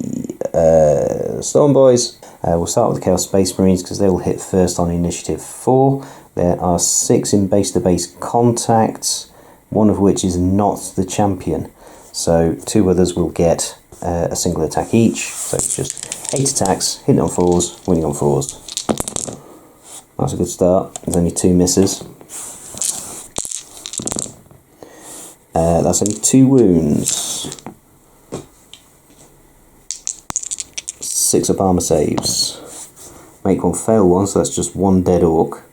Storm Boys. We'll start with the Chaos Space Marines because they will hit first on initiative 4. There are 6 in base-to-base contacts, one of which is not the champion. So 2 others will get a single attack each. So it's just 8 attacks, hitting on 4s, winning on 4s. That's a good start. There's only 2 misses. That's only 2 wounds. 6 up armor saves. Make 1 fail 1, so that's just 1 dead Ork.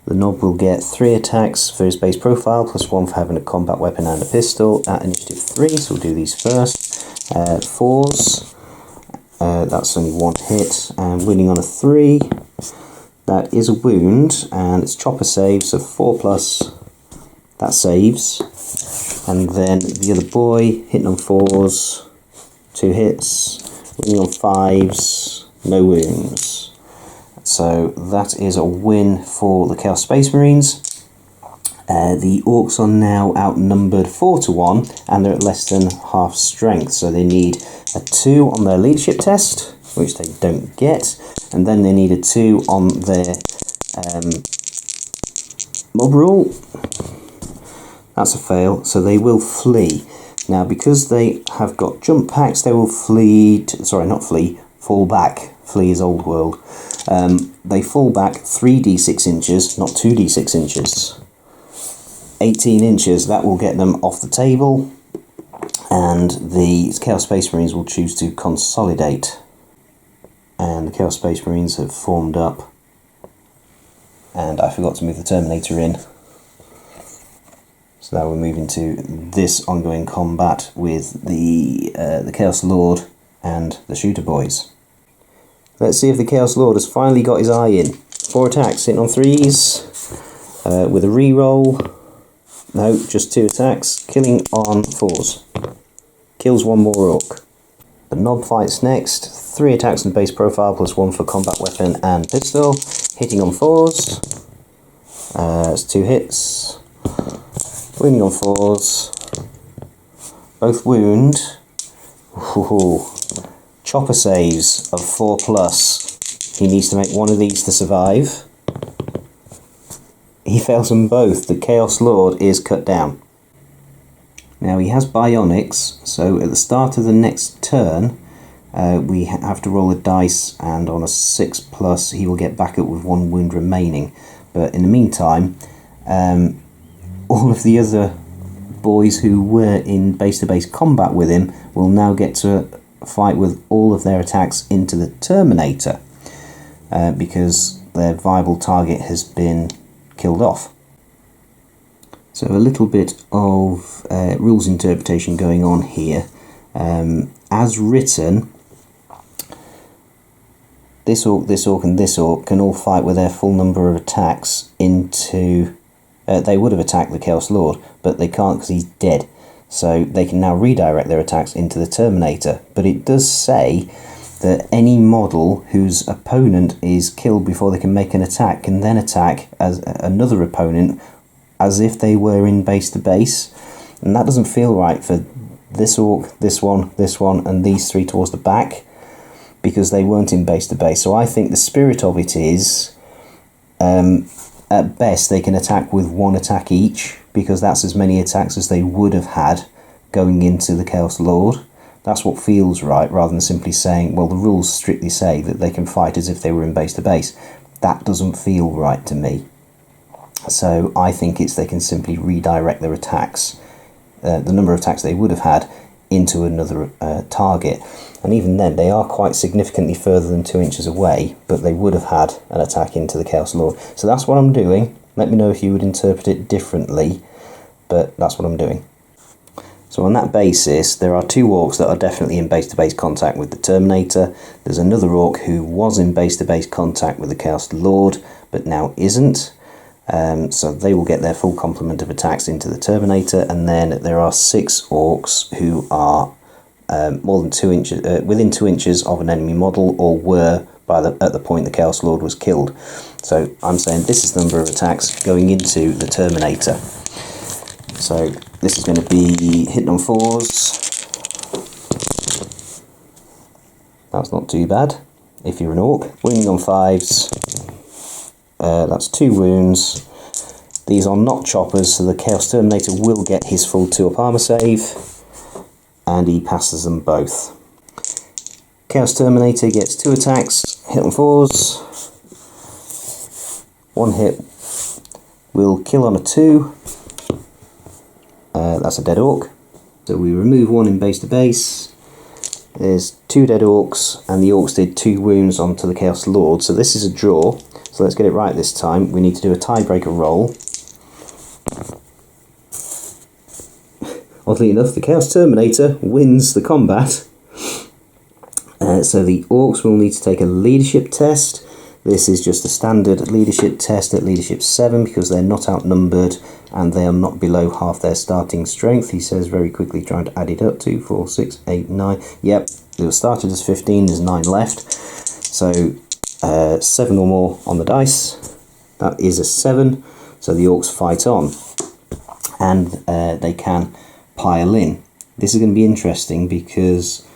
The Nob will get 3 attacks for his base profile, plus 1 for having a combat weapon and a pistol at initiative 3, so we'll do these first. 4s, that's only 1 hit, and winning on a 3. That is a wound, and it's chopper save, so 4 plus, that saves. And then the other boy, hitting on 4s, 2 hits, winning on 5s, no wounds. So that is a win for the Chaos Space Marines. The Orks are now outnumbered 4 to 1, and they're at less than half strength, so they need a 2 on their leadership test, which they don't get, and then they need a 2 on their mob rule. That's a fail, so they will flee. Now, because they have got jump packs, they will fall back. Flee is old world. They fall back 3d6 inches, not 2d6 inches. 18 inches, that will get them off the table, and the Chaos Space Marines will choose to consolidate. And the Chaos Space Marines have formed up, and I forgot to move the Terminator in. So now we're moving to this ongoing combat with the Chaos Lord and the Shooter Boys. Let's see if the Chaos Lord has finally got his eye in. 4 attacks, hitting on 3s, with a reroll. No, just 2 attacks, killing on 4s. Kills 1 more Ork. The Nob fights next. 3 attacks in base profile, plus 1 for combat weapon and pistol. Hitting on 4s. That's 2 hits. Winning on 4s. Both wound. Ooh. Chopper saves of 4 plus. He needs to make one of these to survive. He fails them both. The Chaos Lord is cut down. Now he has bionics, so at the start of the next turn, we have to roll a dice, and on a 6 plus, he will get back up with 1 wound remaining. But in the meantime, all of the other boys who were in base-to-base combat with him will now get to fight with all of their attacks into the Terminator, because their viable target has been killed off. So a little bit of rules interpretation going on here. As written, this Ork, and this Ork can all fight with their full number of attacks into... they would have attacked the Chaos Lord, but they can't because he's dead. So they can now redirect their attacks into the Terminator. But it does say that any model whose opponent is killed before they can make an attack can then attack as another opponent as if they were in base-to-base. And that doesn't feel right for this Ork, this one, and these 3 towards the back, because they weren't in base-to-base. So I think the spirit of it is, at best, they can attack with 1 attack each, because that's as many attacks as they would have had going into the Chaos Lord. That's what feels right, rather than simply saying, well, the rules strictly say that they can fight as if they were in base-to-base. That doesn't feel right to me. So I think they can simply redirect their attacks, the number of attacks they would have had, into another target. And even then, they are quite significantly further than 2 inches away, but they would have had an attack into the Chaos Lord. So that's what I'm doing. Let me know if you would interpret it differently, but that's what I'm doing. So on that basis, there are 2 Orks that are definitely in base-to-base contact with the Terminator. There's another Ork who was in base-to-base contact with the Chaos Lord, but now isn't. So they will get their full complement of attacks into the Terminator, and then there are 6 Orks who are more than 2 inches, within 2 inches of an enemy model, or were at the point the Chaos Lord was killed. So I'm saying this is the number of attacks going into the Terminator. So this is going to be hitting on 4s. That's not too bad if you're an Ork. Wounding on 5s. That's 2 wounds. These are not choppers, so the Chaos Terminator will get his full 2-up armor save, and he passes them both. Chaos Terminator gets 2 attacks, hit on 4s. 1 hit will kill on a 2. That's a dead Ork. So we remove 1 in base to base. There's 2 dead Orks, and the Orks did 2 wounds onto the Chaos Lord. So this is a draw. So let's get it right this time. We need to do a tiebreaker roll. Oddly enough, the Chaos Terminator wins the combat. So the Orks will need to take a leadership test. This is just a standard leadership test at leadership 7 because they're not outnumbered and they are not below half their starting strength. He says very quickly, trying to add it up. 2, 4, 6, 8, 9. Yep, it was started as 15, there's 9 left. So 7 or more on the dice. That is a 7. So the Orks fight on. And they can pile in. This is going to be interesting because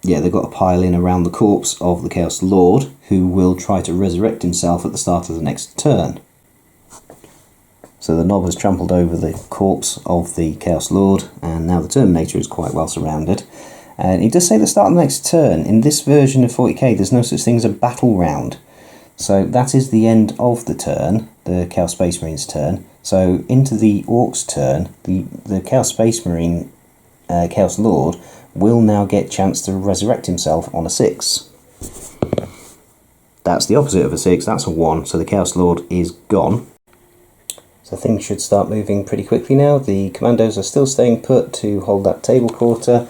yeah, they've got to pile in around the corpse of the Chaos Lord, who will try to resurrect himself at the start of the next turn. So the Knob has trampled over the corpse of the Chaos Lord, and now the Terminator is quite well surrounded. And he does say at the start of the next turn. In this version of 40k, there's no such thing as a battle round. So that is the end of the turn, the Chaos Space Marine's turn. So into the Orks' turn, the Chaos Space Marine, Chaos Lord, will now get a chance to resurrect himself on a 6. That's the opposite of a 6, that's a 1, so the Chaos Lord is gone. So things should start moving pretty quickly now. The commandos are still staying put to hold that table quarter,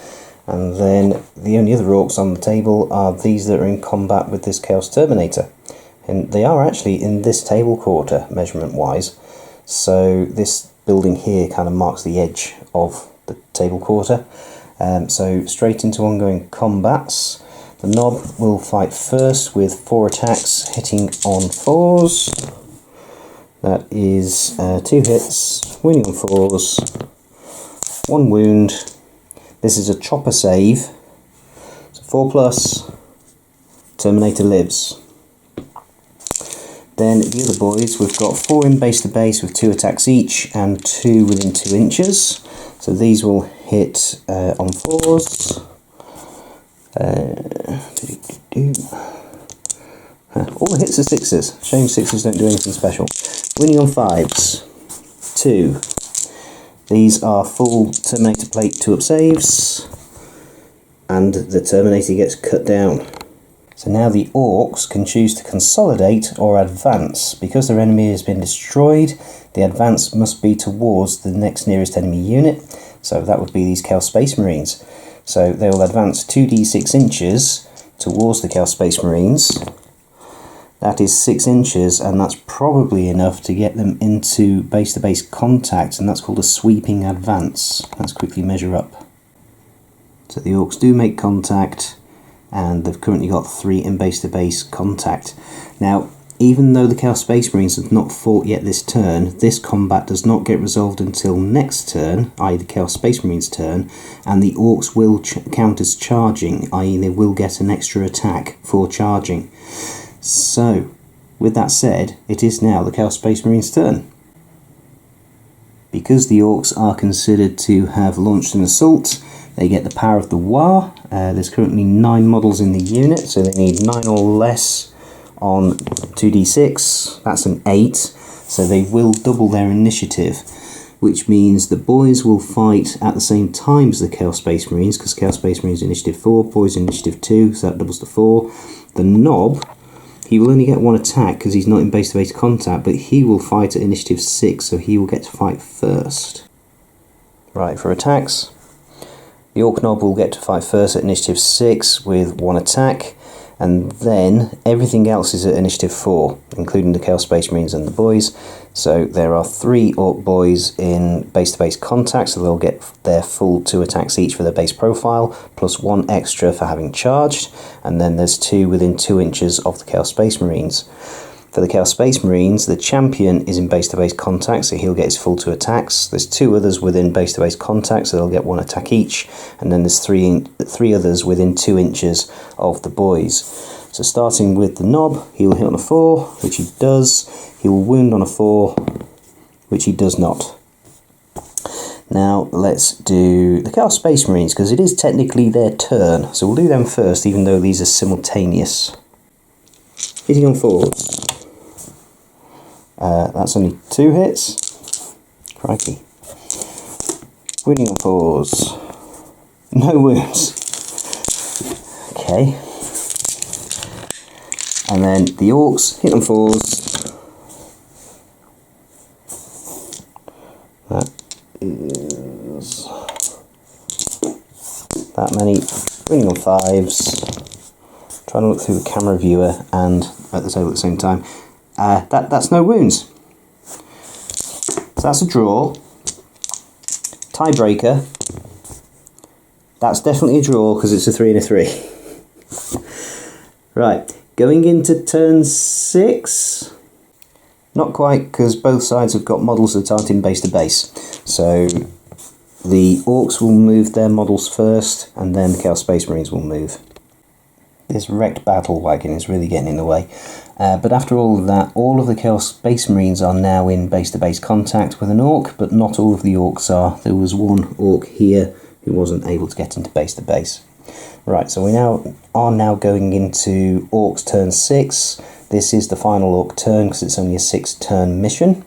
and then the only other Orks on the table are these that are in combat with this Chaos Terminator. And they are actually in this table quarter, measurement-wise, so this building here kind of marks the edge of the table quarter. So straight into ongoing combats. The Knob will fight first with 4 attacks hitting on 4s. That is 2 hits, wounding on 4s, 1 wound. This is a chopper save, so 4+, Terminator lives. Then the other boys, we've got 4 in base to base with 2 attacks each and 2 within 2 inches. So these will hit on 4s. All the hits are 6s. Shame 6s don't do anything special. Winning on 5s. 2. These are full Terminator plate 2-up saves. And the Terminator gets cut down. So now the Orks can choose to consolidate or advance. Because their enemy has been destroyed, the advance must be towards the next nearest enemy unit. So that would be these Chaos Space Marines. So they will advance 2d6 inches towards the Chaos Space Marines. That is 6 inches, and that's probably enough to get them into base-to-base contact, and that's called a sweeping advance. Let's quickly measure up. So the Orks do make contact, and they've currently got 3 in base-to-base contact. Now, even though the Chaos Space Marines have not fought yet this turn, this combat does not get resolved until next turn, i.e. the Chaos Space Marines' turn, and the Orks will count as charging, i.e. they will get an extra attack for charging. So, with that said, it is now the Chaos Space Marines' turn. Because the Orks are considered to have launched an assault, they get the power of the Wa. There's currently 9 models in the unit, so they need 9 or less on 2d6, that's an 8, so they will double their initiative, which means the boys will fight at the same time as the Chaos Space Marines, because Chaos Space Marines initiative 4, boys initiative 2, so that doubles to 4. The Knob, he will only get 1 attack because he's not in base-to-base contact, but he will fight at initiative 6, so he will get to fight first. Right, for attacks, the Orc Nob will get to fight first at initiative 6 with 1 attack, and then everything else is at initiative 4, including the Chaos Space Marines and the boys. So there are 3 Orc boys in base-to-base contact, so they'll get their full 2 attacks each for their base profile, plus 1 extra for having charged, and then there's 2 within 2 inches of the Chaos Space Marines. For the Chaos Space Marines, the champion is in base-to-base contact, so he'll get his full 2 attacks. There's 2 others within base-to-base contact, so they'll get 1 attack each. And then there's 3 others within 2 inches of the boys. So starting with the Nob, he'll hit on a 4, which he does. He will wound on a 4, which he does not. Now let's do the Chaos Space Marines, because it is technically their turn. So we'll do them first, even though these are simultaneous. Hitting on 4s. That's only 2 hits. Crikey. Wounding on 4s. No wounds. Okay. And then the Orcs hit on 4s. That is that many. Wounding on 5s. Trying to look through the camera viewer and at the table at the same time. That's no wounds. So that's a draw. Tiebreaker. That's definitely a draw because it's a 3 and a 3. Right, going into turn 6. Not quite, because both sides have got models that aren't in base to base. So the Orcs will move their models first, and then the Chaos Space Marines will move. This wrecked battle wagon is really getting in the way. But after all of that, all of the Chaos Space Marines are now in base-to-base contact with an Orc, but not all of the Orcs are. There was 1 Orc here who wasn't able to get into base-to-base. Right, so we are now going into Orcs turn 6. This is the final Orc turn because it's only a 6-turn mission.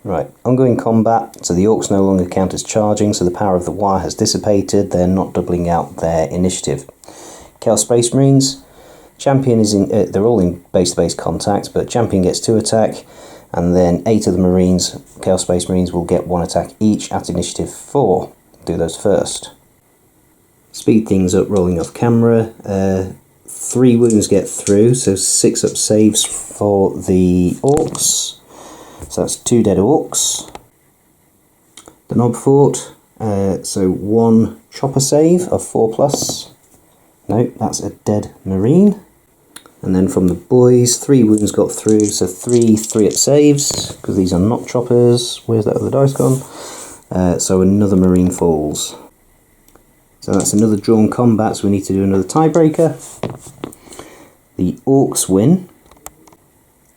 Right, ongoing combat, so the Orcs no longer count as charging, so the power of the wire has dissipated. They're not doubling out their initiative. Chaos Space Marines, champion is in. They're all in base-to-base contact, but champion gets 2 attack, and then 8 of the Marines, Chaos Space Marines, will get 1 attack each at initiative 4. Do those first. Speed things up, rolling off camera. 3 wounds get through, so 6 up saves for the Orcs. So that's 2 dead Orcs. The Nob fort, so 1 chopper save of 4+. No, that's a dead Marine. And then from the boys, 3 wounds got through, so 3 3-up saves, because these are not choppers. Where's that other dice gone? So another Marine falls. So that's another drawn combat, so we need to do another tiebreaker. The Orcs win.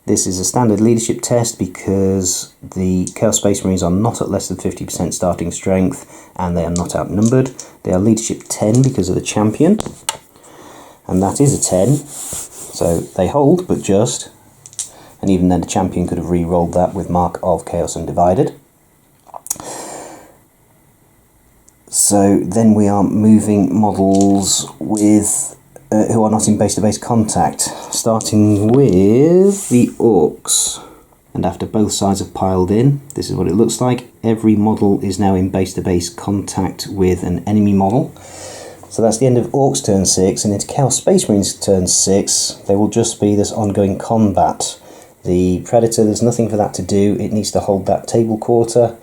This is a standard leadership test because the Chaos Space Marines are not at less than 50% starting strength, and they are not outnumbered. They are leadership 10 because of the champion. And that is a 10, so they hold, but just, and even then the champion could have re-rolled that with Mark of Chaos Undivided. So then we are moving models with who are not in base-to-base contact, starting with the Orcs. And after both sides have piled in, this is what it looks like. Every model is now in base-to-base contact with an enemy model. So that's the end of Orcs turn 6, and into Chaos Space Marines turn 6, there will just be this ongoing combat. The Predator, there's nothing for that to do, it needs to hold that table quarter,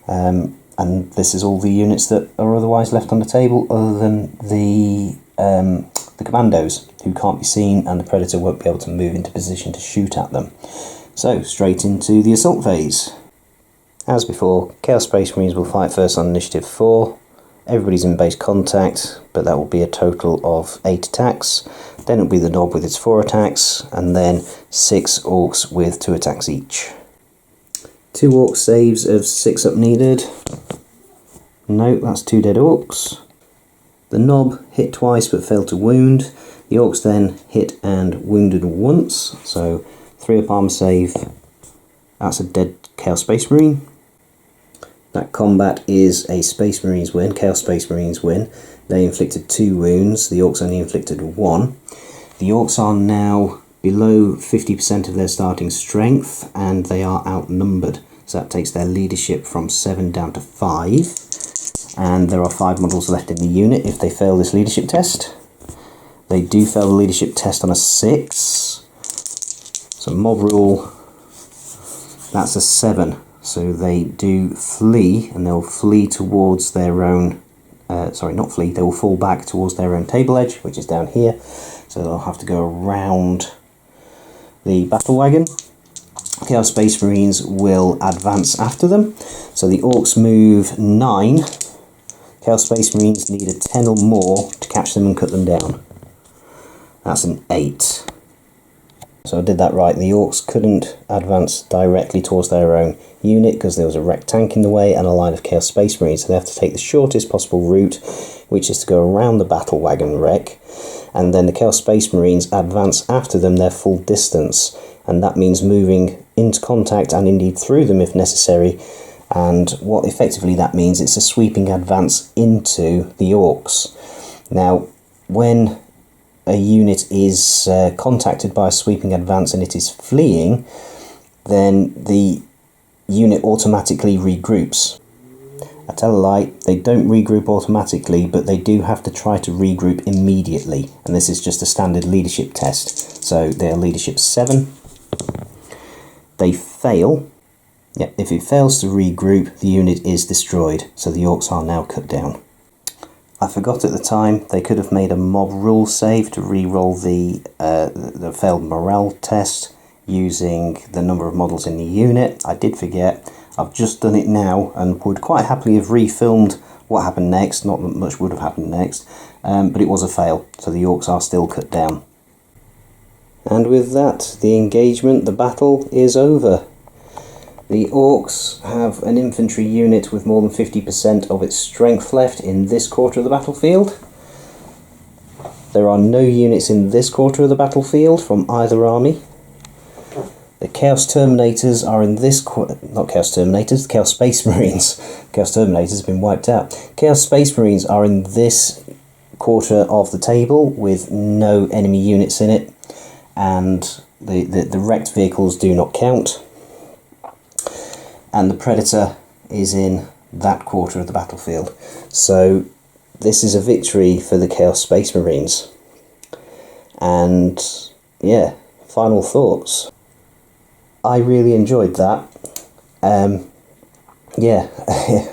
and this is all the units that are otherwise left on the table, other than the Commandos, who can't be seen, and the Predator won't be able to move into position to shoot at them. So, straight into the assault phase. As before, Chaos Space Marines will fight first on initiative 4. Everybody's in base contact, but that will be a total of 8 attacks. Then it'll be the Nob with its 4 attacks, and then 6 Orcs with 2 attacks each. 2 Orc saves of 6 up needed. No, that's 2 dead Orcs. The Nob hit twice but failed to wound. The Orcs then hit and wounded once, so 3 up armor save. That's a dead Chaos Space Marine. That combat is a Space Marines win, Chaos Space Marines win. They inflicted 2 wounds, the Orcs only inflicted 1. The Orcs are now below 50% of their starting strength, and they are outnumbered. So that takes their leadership from 7 down to 5. and there are 5 models left in the unit if they fail this leadership test. They do fail the leadership test on a 6, so mob rule, that's a 7, so they do flee, and they'll flee towards their own, sorry, not flee, they will fall back towards their own table edge, which is down here, so they'll have to go around the battle wagon. Chaos Space Marines will advance after them, so the Orks move 9, Chaos Space Marines need a 10 or more to catch them and cut them down. That's an 8. So I did that right. The Orks couldn't advance directly towards their own unit because there was a wrecked tank in the way and a line of Chaos Space Marines, so they have to take the shortest possible route, which is to go around the battle wagon wreck, and then the Chaos Space Marines advance after them their full distance, and that means moving into contact and indeed through them if necessary. And what effectively that means, it's a sweeping advance into the Orks. Now, when a unit is contacted by a sweeping advance and it is fleeing, then the unit automatically regroups. I tell a lie, they don't regroup automatically, but they do have to try to regroup immediately, and this is just a standard leadership test. So they're leadership 7. They fail. Yeah, if it fails to regroup, the unit is destroyed, so the Orks are now cut down. I forgot at the time, they could have made a mob rule save to re-roll the failed morale test using the number of models in the unit. I did forget. I've just done it now and would quite happily have refilmed what happened next. Not that much would have happened next, but it was a fail, so the Orks are still cut down. And with that, the engagement, the battle, is over. The Orks have an infantry unit with more than 50% of its strength left in this quarter of the battlefield. There are no units in this quarter of the battlefield from either army. The Chaos Terminators are in this not Chaos Terminators, the Chaos Space Marines. Chaos Terminators have been wiped out. Chaos Space Marines are in this quarter of the table with no enemy units in it, and the wrecked vehicles do not count. And the Predator is in that quarter of the battlefield. So this is a victory for the Chaos Space Marines. And yeah, final thoughts. I really enjoyed that. Yeah,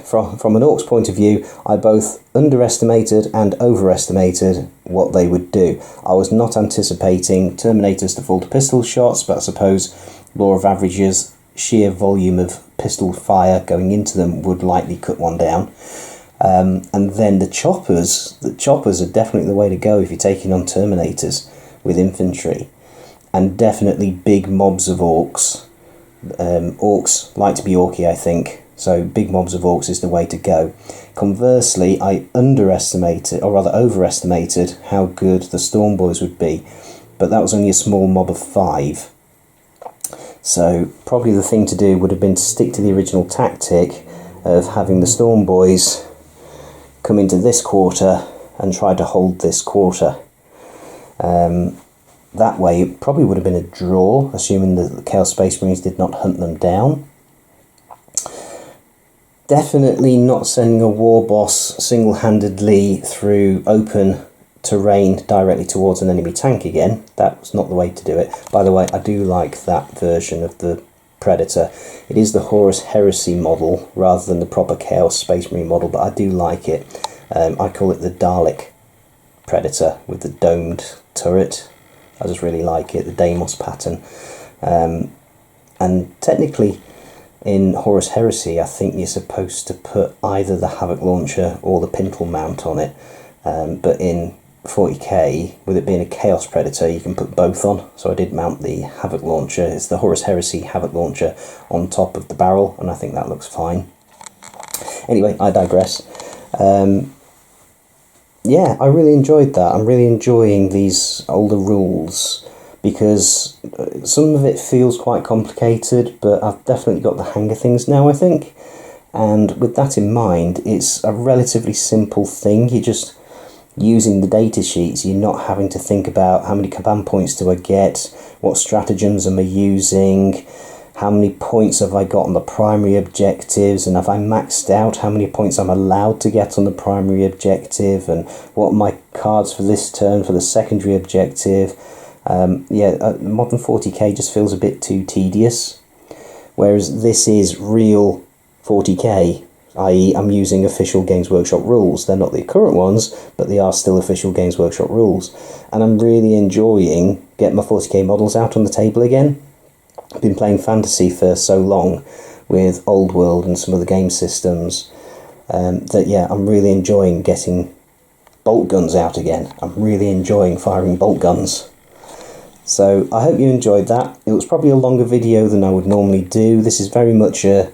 from an Orks point of view, I both underestimated and overestimated what they would do. I was not anticipating Terminators to fall to pistol shots, but I suppose law of averages, sheer volume of pistol fire going into them would likely cut one down. And then the choppers are definitely the way to go if you're taking on Terminators with infantry. And definitely big mobs of Orks. Orks like to be orky, I think, so big mobs of Orks is the way to go. Conversely, I underestimated, or rather overestimated, how good the Storm Boys would be, but that was only a small mob of 5. So probably the thing to do would have been to stick to the original tactic of having the Storm Boys come into this quarter and try to hold this quarter. That way it probably would have been a draw, assuming that the Chaos Space Marines did not hunt them down. Definitely not sending a war boss single-handedly through open terrain directly towards an enemy tank again. That was not the way to do it. By the way, I do like that version of the Predator. It is the Horus Heresy model rather than the proper Chaos Space Marine model, but I do like it. I call it the Dalek Predator with the domed turret. I just really like it, the Deimos pattern. And technically, in Horus Heresy, I think you're supposed to put either the Havoc Launcher or the Pintle mount on it. But in 40k, with it being a Chaos Predator, you can put both on. So I did mount the Havoc Launcher. It's the Horus Heresy Havoc Launcher on top of the barrel, and I think that looks fine. Anyway, I digress. Yeah, I really enjoyed that. I'm really enjoying these older rules because some of it feels quite complicated, but I've definitely got the hang of things now, I think. And with that in mind, it's a relatively simple thing. You're just using the data sheets. You're not having to think about how many command points do I get, what stratagems am I using, how many points have I got on the primary objectives, and have I maxed out how many points I'm allowed to get on the primary objective, and what are my cards for this turn for the secondary objective. Modern 40k just feels a bit too tedious, whereas this is real 40k, i.e. I'm using official Games Workshop rules. They're not the current ones, but they are still official Games Workshop rules, and I'm really enjoying getting my 40k models out on the table again. I've been playing fantasy for so long with Old World and some of the game systems that I'm really enjoying getting bolt guns out again. I'm really enjoying firing bolt guns. So I hope you enjoyed that. It was probably a longer video than I would normally do. This is very much a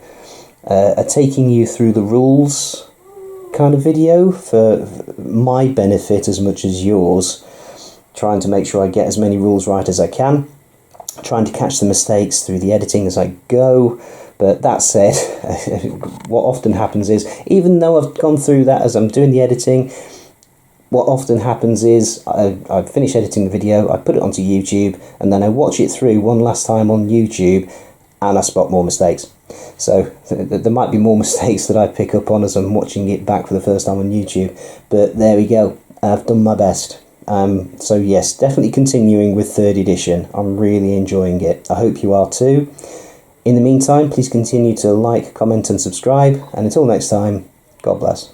taking you through the rules kind of video for my benefit as much as yours, trying to make sure I get as many rules right as I can, trying to catch the mistakes through the editing as I go. But that said, what often happens is, even though I've gone through that as I'm doing the editing, what often happens is I finish editing the video, I put it onto YouTube, and then I watch it through one last time on YouTube, and I spot more mistakes. So there might be more mistakes that I pick up on as I'm watching it back for the first time on YouTube. But there we go, I've done my best. So yes, definitely continuing with 3rd edition. I'm really enjoying it. I hope you are too. In the meantime, please continue to like, comment and subscribe. And until next time, God bless.